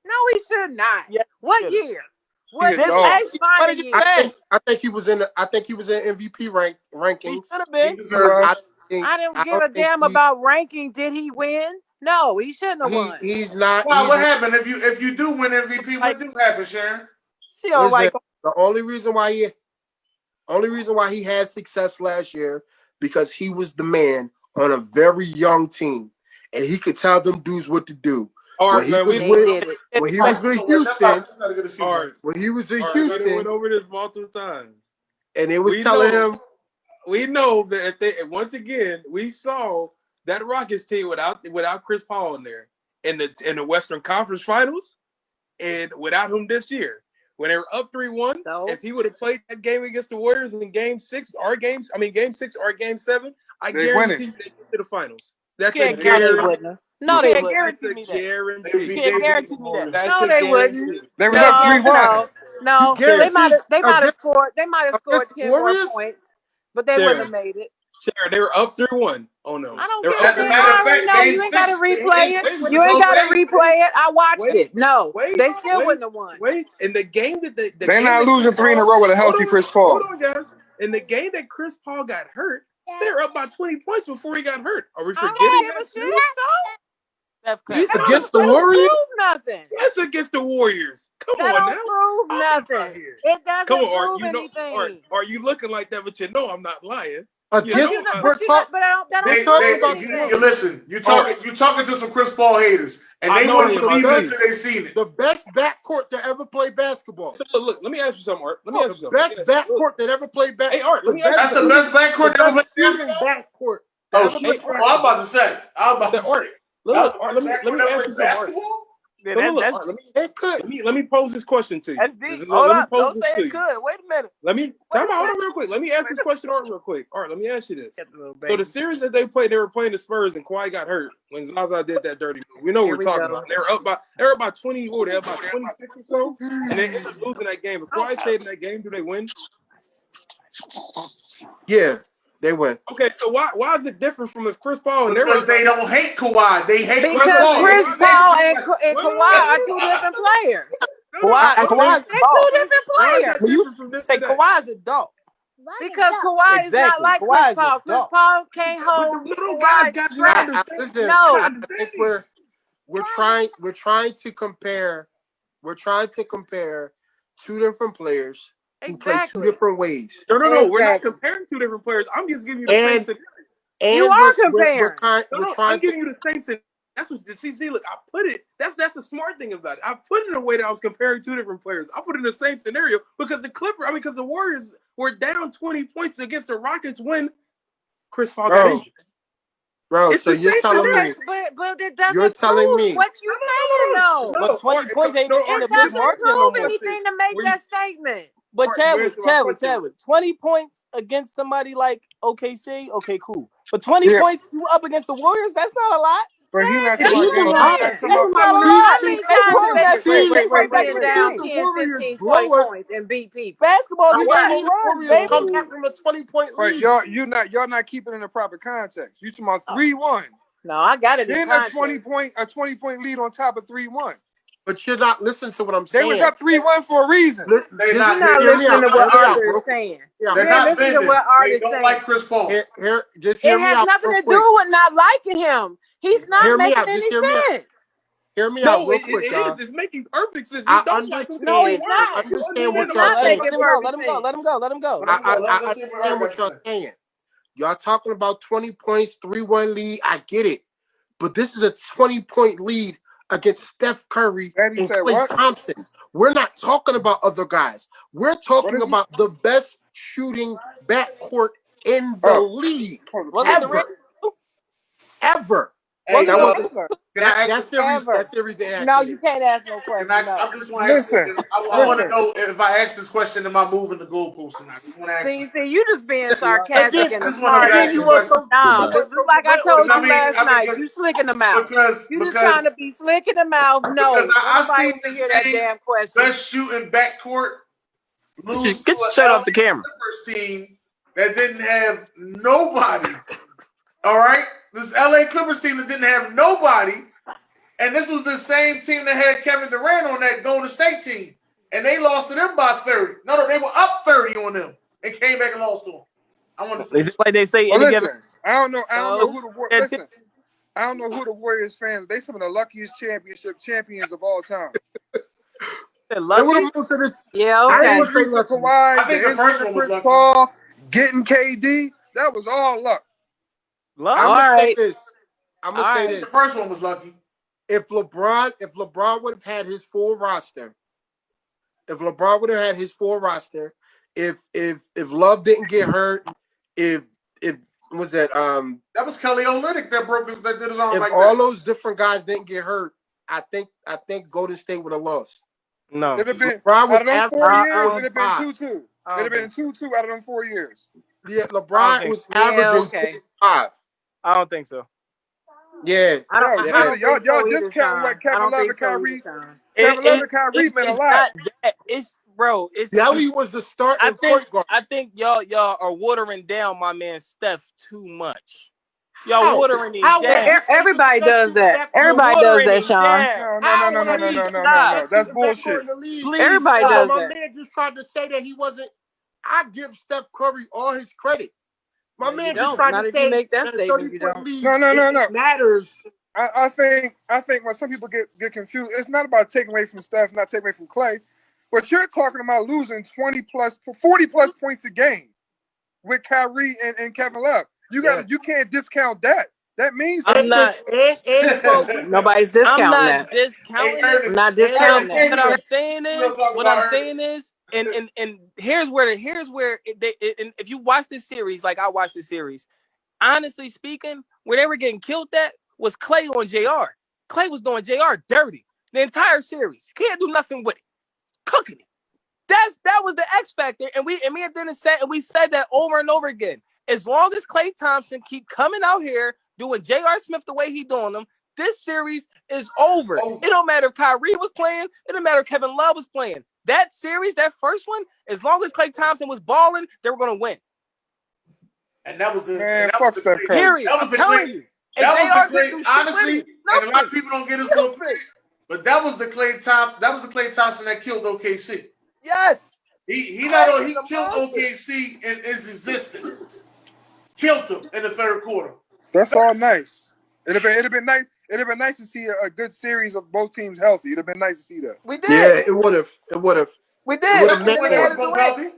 Speaker 9: No, he should not.
Speaker 8: Yeah,
Speaker 9: What
Speaker 8: should've.
Speaker 9: year? What
Speaker 4: a
Speaker 9: this
Speaker 4: dog.
Speaker 9: last
Speaker 8: What
Speaker 9: final
Speaker 8: did you
Speaker 9: year?
Speaker 8: say?
Speaker 6: I think he was in MVP
Speaker 8: He
Speaker 6: rankings.
Speaker 8: should have been.
Speaker 9: I didn't give a damn about ranking. Did he win? No, he shouldn't have won.
Speaker 6: He's not.
Speaker 1: Wow, what happened if you do win MVP? What do happen, Sharon?
Speaker 8: She all right.
Speaker 6: The only reason why he had success last year because he was the man on a very young team, and he could tell them dudes what to do. When he was with Houston, when he was in Houston,
Speaker 7: went over this multiple times,
Speaker 6: and it was telling him,
Speaker 7: we know that if they once again we saw that Rockets team without Chris Paul in there in the Western Conference Finals, and without him this year. When they were up 3-1, if he would have played that game against the Warriors in game 6 or game 7, I guarantee you they get to the finals. That's a guarantee.
Speaker 9: No, they wouldn't.
Speaker 8: Guarantee me that.
Speaker 7: Guarantee.
Speaker 8: You can't guarantee me that.
Speaker 9: No, they wouldn't.
Speaker 4: They was up 3-1.
Speaker 9: No, they might have scored. They might have scored
Speaker 6: against
Speaker 9: 10 more
Speaker 6: Warriors?
Speaker 9: points, but they wouldn't have made it.
Speaker 7: Sharon, they were up 3-1. Oh no.
Speaker 9: I don't
Speaker 7: They were
Speaker 9: care.
Speaker 7: up 3-1.
Speaker 1: matter of fact,
Speaker 9: No,
Speaker 1: game
Speaker 9: you ain't got to
Speaker 1: six,
Speaker 9: replay
Speaker 7: wait,
Speaker 9: it.
Speaker 7: wait,
Speaker 9: You ain't got to
Speaker 7: wait,
Speaker 9: replay it. I watched it. No,
Speaker 7: Wait,
Speaker 9: they still
Speaker 7: wait,
Speaker 9: wouldn't have won.
Speaker 7: Wait, in the game that
Speaker 4: They're not losing 3 in a row with a healthy Chris Paul.
Speaker 7: Hold on, guys. In the game that Chris Paul got hurt, they were up by 20 points before he got hurt. Are we
Speaker 9: I
Speaker 7: forgetting
Speaker 9: don't give
Speaker 7: that?
Speaker 9: a shit.
Speaker 6: against the Warriors?
Speaker 9: Nothing.
Speaker 7: That's against the Warriors. Come
Speaker 9: That
Speaker 7: on
Speaker 9: don't
Speaker 7: now.
Speaker 9: prove nothing.
Speaker 7: Here.
Speaker 9: It doesn't
Speaker 7: Come on, Art.
Speaker 9: prove
Speaker 7: You know,
Speaker 9: anything.
Speaker 7: Art, are you looking like that? But you know I'm not lying.
Speaker 6: Against
Speaker 9: But
Speaker 6: we're talking.
Speaker 9: that don't
Speaker 1: They,
Speaker 9: prove
Speaker 1: they,
Speaker 9: anything.
Speaker 1: you listen. You talking to some Chris Paul haters, and
Speaker 7: I
Speaker 1: they
Speaker 7: know
Speaker 1: wouldn't
Speaker 7: they
Speaker 1: believe
Speaker 6: are.
Speaker 1: it until they seen it.
Speaker 6: The best backcourt to ever play basketball.
Speaker 7: So look, let me ask you something, Art. Let me ask you
Speaker 6: The
Speaker 7: something.
Speaker 6: best backcourt that ever played basketball.
Speaker 7: Hey, Art, let me ask
Speaker 1: That's the best backcourt that ever played
Speaker 6: shooting
Speaker 1: basketball.
Speaker 6: backcourt.
Speaker 1: Oh,
Speaker 6: That
Speaker 1: shit.
Speaker 6: ever played
Speaker 1: I'm about to say.
Speaker 7: Art, look, Art, let me ask you something, Art.
Speaker 8: Yeah,
Speaker 7: So look,
Speaker 8: that's
Speaker 7: Art,
Speaker 6: It could.
Speaker 7: let me pose this question to you.
Speaker 8: deep.
Speaker 7: Let me
Speaker 8: Hold up.
Speaker 7: pose
Speaker 8: Don't
Speaker 7: this
Speaker 8: say
Speaker 7: to
Speaker 8: it
Speaker 7: you.
Speaker 8: could. Wait a minute.
Speaker 7: Let me hold on real quick. Let me ask this question, Art, real quick. Art, let me ask you this. So the series that they played, they were playing the Spurs, and Kawhi got hurt when Zaza did that dirty move. We know what we're talking about. They were up by 20. What, they were up by 26 or so, and they ended up losing that game. If Kawhi stayed in that game, do they win?
Speaker 6: Yeah, they win.
Speaker 7: Okay, so why is it different from if Chris Paul and
Speaker 1: Because they don't hate Kawhi. They hate
Speaker 9: Because
Speaker 1: Chris Paul.
Speaker 9: Chris Paul and Kawhi are two different players.
Speaker 8: Kawhi's
Speaker 9: They're two different players.
Speaker 8: When you say Kawhi's a dog.
Speaker 9: Because Kawhi is not like
Speaker 8: Kawhi
Speaker 9: Chris
Speaker 8: is a
Speaker 9: Paul. Chris
Speaker 8: dog.
Speaker 9: Paul can't
Speaker 7: But
Speaker 9: hold
Speaker 7: the little
Speaker 9: Kawhi's
Speaker 7: guys got you
Speaker 9: strap.
Speaker 7: understand.
Speaker 6: Listen,
Speaker 9: No.
Speaker 6: I think we're trying to compare two different players who play two
Speaker 9: Exactly.
Speaker 6: different ways.
Speaker 7: No. We're not
Speaker 9: Exactly.
Speaker 7: comparing two different players. I'm just giving you the
Speaker 6: And-
Speaker 7: same scenario.
Speaker 6: And
Speaker 9: You are comparing.
Speaker 6: We're
Speaker 7: No,
Speaker 6: trying
Speaker 7: I'm giving you the same scenario. That's what see. Look, I put it. That's the smart thing about it. I put it in a way that I was comparing two different players. I put it in the same scenario because because the Warriors were down 20 points against the Rockets when Chris Paul got injured.
Speaker 6: bro.
Speaker 7: It's
Speaker 6: So
Speaker 7: the
Speaker 6: you're
Speaker 7: same
Speaker 6: telling me
Speaker 7: scenario.
Speaker 9: but it doesn't
Speaker 6: You're telling
Speaker 9: prove
Speaker 6: me.
Speaker 9: what you saying though.
Speaker 8: But 20 points ain't
Speaker 9: It
Speaker 8: a big
Speaker 9: doesn't
Speaker 8: margin no
Speaker 9: prove
Speaker 8: more.
Speaker 9: anything to make that statement.
Speaker 8: But
Speaker 4: Right, you answered my question.
Speaker 8: Chadwick, 20 points against somebody like OKC, okay, cool. But 20
Speaker 4: Yeah.
Speaker 8: points you up against the Warriors, that's not a lot.
Speaker 4: But he not
Speaker 9: That's
Speaker 4: talking
Speaker 6: It's
Speaker 4: about
Speaker 9: what
Speaker 6: a
Speaker 9: I'm
Speaker 4: games. He
Speaker 6: lot.
Speaker 4: not
Speaker 9: saying.
Speaker 4: talking
Speaker 8: That's
Speaker 4: about.
Speaker 8: not a
Speaker 6: We
Speaker 8: lot.
Speaker 9: How
Speaker 6: see,
Speaker 9: many
Speaker 8: They
Speaker 9: times
Speaker 8: put
Speaker 9: did
Speaker 8: in
Speaker 9: they
Speaker 8: that
Speaker 6: see,
Speaker 9: stretch
Speaker 8: wait,
Speaker 9: men
Speaker 8: wait.
Speaker 9: down
Speaker 6: the
Speaker 9: 10,
Speaker 6: Warriors
Speaker 9: 15,
Speaker 6: blow
Speaker 9: 20
Speaker 6: it.
Speaker 9: points and beat people?
Speaker 8: Basketball's
Speaker 6: We
Speaker 8: about
Speaker 6: see the
Speaker 8: runs,
Speaker 6: Warriors come
Speaker 8: baby.
Speaker 6: back from a 20-point
Speaker 4: Right,
Speaker 6: lead.
Speaker 4: y'all not keeping it in the proper context. You talking about 3-1.
Speaker 9: No, I got it in
Speaker 4: Then
Speaker 9: context.
Speaker 4: a 20-point lead on top of 3-1.
Speaker 6: But you're not listening to what I'm
Speaker 4: They
Speaker 6: saying.
Speaker 4: was up 3-1 for a reason.
Speaker 1: They
Speaker 6: Just
Speaker 9: You're not
Speaker 6: hear me
Speaker 9: listening
Speaker 6: out.
Speaker 9: to what
Speaker 6: Hear me out.
Speaker 9: Arthur
Speaker 6: Real
Speaker 9: is
Speaker 6: quick.
Speaker 9: saying.
Speaker 6: Yeah.
Speaker 9: You
Speaker 1: They're
Speaker 9: ain't
Speaker 1: not
Speaker 9: listening to
Speaker 1: bending.
Speaker 9: what
Speaker 1: They
Speaker 9: Arthur's
Speaker 1: don't
Speaker 9: saying.
Speaker 1: like Chris Paul.
Speaker 6: Just hear
Speaker 9: It
Speaker 6: me
Speaker 9: has
Speaker 6: out
Speaker 9: nothing
Speaker 6: real
Speaker 9: to
Speaker 6: quick.
Speaker 9: do with not liking him. He's not
Speaker 6: Hear me
Speaker 9: making
Speaker 6: out. Just
Speaker 9: any
Speaker 6: hear me out.
Speaker 9: sense.
Speaker 6: Hear me out
Speaker 7: No,
Speaker 6: real
Speaker 7: it
Speaker 6: quick, y'all.
Speaker 7: is. It's making perfect sense. You
Speaker 6: I
Speaker 7: don't like him.
Speaker 9: No, he's
Speaker 6: understand.
Speaker 9: not.
Speaker 6: I understand
Speaker 9: He's
Speaker 6: what y'all
Speaker 9: not
Speaker 6: saying.
Speaker 9: making
Speaker 8: Let him go.
Speaker 9: perfect sense.
Speaker 8: Let him go.
Speaker 6: I understand what y'all saying. Y'all talking about 20 points, 3-1 lead. I get it. But this is a 20-point lead against Steph Curry
Speaker 4: Daddy
Speaker 6: and
Speaker 4: said
Speaker 6: Klay
Speaker 4: what?
Speaker 6: Thompson. We're not talking about other guys. We're
Speaker 4: What
Speaker 6: talking
Speaker 4: is it?
Speaker 6: about the best shooting backcourt in the
Speaker 4: Oh,
Speaker 6: league
Speaker 8: Wasn't the
Speaker 6: ever. Ever.
Speaker 1: Hey,
Speaker 8: wasn't
Speaker 6: That
Speaker 8: the
Speaker 6: was
Speaker 9: Ever.
Speaker 1: can I ask?
Speaker 6: that series.
Speaker 9: Ever.
Speaker 6: That series they
Speaker 9: No,
Speaker 6: actually.
Speaker 9: you can't ask no
Speaker 1: Can
Speaker 9: question.
Speaker 1: I
Speaker 9: No.
Speaker 1: just want to ask.
Speaker 4: Listen,
Speaker 1: I want to
Speaker 4: listen.
Speaker 1: know if I ask this question, am I moving the goalposts? And I just want to ask.
Speaker 9: See, you just being
Speaker 6: And
Speaker 9: sarcastic
Speaker 6: then,
Speaker 9: and
Speaker 1: I
Speaker 9: a
Speaker 1: just want to know
Speaker 6: and
Speaker 1: if I
Speaker 6: then
Speaker 1: ask
Speaker 9: smartass.
Speaker 6: you
Speaker 1: this
Speaker 6: want
Speaker 1: question.
Speaker 6: some.
Speaker 9: Nah,
Speaker 6: You want some
Speaker 9: like I told
Speaker 1: I
Speaker 9: you
Speaker 1: mean,
Speaker 9: last night, you slick in the mouth. You just trying to be slick in the mouth.
Speaker 1: because
Speaker 9: No, don't
Speaker 1: I
Speaker 9: nobody
Speaker 1: seen
Speaker 9: want
Speaker 1: the
Speaker 9: to hear that
Speaker 1: same
Speaker 9: damn question.
Speaker 1: best shooting backcourt lose to
Speaker 8: get your
Speaker 1: an
Speaker 8: shirt
Speaker 1: LA
Speaker 8: off the camera.
Speaker 1: Clippers team that didn't have nobody. All right, this LA Clippers team that didn't have nobody, and this was the same team that had Kevin Durant on that Golden State team, and they lost to them by 30. No, they were up 30 on them and came back and lost to them. I want to see.
Speaker 8: Like they say,
Speaker 4: Well,
Speaker 8: any given.
Speaker 4: listen. I don't know
Speaker 8: So,
Speaker 4: who the
Speaker 8: and
Speaker 4: listen. I don't know who the Warriors fans. They some of the luckiest championship champions of all time.
Speaker 6: They
Speaker 8: lucky.
Speaker 6: would have most of this.
Speaker 9: Yeah,
Speaker 6: I
Speaker 9: okay.
Speaker 6: ain't
Speaker 4: The
Speaker 6: gonna say
Speaker 4: injury to
Speaker 6: lucky.
Speaker 4: Kawhi,
Speaker 1: I think the
Speaker 4: the injury
Speaker 1: first
Speaker 4: to
Speaker 1: one was
Speaker 4: Chris
Speaker 1: lucky.
Speaker 4: Paul, getting KD, that was all luck.
Speaker 8: Luck.
Speaker 6: I'm
Speaker 9: All
Speaker 6: gonna say
Speaker 9: right.
Speaker 6: this. I'm gonna
Speaker 9: All
Speaker 6: say
Speaker 9: right.
Speaker 1: The
Speaker 6: this.
Speaker 1: first one was lucky.
Speaker 6: If LeBron would have had his full roster, if Love didn't get hurt, if was that
Speaker 1: That was Kelly Olynyk that did his arm
Speaker 6: if
Speaker 1: like
Speaker 6: all
Speaker 1: that.
Speaker 6: those different guys didn't get hurt, I think Golden State would have lost.
Speaker 8: No.
Speaker 4: It'd have been
Speaker 6: LeBron was
Speaker 4: out of them 4
Speaker 6: averaging
Speaker 4: years. It'd have been
Speaker 6: 45.
Speaker 4: 2-2. It'd
Speaker 8: I
Speaker 4: have been 2-2 out of them 4 years.
Speaker 6: Yeah,
Speaker 8: I don't
Speaker 6: LeBron
Speaker 8: think
Speaker 6: was
Speaker 8: so.
Speaker 9: Yeah,
Speaker 6: averaging
Speaker 9: okay.
Speaker 6: 45.
Speaker 8: I don't think so.
Speaker 6: Yeah,
Speaker 9: I don't,
Speaker 4: Yo,
Speaker 9: I
Speaker 6: yeah.
Speaker 9: don't
Speaker 4: y'all
Speaker 9: think so either,
Speaker 4: discounting what
Speaker 9: Sean. I
Speaker 4: Kevin
Speaker 9: don't
Speaker 4: Love
Speaker 9: think
Speaker 4: and
Speaker 9: so either,
Speaker 4: Kyrie.
Speaker 9: Sean.
Speaker 4: Kevin Love and Kyrie meant a
Speaker 8: It's
Speaker 4: lot.
Speaker 8: not that. It's bro.
Speaker 6: Delly was the starting point guard.
Speaker 8: I think y'all are watering down my man Steph too much. Y'all
Speaker 6: How?
Speaker 8: watering him
Speaker 6: How would
Speaker 8: down.
Speaker 6: you say he was the
Speaker 9: Everybody
Speaker 6: best
Speaker 9: does
Speaker 6: shooting
Speaker 9: that.
Speaker 6: backcourt?
Speaker 8: You're
Speaker 9: Everybody does
Speaker 8: watering
Speaker 9: that,
Speaker 8: him
Speaker 9: Sean.
Speaker 8: down.
Speaker 6: How would I say he was the
Speaker 4: No.
Speaker 6: best
Speaker 4: That's
Speaker 6: shooting backcourt
Speaker 4: bullshit.
Speaker 6: in the league?
Speaker 8: Please
Speaker 9: Everybody
Speaker 8: stop.
Speaker 9: does
Speaker 6: My
Speaker 9: that.
Speaker 6: man just tried to say that he wasn't. I give Steph Curry all his credit. My
Speaker 9: No, you
Speaker 6: man just
Speaker 9: don't.
Speaker 6: tried to
Speaker 9: Not if you
Speaker 6: say
Speaker 9: make that
Speaker 6: that a
Speaker 9: statement, you
Speaker 6: 30-point
Speaker 9: don't.
Speaker 6: lead
Speaker 4: No.
Speaker 6: it matters.
Speaker 4: I think when some people get confused, it's not about taking away from Steph, not taking away from Clay, but you're talking about losing 40 plus points a game with Kyrie and Kevin Love. You can't discount that. That means
Speaker 8: I'm not.
Speaker 6: And 12 rebounds.
Speaker 9: Nobody's
Speaker 8: I'm
Speaker 9: discounting
Speaker 8: not
Speaker 9: that.
Speaker 8: discounting it.
Speaker 9: I'm not
Speaker 6: And
Speaker 9: discounting that.
Speaker 8: What I'm saying
Speaker 1: We'll
Speaker 8: is,
Speaker 1: talk about Ernest.
Speaker 8: and here's where and if you watch this series, like I watched this series, honestly speaking, where they were getting killed at was Clay on JR. Clay was doing JR dirty the entire series. He can't do nothing with it, cooking it. That was the X factor, and me and Dennis said that over and over again. As long as Klay Thompson keep coming out here doing J.R. Smith the way he doing them, this series is over. It don't matter if Kyrie was playing. It don't matter if Kevin Love was playing. That series, that first one, as long as Klay Thompson was balling, they were going to win.
Speaker 1: And that was the
Speaker 4: man. Fuck Steph Curry.
Speaker 8: Period.
Speaker 1: That was
Speaker 8: I'm
Speaker 1: the
Speaker 8: telling
Speaker 1: Clay.
Speaker 8: you.
Speaker 1: That was
Speaker 8: JR
Speaker 1: the Clay.
Speaker 8: didn't do shit
Speaker 1: Honestly,
Speaker 8: with it.
Speaker 1: and a lot of people don't get his more
Speaker 8: Nothing.
Speaker 1: credit, but that was the Clay Thompson that killed OKC.
Speaker 8: Yes.
Speaker 1: He
Speaker 8: Clay is a
Speaker 1: killed
Speaker 8: monster.
Speaker 1: OKC in his existence. Killed him in the third quarter.
Speaker 4: That's all nice. It'd have been nice. It'd have been nice to see a good series of both teams healthy. It'd have been nice to see that.
Speaker 8: We did.
Speaker 6: Yeah, it would have.
Speaker 8: We
Speaker 6: It
Speaker 8: did.
Speaker 6: would've
Speaker 1: Second
Speaker 6: meant
Speaker 1: one,
Speaker 8: They
Speaker 1: they
Speaker 8: had
Speaker 1: was
Speaker 8: to do
Speaker 1: both
Speaker 8: it.
Speaker 1: healthy.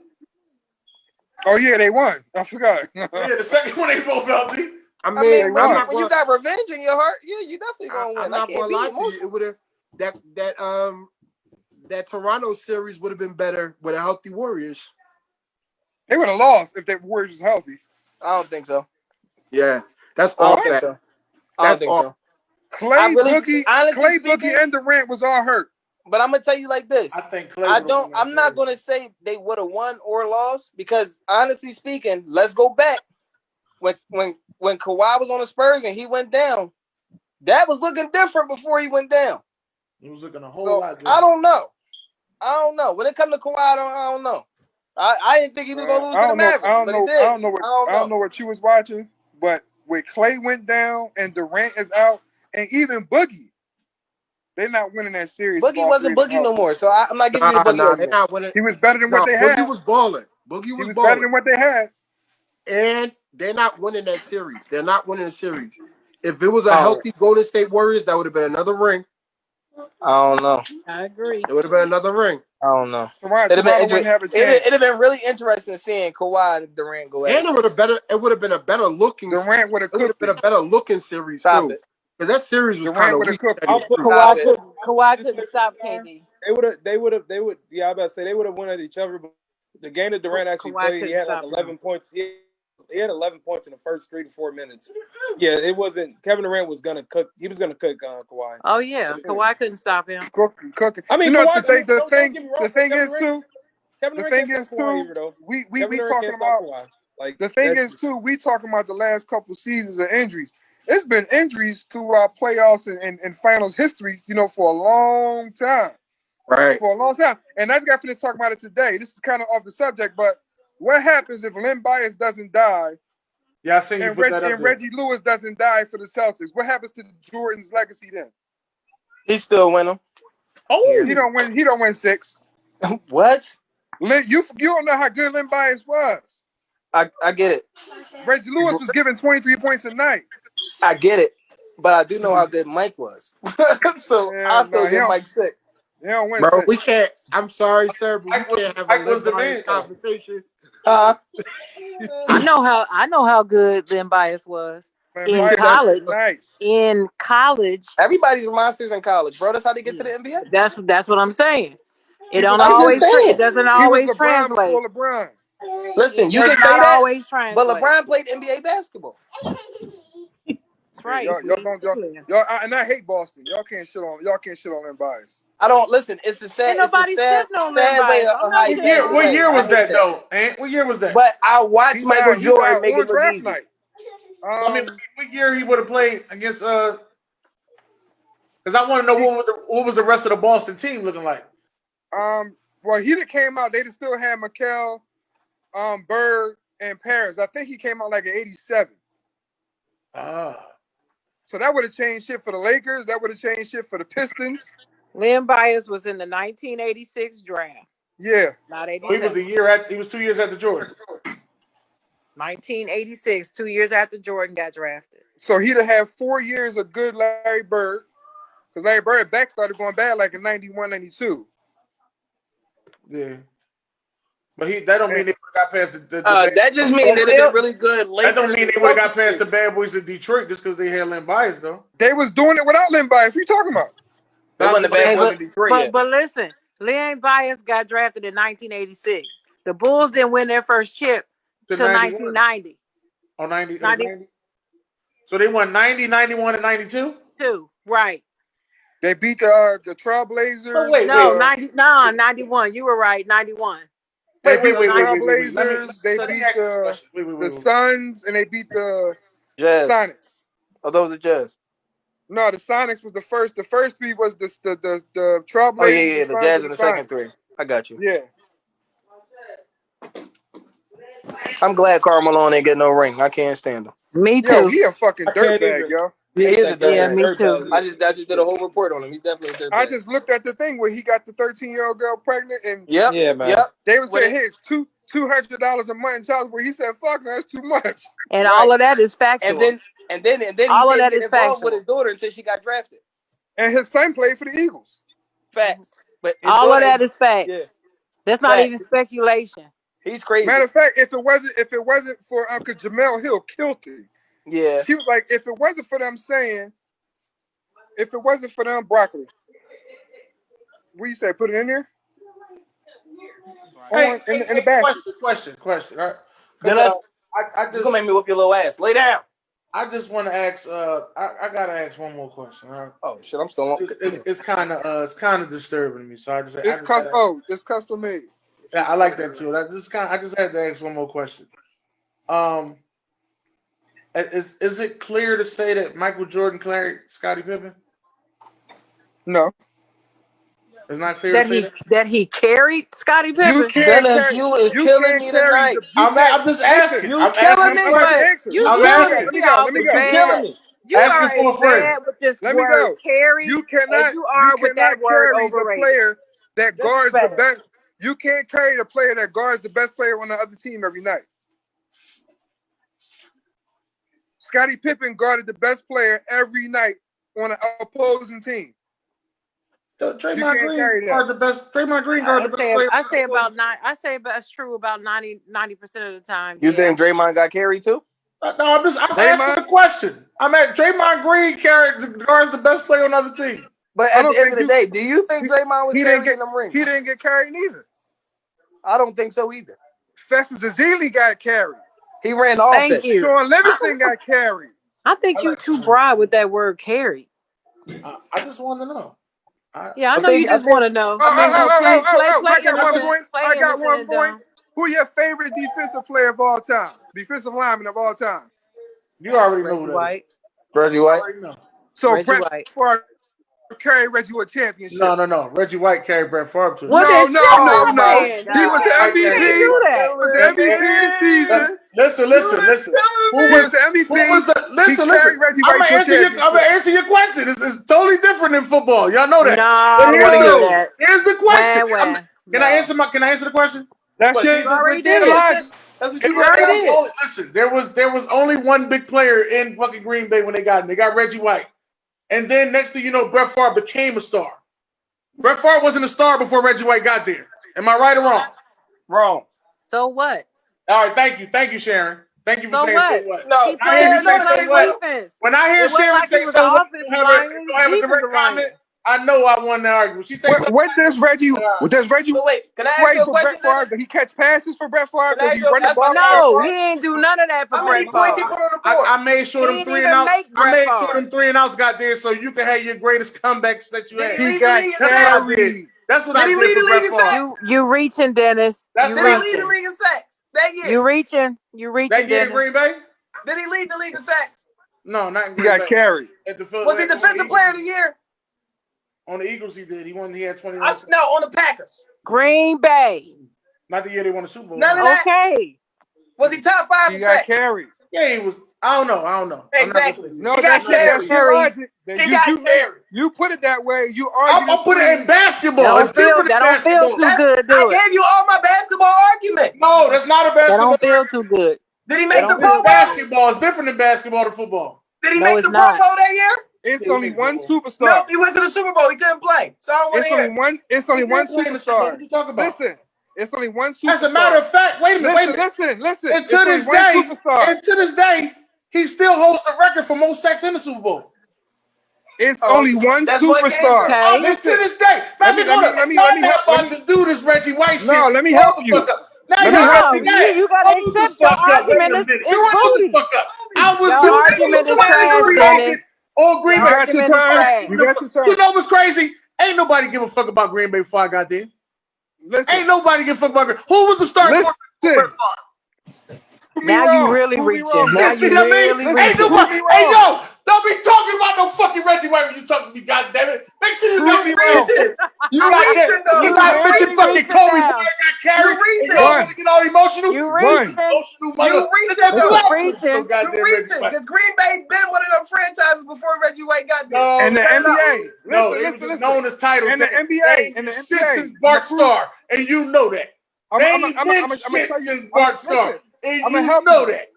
Speaker 4: Oh yeah, they won. I forgot.
Speaker 1: Yeah, the second one they both healthy.
Speaker 6: I
Speaker 8: I
Speaker 6: mean,
Speaker 8: mean,
Speaker 6: I'm
Speaker 4: won.
Speaker 6: not
Speaker 8: when you
Speaker 6: going.
Speaker 8: got revenge in your heart, yeah, you definitely gonna win.
Speaker 6: I'm not
Speaker 8: can't
Speaker 6: going to
Speaker 8: be
Speaker 6: lie to you.
Speaker 8: emotional.
Speaker 6: It would have that Toronto series would have been better with a healthy Warriors.
Speaker 4: They would have lost if the Warriors was healthy.
Speaker 8: I don't think so.
Speaker 6: Yeah, that's
Speaker 8: I
Speaker 6: all
Speaker 8: don't think
Speaker 6: fact.
Speaker 8: so. I don't
Speaker 6: That's
Speaker 8: think
Speaker 6: all.
Speaker 8: so.
Speaker 4: Clay,
Speaker 8: honestly
Speaker 4: Boogie,
Speaker 8: speaking,
Speaker 4: and Durant was all hurt.
Speaker 8: But I'm gonna tell you like this.
Speaker 1: I think Clay would've won that
Speaker 8: I'm not
Speaker 1: series.
Speaker 8: gonna say they would have won or lost because honestly speaking, let's go back when Kawhi was on the Spurs and he went down. That was looking different before he went down.
Speaker 1: He was looking a whole lot different.
Speaker 8: I don't know. When it comes to Kawhi, I don't know. I didn't think he was gonna lose to the Mavericks, but he did.
Speaker 4: I don't know what you was watching, but when Clay went down and Durant is out, and even Boogie, they're not winning that series.
Speaker 8: Boogie wasn't Boogie no more, so I'm not giving you the Boogie
Speaker 6: They're
Speaker 8: argument.
Speaker 6: not winning.
Speaker 4: He was better than what they had.
Speaker 6: Boogie was balling.
Speaker 4: He was better than what they had.
Speaker 6: And they're not winning that series. They're not winning the series. If it was a healthy Golden State Warriors, that would have been another ring.
Speaker 8: I don't know.
Speaker 9: I agree.
Speaker 6: It would have been another ring.
Speaker 8: I don't know.
Speaker 4: It'd
Speaker 8: have been really interesting seeing Kawhi and Durant go at it.
Speaker 6: And it would have been a better looking.
Speaker 4: Durant would have
Speaker 6: been a better looking series too. Because that series was kind of weak.
Speaker 9: Kawhi couldn't stop KD.
Speaker 7: They would. Yeah, I was about to say they would have won at each other. But the game that Durant actually played, he had like 11 points. He had 11 points in the first 3 to 4 minutes. Yeah, it wasn't. Kevin Durant was gonna cook. He was gonna cook Kawhi.
Speaker 9: Oh yeah, Kawhi couldn't stop him.
Speaker 4: Cooking.
Speaker 7: I mean,
Speaker 4: Kawhi,
Speaker 7: the thing is too. We talking about
Speaker 4: Kawhi. Like the thing is too. We talking about the last couple seasons of injuries. It's been injuries through our playoffs and finals history, for a long time.
Speaker 6: Right.
Speaker 4: For a long time. And I just got finished talking about it today. This is kind of off the subject, but what happens if Len Bias doesn't die?
Speaker 1: Yeah, I seen you put that up
Speaker 4: and
Speaker 1: there.
Speaker 4: Reggie Lewis doesn't die for the Celtics. What happens to Jordan's legacy then?
Speaker 8: He still win them.
Speaker 4: Oh, he don't win. He don't win 6.
Speaker 8: What?
Speaker 4: You don't know how good Len Bias was.
Speaker 8: I get it.
Speaker 4: Reggie Lewis was giving 23 points a night.
Speaker 8: I get it, but I do know how good Mike was. So I still give Mike 6.
Speaker 4: They don't win.
Speaker 6: Bro,
Speaker 4: 6.
Speaker 6: we can't. I'm sorry, sir, but we can't have a Len Bias conversation.
Speaker 9: I know how good Len Bias was in college.
Speaker 4: Nice.
Speaker 9: In college,
Speaker 8: everybody's monsters in college, bro. That's how they get to the NBA.
Speaker 9: That's what I'm saying. It doesn't
Speaker 4: He
Speaker 9: always
Speaker 4: was LeBron
Speaker 9: translate.
Speaker 4: before LeBron.
Speaker 8: Listen, you
Speaker 9: It
Speaker 8: can
Speaker 9: does
Speaker 8: say
Speaker 9: not
Speaker 8: that,
Speaker 9: always translate.
Speaker 8: but LeBron played NBA basketball.
Speaker 9: That's right.
Speaker 4: Y'all, and I hate Boston. Y'all can't shit on Len Bias.
Speaker 8: I don't listen. It's a sad, sad way of how you.
Speaker 1: What year was that though? What year was that?
Speaker 8: But I watched Michael Jordan make it look easy.
Speaker 1: I mean, what year he would have played against? Because I want to know what was the rest of the Boston team looking like.
Speaker 4: Well, he that came out. They still had Mikel, Bird, and Paris. I think he came out like in '87. So that would have changed shit for the Lakers. That would have changed shit for the Pistons.
Speaker 9: Len Bias was in the 1986 draft.
Speaker 4: Yeah,
Speaker 9: not 87.
Speaker 1: He was 2 years after Jordan.
Speaker 9: 1986, 2 years after Jordan got drafted.
Speaker 4: So he'd have had 4 years of good Larry Bird, because Larry Bird back started going bad like in 91, 92.
Speaker 1: Yeah. But that don't mean they got past the
Speaker 8: that just means they'd have been really good.
Speaker 1: That don't mean they would have got past the bad boys of Detroit just because they had Len Bias, though.
Speaker 4: They was doing it without Len Bias. What are you talking about?
Speaker 8: They wasn't the bad boys of Detroit yet.
Speaker 9: But listen, Len Bias got drafted in 1986. The Bulls didn't win their first chip until 1990.
Speaker 1: Oh, 90. So they won 90, 91, and 92?
Speaker 9: Right.
Speaker 4: They beat the Trailblazers.
Speaker 9: Oh, wait, 91. You were right, 91.
Speaker 4: Wait. They beat the Suns, and they beat the
Speaker 8: Jazz.
Speaker 4: Sonics.
Speaker 8: Oh, those are Jazz.
Speaker 4: No, the Sonics was the first. The first 3 was the Trailblazers.
Speaker 8: Oh yeah, the Jazz in the second 3. I got you.
Speaker 4: Yeah.
Speaker 8: I'm glad Karl Malone ain't get no ring. I can't stand him.
Speaker 9: Me too.
Speaker 4: Yo, he a fucking dirtbag, yo.
Speaker 8: He is a dirtbag.
Speaker 9: Yeah, me too.
Speaker 8: I just did a whole report on him. He's definitely a dirtbag.
Speaker 4: I just looked at the thing where he got the 13-year-old girl pregnant, and they was saying, "Hey, $200 a month in child support." He said, "Fuck, no, that's too much."
Speaker 9: And all of that is factual.
Speaker 8: And then
Speaker 9: all
Speaker 8: he
Speaker 9: of that
Speaker 8: didn't
Speaker 9: is
Speaker 8: get involved
Speaker 9: factual
Speaker 8: with his daughter until she got drafted.
Speaker 4: And his son played for the Eagles.
Speaker 8: Facts. But
Speaker 9: all of that is facts.
Speaker 8: Yeah.
Speaker 9: That's not even speculation.
Speaker 8: He's crazy.
Speaker 4: Matter of fact, if it wasn't for because Jamel Hill killed it.
Speaker 8: Yeah.
Speaker 4: She was like, if it wasn't for them broccoli. What you say? Put it in there?
Speaker 1: Hey,
Speaker 4: in the basket.
Speaker 1: Question. All right.
Speaker 8: Then you gonna make me whoop your little ass. Lay down.
Speaker 1: I just want to ask. I gotta ask one more question. All right?
Speaker 8: Oh shit, I'm still on.
Speaker 1: It's kind of disturbing me. So I just
Speaker 4: It's custom made.
Speaker 1: yeah, I like that too. I just had to ask one more question. Is it clear to say that Michael Jordan carried Scottie Pippen?
Speaker 4: No.
Speaker 1: It's not clear to say
Speaker 9: that he carried Scottie Pippen.
Speaker 4: You can't
Speaker 8: Dennis,
Speaker 4: carry,
Speaker 8: you is
Speaker 4: you
Speaker 8: killing
Speaker 4: can't
Speaker 8: me
Speaker 4: carry
Speaker 8: tonight.
Speaker 1: I'm just asking.
Speaker 8: You
Speaker 1: I'm
Speaker 8: killing
Speaker 1: asking
Speaker 8: me,
Speaker 1: a question.
Speaker 8: but
Speaker 4: answer.
Speaker 9: You
Speaker 1: I'm
Speaker 9: you
Speaker 1: asking.
Speaker 4: Let me
Speaker 9: off
Speaker 4: go.
Speaker 8: you
Speaker 9: bad.
Speaker 8: killing me.
Speaker 9: You
Speaker 1: Asking
Speaker 9: are
Speaker 1: for a
Speaker 9: as
Speaker 1: friend.
Speaker 9: bad with this
Speaker 4: Let me
Speaker 9: word
Speaker 4: go.
Speaker 9: carry
Speaker 4: You
Speaker 9: as
Speaker 4: cannot.
Speaker 9: you are with that word
Speaker 4: carry the
Speaker 9: overrated.
Speaker 4: player that
Speaker 9: Just
Speaker 4: guards
Speaker 9: as
Speaker 4: the
Speaker 9: bad.
Speaker 4: best. You can't carry the player that guards the best player on the other team every night. Scottie Pippen guarded the best player every night on an opposing team.
Speaker 1: So
Speaker 4: You
Speaker 1: Draymond
Speaker 4: can't
Speaker 1: Green
Speaker 4: carry that.
Speaker 1: guard the best. Draymond Green guard the best player.
Speaker 9: I say about that's true about 90% of the time.
Speaker 8: You
Speaker 9: Yeah.
Speaker 8: think Draymond got carried too?
Speaker 1: No, I'm asking the question. I'm at Draymond Green guards the best player on the other team.
Speaker 8: But at the end of the day, do you think Draymond was carrying them rings?
Speaker 4: He didn't get carried neither.
Speaker 8: I don't think so either.
Speaker 4: Festus Ezeli got carried.
Speaker 8: He ran offense.
Speaker 9: Thank you.
Speaker 4: Sean Livingston got carried.
Speaker 9: I think you too broad with that word carry.
Speaker 1: I just want to know.
Speaker 9: Yeah, I know you just want to know.
Speaker 4: I got one point.
Speaker 9: I got one point.
Speaker 4: Who your favorite defensive player of all time? Defensive lineman of all time?
Speaker 1: You already know
Speaker 9: Reggie White.
Speaker 8: Reggie White.
Speaker 4: So
Speaker 9: Reggie
Speaker 4: Brett
Speaker 9: White.
Speaker 4: Favre carried Reggie to a championship.
Speaker 1: No. Reggie White carried Brett Favre to a
Speaker 4: No.
Speaker 1: championship.
Speaker 4: He was the MVP. He was the MVP this season.
Speaker 1: Listen. Who was the MVP? Listen. I'm gonna answer your question. It's totally different in football. Y'all know that.
Speaker 9: No,
Speaker 1: here's the question.
Speaker 9: Well.
Speaker 1: Can I answer the question?
Speaker 4: That's
Speaker 9: you already did.
Speaker 8: That's what you already did.
Speaker 1: Listen, there was only one big player in fucking Green Bay when they got him. They got Reggie White. And then next thing you know, Brett Favre became a star. Brett Favre wasn't a star before Reggie White got there. Am I right or wrong?
Speaker 8: Wrong.
Speaker 9: So what?
Speaker 1: All right, thank you, Sharon. Thank you for saying
Speaker 9: what?
Speaker 1: so what.
Speaker 8: No,
Speaker 1: When I hear Sharon say so what, you have a direct comment, I know I won the argument. She said
Speaker 4: what does Reggie?
Speaker 8: But wait, can I ask you a question?
Speaker 4: Brett Favre? Did he catch passes for Brett Favre?
Speaker 8: Can I
Speaker 4: Did he run the ball?
Speaker 9: No, he ain't do none of that for
Speaker 8: How many
Speaker 9: Brett
Speaker 8: points he
Speaker 9: Favre.
Speaker 8: put on the board?
Speaker 1: I made sure them
Speaker 9: He
Speaker 1: three
Speaker 9: didn't
Speaker 1: and outs.
Speaker 9: even make
Speaker 1: I
Speaker 9: Brett
Speaker 1: made sure
Speaker 9: Favre.
Speaker 1: them 3 and outs got there so you can have your greatest comebacks that you had.
Speaker 4: He got carried.
Speaker 1: That's what I did for Brett Favre.
Speaker 9: You reaching, Dennis.
Speaker 1: That's
Speaker 8: Did he lead the league in sacks that year?
Speaker 9: You reaching,
Speaker 1: That year in
Speaker 9: Dennis.
Speaker 1: Green Bay?
Speaker 8: Did he lead the league in sacks?
Speaker 1: No, not in
Speaker 4: He
Speaker 1: Green
Speaker 4: got
Speaker 1: Bay.
Speaker 4: carried.
Speaker 8: Was he defensive player of the year?
Speaker 1: On the Eagles, he did. He had 29.
Speaker 8: No, on the Packers.
Speaker 9: Green Bay.
Speaker 1: Not the year they won the Super Bowl.
Speaker 8: None of that.
Speaker 9: Okay.
Speaker 8: Was he top 5
Speaker 4: He
Speaker 8: in
Speaker 4: got
Speaker 8: sacks?
Speaker 4: carried.
Speaker 1: Yeah, he was. I don't know.
Speaker 8: Exactly.
Speaker 4: No,
Speaker 8: He got
Speaker 4: that's
Speaker 8: carried.
Speaker 4: your logic.
Speaker 8: He got carried.
Speaker 4: You put it that way. You argue.
Speaker 1: I'll put it in basketball.
Speaker 9: That
Speaker 1: It's different in
Speaker 9: don't feel
Speaker 1: basketball.
Speaker 9: too good, do
Speaker 8: I
Speaker 9: it.
Speaker 8: gave you all my basketball arguments.
Speaker 1: No, that's not a
Speaker 9: That
Speaker 1: basketball.
Speaker 9: don't feel too good.
Speaker 8: Did he make the
Speaker 1: It's
Speaker 8: Pro Bowl?
Speaker 1: basketball. It's different than basketball to football.
Speaker 8: Did he
Speaker 9: No,
Speaker 8: make
Speaker 9: it's
Speaker 8: the Pro
Speaker 9: not.
Speaker 8: Bowl that year?
Speaker 4: It's only one superstar.
Speaker 8: No, he went to the Super Bowl. He couldn't play. So I don't want to hear.
Speaker 4: It's only one
Speaker 1: What
Speaker 4: superstar.
Speaker 1: you talking about?
Speaker 4: Listen, it's only one superstar.
Speaker 1: As a matter of fact, wait a minute.
Speaker 4: Listen.
Speaker 1: And to this day, he still holds the record for most sacks in the Super Bowl.
Speaker 4: It's only one superstar.
Speaker 9: Okay.
Speaker 1: And to this day, let me about to do this Reggie White shit.
Speaker 4: No, let me help you.
Speaker 9: No, you gotta accept your argument is booty.
Speaker 1: I was
Speaker 9: Your argument is trash, Dennis.
Speaker 1: Or Green Bay.
Speaker 4: You got your turn.
Speaker 1: You know what's crazy? Ain't nobody give a fuck about Green Bay before I got there.
Speaker 4: Listen.
Speaker 1: Ain't nobody give a fuck about Green Bay. Who was the starting quarterback?
Speaker 9: Now you really reaching. Now you really reaching.
Speaker 1: Hey, yo, don't be talking about no fucking Reggie White when you talking to me, goddammit. Make sure you got me reaching. You got bitching fucking Kobe Bryant got carried. You want to get all emotional?
Speaker 9: You reaching.
Speaker 8: You reaching. Because Green Bay been one of them franchises before Reggie White got there.
Speaker 1: No,
Speaker 4: and the NBA.
Speaker 1: No, it was known as title.
Speaker 4: And the NBA. And the NBA.
Speaker 1: Since Bart Starr, and you know that.
Speaker 4: I'm gonna tell you,
Speaker 1: Bart Starr. And
Speaker 4: I'm gonna
Speaker 1: you
Speaker 4: help
Speaker 1: know
Speaker 4: you.
Speaker 1: that.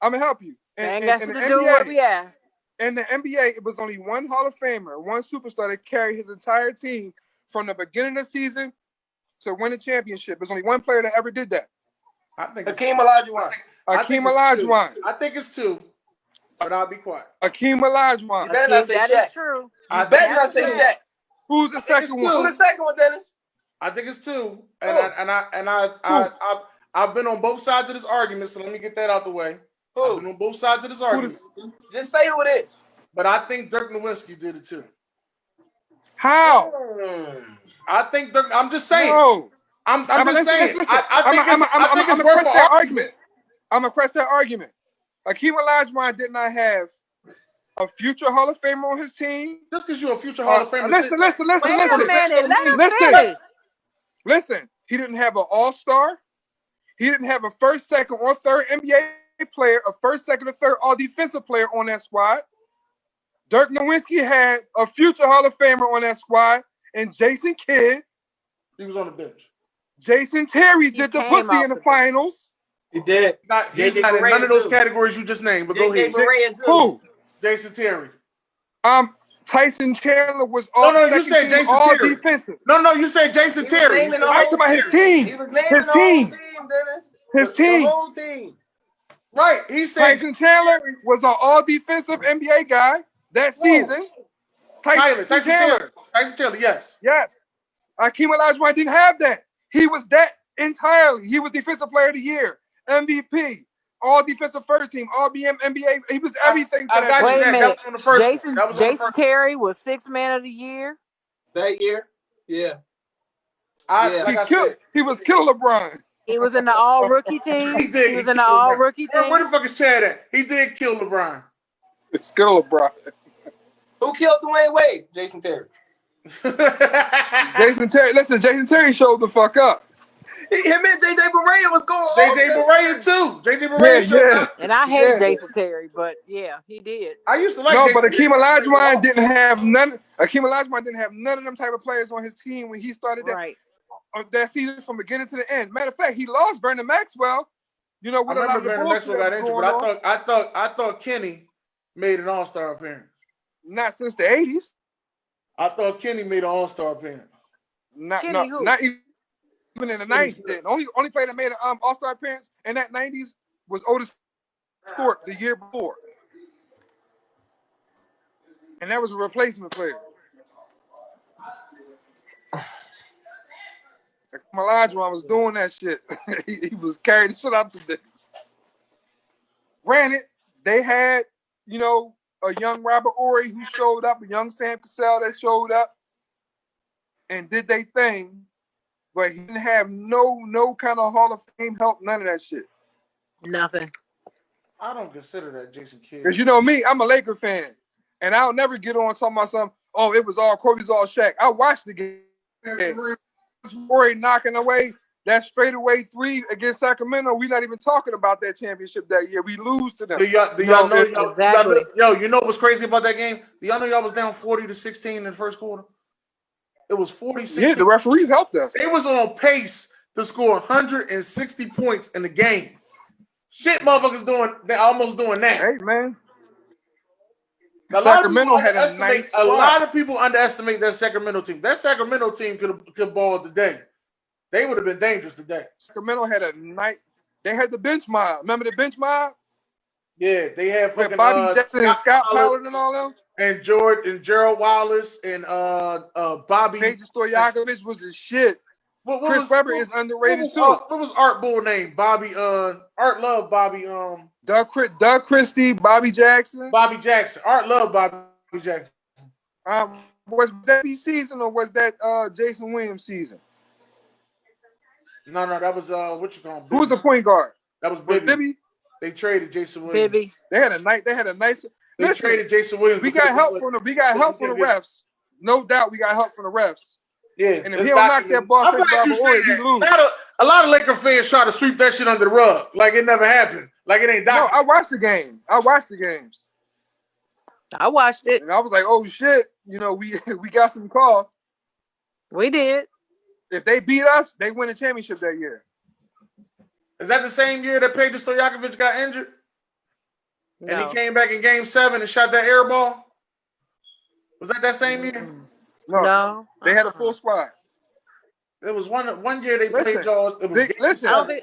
Speaker 4: I'm gonna help you.
Speaker 9: And that's to do where we at.
Speaker 4: In the NBA, it was only one Hall of Famer, one superstar that carried his entire team from the beginning of the season to win a championship. There's only one player that ever did that.
Speaker 1: I think
Speaker 8: Hakeem Olajuwon.
Speaker 4: Hakeem Olajuwon.
Speaker 1: I think it's 2, but I'll be quiet.
Speaker 4: Hakeem Olajuwon.
Speaker 8: You better not say
Speaker 9: That
Speaker 8: Shaq.
Speaker 9: is true.
Speaker 8: You better not say Shaq.
Speaker 4: Who's the second one?
Speaker 8: Who's the second one, Dennis?
Speaker 1: I think it's 2, and I've been on both sides of this argument, so let me get that out the way. I've been on both sides of this argument.
Speaker 8: Just say who it is.
Speaker 1: But I think Dirk Nowitzki did it too.
Speaker 4: How?
Speaker 1: I think Dirk. I'm just saying.
Speaker 4: No.
Speaker 1: I'm just saying.
Speaker 4: Listen.
Speaker 1: I think it's worth an argument.
Speaker 4: I'm gonna press that argument. Hakeem Olajuwon did not have a future Hall of Famer on his team.
Speaker 1: Just because you're a future Hall of Famer.
Speaker 4: Listen.
Speaker 9: Wait a minute. Let him finish.
Speaker 4: Listen. He didn't have an All-Star. He didn't have a first, second, or third NBA player, a first, second, or third all-defensive player on that squad. Dirk Nowitzki had a future Hall of Famer on that squad, and Jason Kidd.
Speaker 1: He was on the bench.
Speaker 4: Jason Terry did the pussy in the finals.
Speaker 8: He did.
Speaker 1: He's not in none of those categories you just named, but go ahead.
Speaker 4: Who?
Speaker 1: Jason Terry.
Speaker 4: Tyson Chandler was
Speaker 1: all you said Jason
Speaker 4: all
Speaker 1: Terry.
Speaker 4: defensive.
Speaker 1: No, you said Jason Terry.
Speaker 4: I'm talking about his team.
Speaker 8: He was naming the whole team, Dennis.
Speaker 4: His team.
Speaker 8: The whole team.
Speaker 1: Right. He said
Speaker 4: Tyson Chandler was an all defensive NBA guy that season.
Speaker 1: Tyson Chandler. Tyson Chandler, yes.
Speaker 4: Yes. Hakeem Olajuwon didn't have that. He was that entirely. He was Defensive Player of the Year, MVP, all defensive first team, all NBA. He was everything.
Speaker 9: Wait a minute. Jason Terry was Sixth Man of the Year
Speaker 8: that year. Yeah.
Speaker 4: He was Killer LeBron.
Speaker 9: He was in the All Rookie team. He was in the All Rookie team.
Speaker 1: Where the fuck is Chad at? He did kill LeBron.
Speaker 4: It's Killer LeBron.
Speaker 8: Who killed Dwayne Wade? Jason Terry.
Speaker 4: Jason Terry. Listen, Jason Terry showed the fuck up.
Speaker 8: Him and JJ Barea was going on.
Speaker 1: JJ Barea too. JJ Barea showed up.
Speaker 9: And I hate Jason Terry, but yeah, he did.
Speaker 1: I used to like.
Speaker 4: No, but Hakeem Olajuwon didn't have none. Hakeem Olajuwon didn't have none of them type of players on his team when he started that season from beginning to the end. Matter of fact, he lost Vernon Maxwell. You know, with
Speaker 1: I
Speaker 4: a lot of the
Speaker 1: Vernon Maxwell got injured, but I thought Kenny made an All-Star appearance.
Speaker 4: Not since the 80s.
Speaker 1: I thought Kenny made an All-Star appearance.
Speaker 4: Not even in the 90s. The only player that made an All-Star appearance in that 90s was Otis Thorpe the year before. And that was a replacement player. Olajuwon was doing that shit. he was carrying the shit out the dicks. Granted, they had, a young Robert Horry who showed up, a young Sam Cassell that showed up and did their thing, but he didn't have no kind of Hall of Fame help, none of that shit.
Speaker 9: Nothing.
Speaker 1: I don't consider that Jason Kidd.
Speaker 4: Because you know me, I'm a Laker fan, and I'll never get on talking about something, it was all Kobe's all Shaq. I watched the game. Horry knocking away that straightaway three against Sacramento. We're not even talking about that championship that year. We lose to them.
Speaker 1: Do y'all know? You know what's crazy about that game? Do y'all know y'all was down 40-16 in the first quarter? It was 46.
Speaker 4: Yeah, the referees helped us.
Speaker 1: They was on pace to score 160 points in the game. Shit, motherfuckers they're almost doing that.
Speaker 4: Hey, man.
Speaker 1: Sacramento had a nice squad. A lot of people underestimate that Sacramento team. That Sacramento team could ball today. They would have been dangerous today.
Speaker 4: Sacramento had they had the bench mob. Remember the bench mob?
Speaker 1: Yeah, they had fucking
Speaker 4: Bobby Jackson and Scott Pollard and all them.
Speaker 1: And Gerald Wallace and Bobby.
Speaker 4: Peja Stojakovic was the shit. Chris Webber is underrated too.
Speaker 1: What was Art Bull name? Bobby. Art loved Bobby.
Speaker 4: Doug Christie, Bobby Jackson.
Speaker 1: Bobby Jackson. Art loved Bobby Jackson.
Speaker 4: Was that his season or was that Jason Williams season?
Speaker 1: No, that was what you call him?
Speaker 4: Who was the point guard?
Speaker 1: That was Bibby. They traded Jason Williams.
Speaker 9: Bibby.
Speaker 4: They had a nice.
Speaker 1: They traded Jason Williams.
Speaker 4: We got help from the refs. No doubt, we got help from the refs.
Speaker 1: Yeah,
Speaker 4: and if he don't knock that ball, he lose.
Speaker 1: A lot of Laker fans try to sweep that shit under the rug, like it never happened, like it ain't documented.
Speaker 4: No, I watched the game. I watched the games.
Speaker 9: I watched it,
Speaker 4: and I was like, "Oh shit!" We got some calls.
Speaker 9: We did.
Speaker 4: If they beat us, they win the championship that year.
Speaker 1: Is that the same year that Peja Stojakovic got injured? No. And he came back in Game 7 and shot that air ball? Was that same year?
Speaker 4: No. They had a full squad.
Speaker 1: It was one year they played y'all.
Speaker 9: I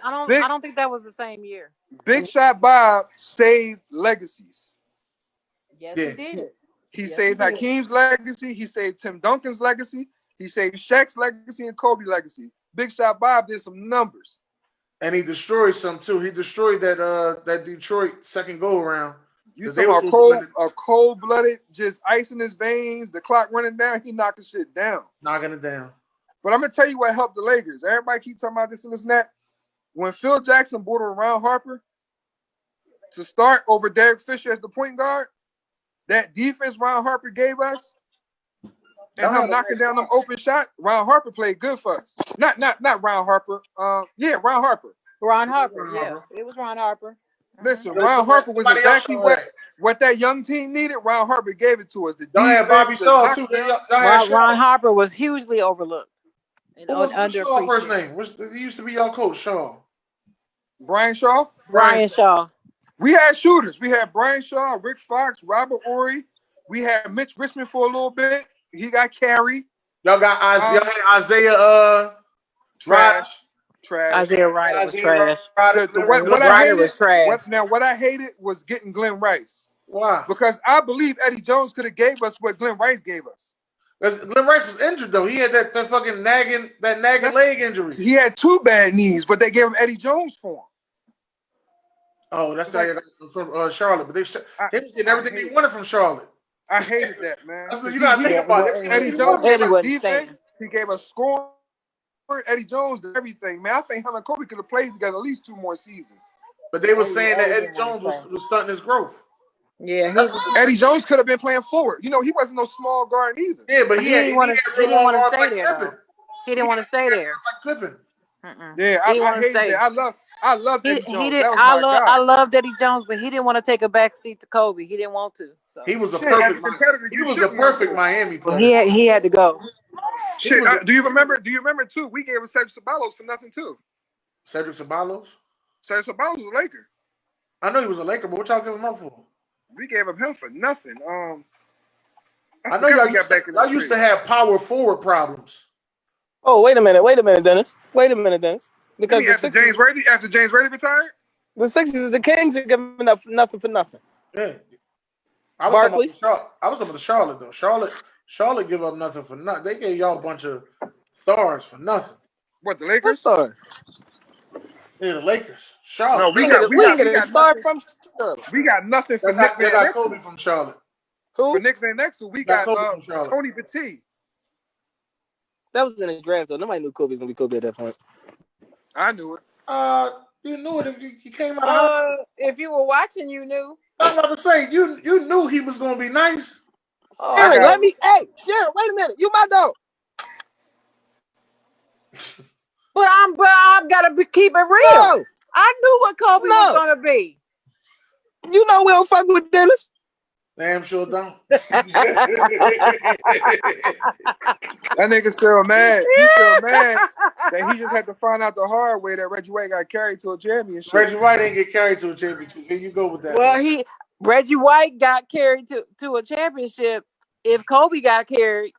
Speaker 9: don't think that was the same year.
Speaker 4: Big Shot Bob saved legacies.
Speaker 9: Yes, he did.
Speaker 4: He saved Hakeem's legacy. He saved Tim Duncan's legacy. He saved Shaq's legacy and Kobe's legacy. Big Shot Bob did some numbers.
Speaker 1: And he destroyed some too. He destroyed that Detroit second go around.
Speaker 4: You
Speaker 1: They
Speaker 4: talking
Speaker 1: were
Speaker 4: about a cold-blooded, just ice in his veins, the clock running down, he knocking shit down.
Speaker 1: Knocking it down.
Speaker 4: But I'm going to tell you what helped the Lakers. Everybody keep talking about this and that. When Phil Jackson brought on Ron Harper to start over Derek Fisher as the point guard, that defense Ron Harper gave us, and him knocking down them open shot, Ron Harper played good for us. Not Ron Harper. Ron Harper.
Speaker 9: Ron Harper, yeah. It was Ron Harper.
Speaker 4: Listen, Ron Harper was exactly what that young team needed. Ron Harper gave it to us.
Speaker 1: Y'all had Bobby Shaw too.
Speaker 9: Ron Harper was hugely overlooked.
Speaker 1: What's Shaw's first name? He used to be y'all coach, Shaw.
Speaker 4: Brian Shaw?
Speaker 9: Brian Shaw. We
Speaker 4: had shooters. We had Brian Shaw, Rick Fox, Robert Horry. We had Mitch Richmond for a little bit. He got carried.
Speaker 1: Y'all got Isaiah
Speaker 4: trash.
Speaker 9: Isaiah Ryder was trash.
Speaker 4: What I hated was getting Glenn Rice.
Speaker 1: Why?
Speaker 4: Because I believe Eddie Jones could have gave us what Glenn Rice gave us.
Speaker 1: Glenn Rice was injured though. He had that fucking nagging leg injury.
Speaker 4: He had 2 bad knees, but they gave him Eddie Jones for him.
Speaker 1: Oh, that's from Charlotte. But they was getting everything they wanted from Charlotte.
Speaker 4: I hated that, man.
Speaker 1: You gotta think about it.
Speaker 4: Eddie Jones gave us defense. He gave us scoring. Eddie Jones did everything, man. I think him and Kobe could have played together at least 2 more seasons.
Speaker 1: But they were saying that Eddie Jones was stunting his growth.
Speaker 9: Yeah,
Speaker 4: Eddie Jones could have been playing forward. You know, he wasn't no small guard either.
Speaker 1: Yeah, but he didn't want to
Speaker 9: stay there. He didn't want to stay there.
Speaker 1: Like Clipping.
Speaker 4: Yeah, I hated that. I loved Eddie Jones.
Speaker 9: I loved Eddie Jones, but he didn't want to take a back seat to Kobe. He didn't want to. So.
Speaker 1: He was a perfect Miami player.
Speaker 9: He had to go.
Speaker 4: Shit, do you remember too? We gave him Cedric Ceballos for nothing too.
Speaker 1: Cedric Ceballos?
Speaker 4: Cedric Ceballos was a Laker.
Speaker 1: I know he was a Laker, but what y'all give him up for?
Speaker 4: We gave him for nothing.
Speaker 1: I know y'all used to have power forward problems.
Speaker 8: Oh, wait a minute, Dennis. Because
Speaker 4: after James Worthy retired,
Speaker 8: the Sixers, the Kings are giving up nothing for nothing.
Speaker 1: Yeah, I was talking about Charlotte though. Charlotte give up nothing for nothing. They gave y'all a bunch of stars for nothing.
Speaker 4: What, the Lakers?
Speaker 8: What stars?
Speaker 1: Yeah, the Lakers. Charlotte.
Speaker 8: No, we got a star from Charlotte.
Speaker 4: We got nothing for Nick Van Exel.
Speaker 1: Kobe from Charlotte.
Speaker 8: Who?
Speaker 4: For Nick Van Exel, we got Tony Petit.
Speaker 8: That was in the draft though. Nobody knew Kobe was gonna be Kobe at that point.
Speaker 4: I knew it.
Speaker 1: You knew it if you came out.
Speaker 9: If you were watching, you knew.
Speaker 1: I was about to say you knew he was gonna be nice.
Speaker 8: Sharon, Sharon, wait a minute. You my dog.
Speaker 9: But I'm gotta keep it real.
Speaker 8: No.
Speaker 9: I knew what Kobe was gonna be.
Speaker 8: You know we don't fuck with Dennis.
Speaker 1: Damn sure don't.
Speaker 4: That nigga still mad. He's still mad that he just had to find out the hard way that Reggie White got carried to a championship.
Speaker 1: Reggie White didn't get carried to a championship. Here you go with that.
Speaker 9: Well, Reggie White got carried to a championship. If Kobe got carried,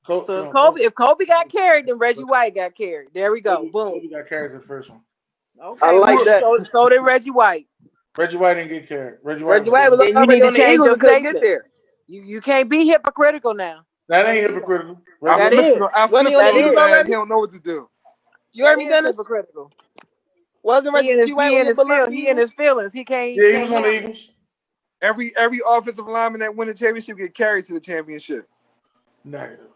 Speaker 9: if Kobe got carried, then Reggie White got carried. There we go. Boom.
Speaker 1: Kobe got carried in the first one.
Speaker 9: Okay.
Speaker 8: I like that.
Speaker 9: So did Reggie White.
Speaker 1: Reggie White didn't get carried. Reggie
Speaker 8: White was already on the Eagles and couldn't get there.
Speaker 9: You can't be hypocritical now.
Speaker 1: That ain't hypocritical.
Speaker 9: That is.
Speaker 4: He don't know what to do.
Speaker 8: You heard me, Dennis?
Speaker 9: Hypocritical.
Speaker 8: Wasn't Reggie
Speaker 9: he in his feelings. He can't.
Speaker 1: Yeah, he was on the Eagles.
Speaker 4: Every offensive lineman that win a championship get carried to the championship.
Speaker 1: Negative.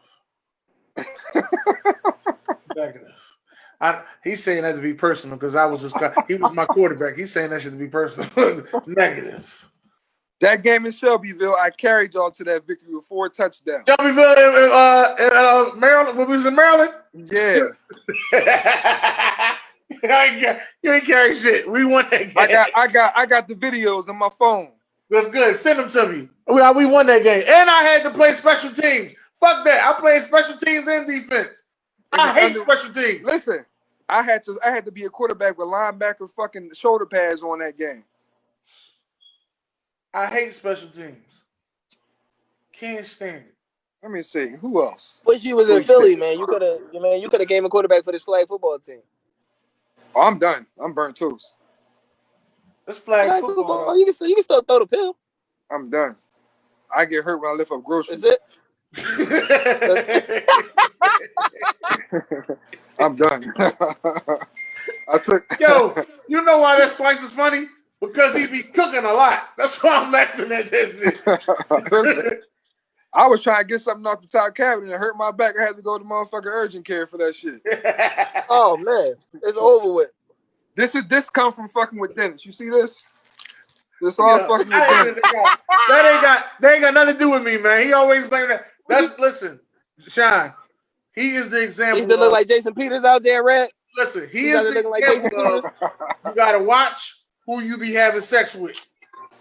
Speaker 1: Negative. He's saying that to be personal because he was my quarterback. He's saying that shit to be personal. Negative.
Speaker 4: That game in Shelbyville, I carried y'all to that victory with 4 touchdowns.
Speaker 1: Shelbyville, Maryland. When we was in Maryland.
Speaker 4: Yeah.
Speaker 1: You ain't carry shit. We won that game.
Speaker 4: I got the videos on my phone.
Speaker 1: That's good. Send them to me. We won that game, and I had to play special teams. Fuck that. I played special teams and defense. I hate special teams.
Speaker 4: Listen, I had to be a quarterback with linebacker fucking shoulder pads on that game.
Speaker 1: I hate special teams. Can't stand it.
Speaker 4: Let me see. Who else?
Speaker 8: Wish you was in Philly, man. You could have came a quarterback for this flag football team.
Speaker 4: Oh, I'm done. I'm burnt toast.
Speaker 1: This flag football.
Speaker 8: You can still throw the pill.
Speaker 4: I'm done. I get hurt when I lift up groceries.
Speaker 8: Is it?
Speaker 4: I'm done.
Speaker 1: Yo, you know why that's twice as funny? Because he be cooking a lot. That's why I'm laughing at that shit.
Speaker 4: Listen, I was trying to get something off the top cabinet and it hurt my back. I had to go to motherfucking urgent care for that shit.
Speaker 8: Oh man, it's over with.
Speaker 4: This come from fucking with Dennis. You see this? This all fucking with Dennis.
Speaker 1: That ain't got nothing to do with me, man. He always blame that. Listen, Sean. He is the example.
Speaker 8: He still look like Jason Peters out there, Red.
Speaker 1: Listen, he is the example of you gotta watch who you be having sex with.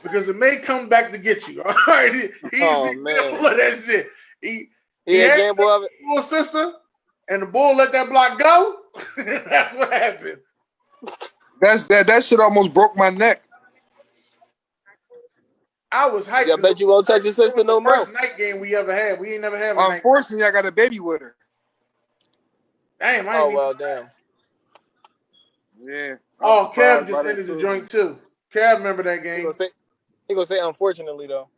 Speaker 1: Because it may come back to get you. All right. He's the example of that shit. He had sex with his little sister, and the bull let that block go. That's what happened.
Speaker 4: That shit almost broke my neck.
Speaker 1: I was hyped.
Speaker 8: I bet you won't touch your sister no more.
Speaker 1: First night game we ever had. We ain't never had.
Speaker 4: Unfortunately, I got a baby with her.
Speaker 1: Damn.
Speaker 8: Damn.
Speaker 4: Yeah.
Speaker 1: Oh, Kev just ended the joint too. Kev, remember that game?
Speaker 8: He gonna say unfortunately though.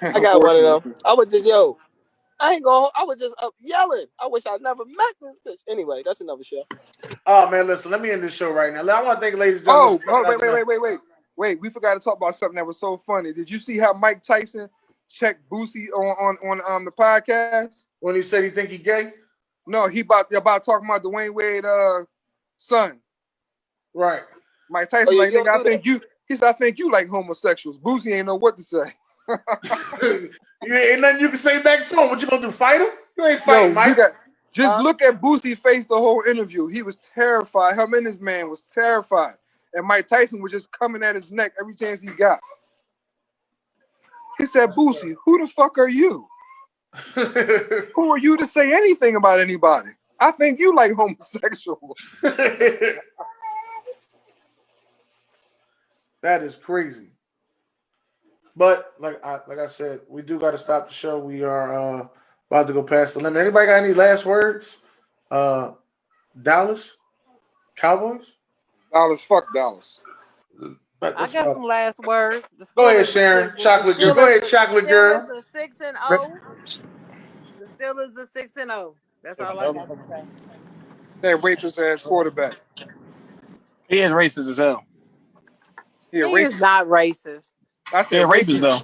Speaker 8: I got one of them. I was just up yelling. I wish I never met this bitch. Anyway, that's another show.
Speaker 1: Oh man, listen, let me end this show right now. I want to thank ladies and gentlemen.
Speaker 4: Wait. We forgot to talk about something that was so funny. Did you see how Mike Tyson checked Boosie on the podcast?
Speaker 1: When he said he think he gay?
Speaker 4: No, he about talking about Dwayne Wade son.
Speaker 1: Right.
Speaker 4: Mike Tyson he said, I think you like homosexuals. Boosie ain't know what to say.
Speaker 1: Ain't nothing you can say back to him. What you gonna do? Fight him? You ain't fighting, Mike.
Speaker 4: Look at Boosie's face the whole interview. He was terrified. Him and his man was terrified. And Mike Tyson was just coming at his neck every chance he got. He said, Boosie, who the fuck are you? Who are you to say anything about anybody? I think you like homosexuals.
Speaker 1: That is crazy. But like I said, we do got to stop the show. We are about to go past the limit. Anybody got any last words? Dallas Cowboys?
Speaker 4: Fuck Dallas.
Speaker 9: I got some last words.
Speaker 1: Go ahead, Sharon. Chocolate girl. Go ahead, chocolate girl.
Speaker 9: The Steelers are 6-0. The Steelers are 6-0. That's all I got to say.
Speaker 4: That rapist ass quarterback.
Speaker 8: He is racist as hell.
Speaker 9: He is not racist.
Speaker 4: I said
Speaker 8: rapist though.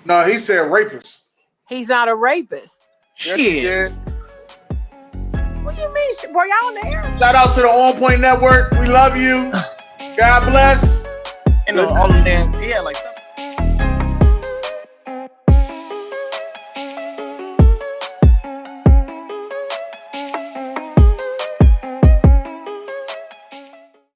Speaker 1: No, he said rapist.
Speaker 9: He's not a rapist.
Speaker 8: Shit.
Speaker 9: What you mean? Were y'all there?
Speaker 1: Shout out to the OnPoint Network. We love you. God bless.
Speaker 8: And all of them, he had like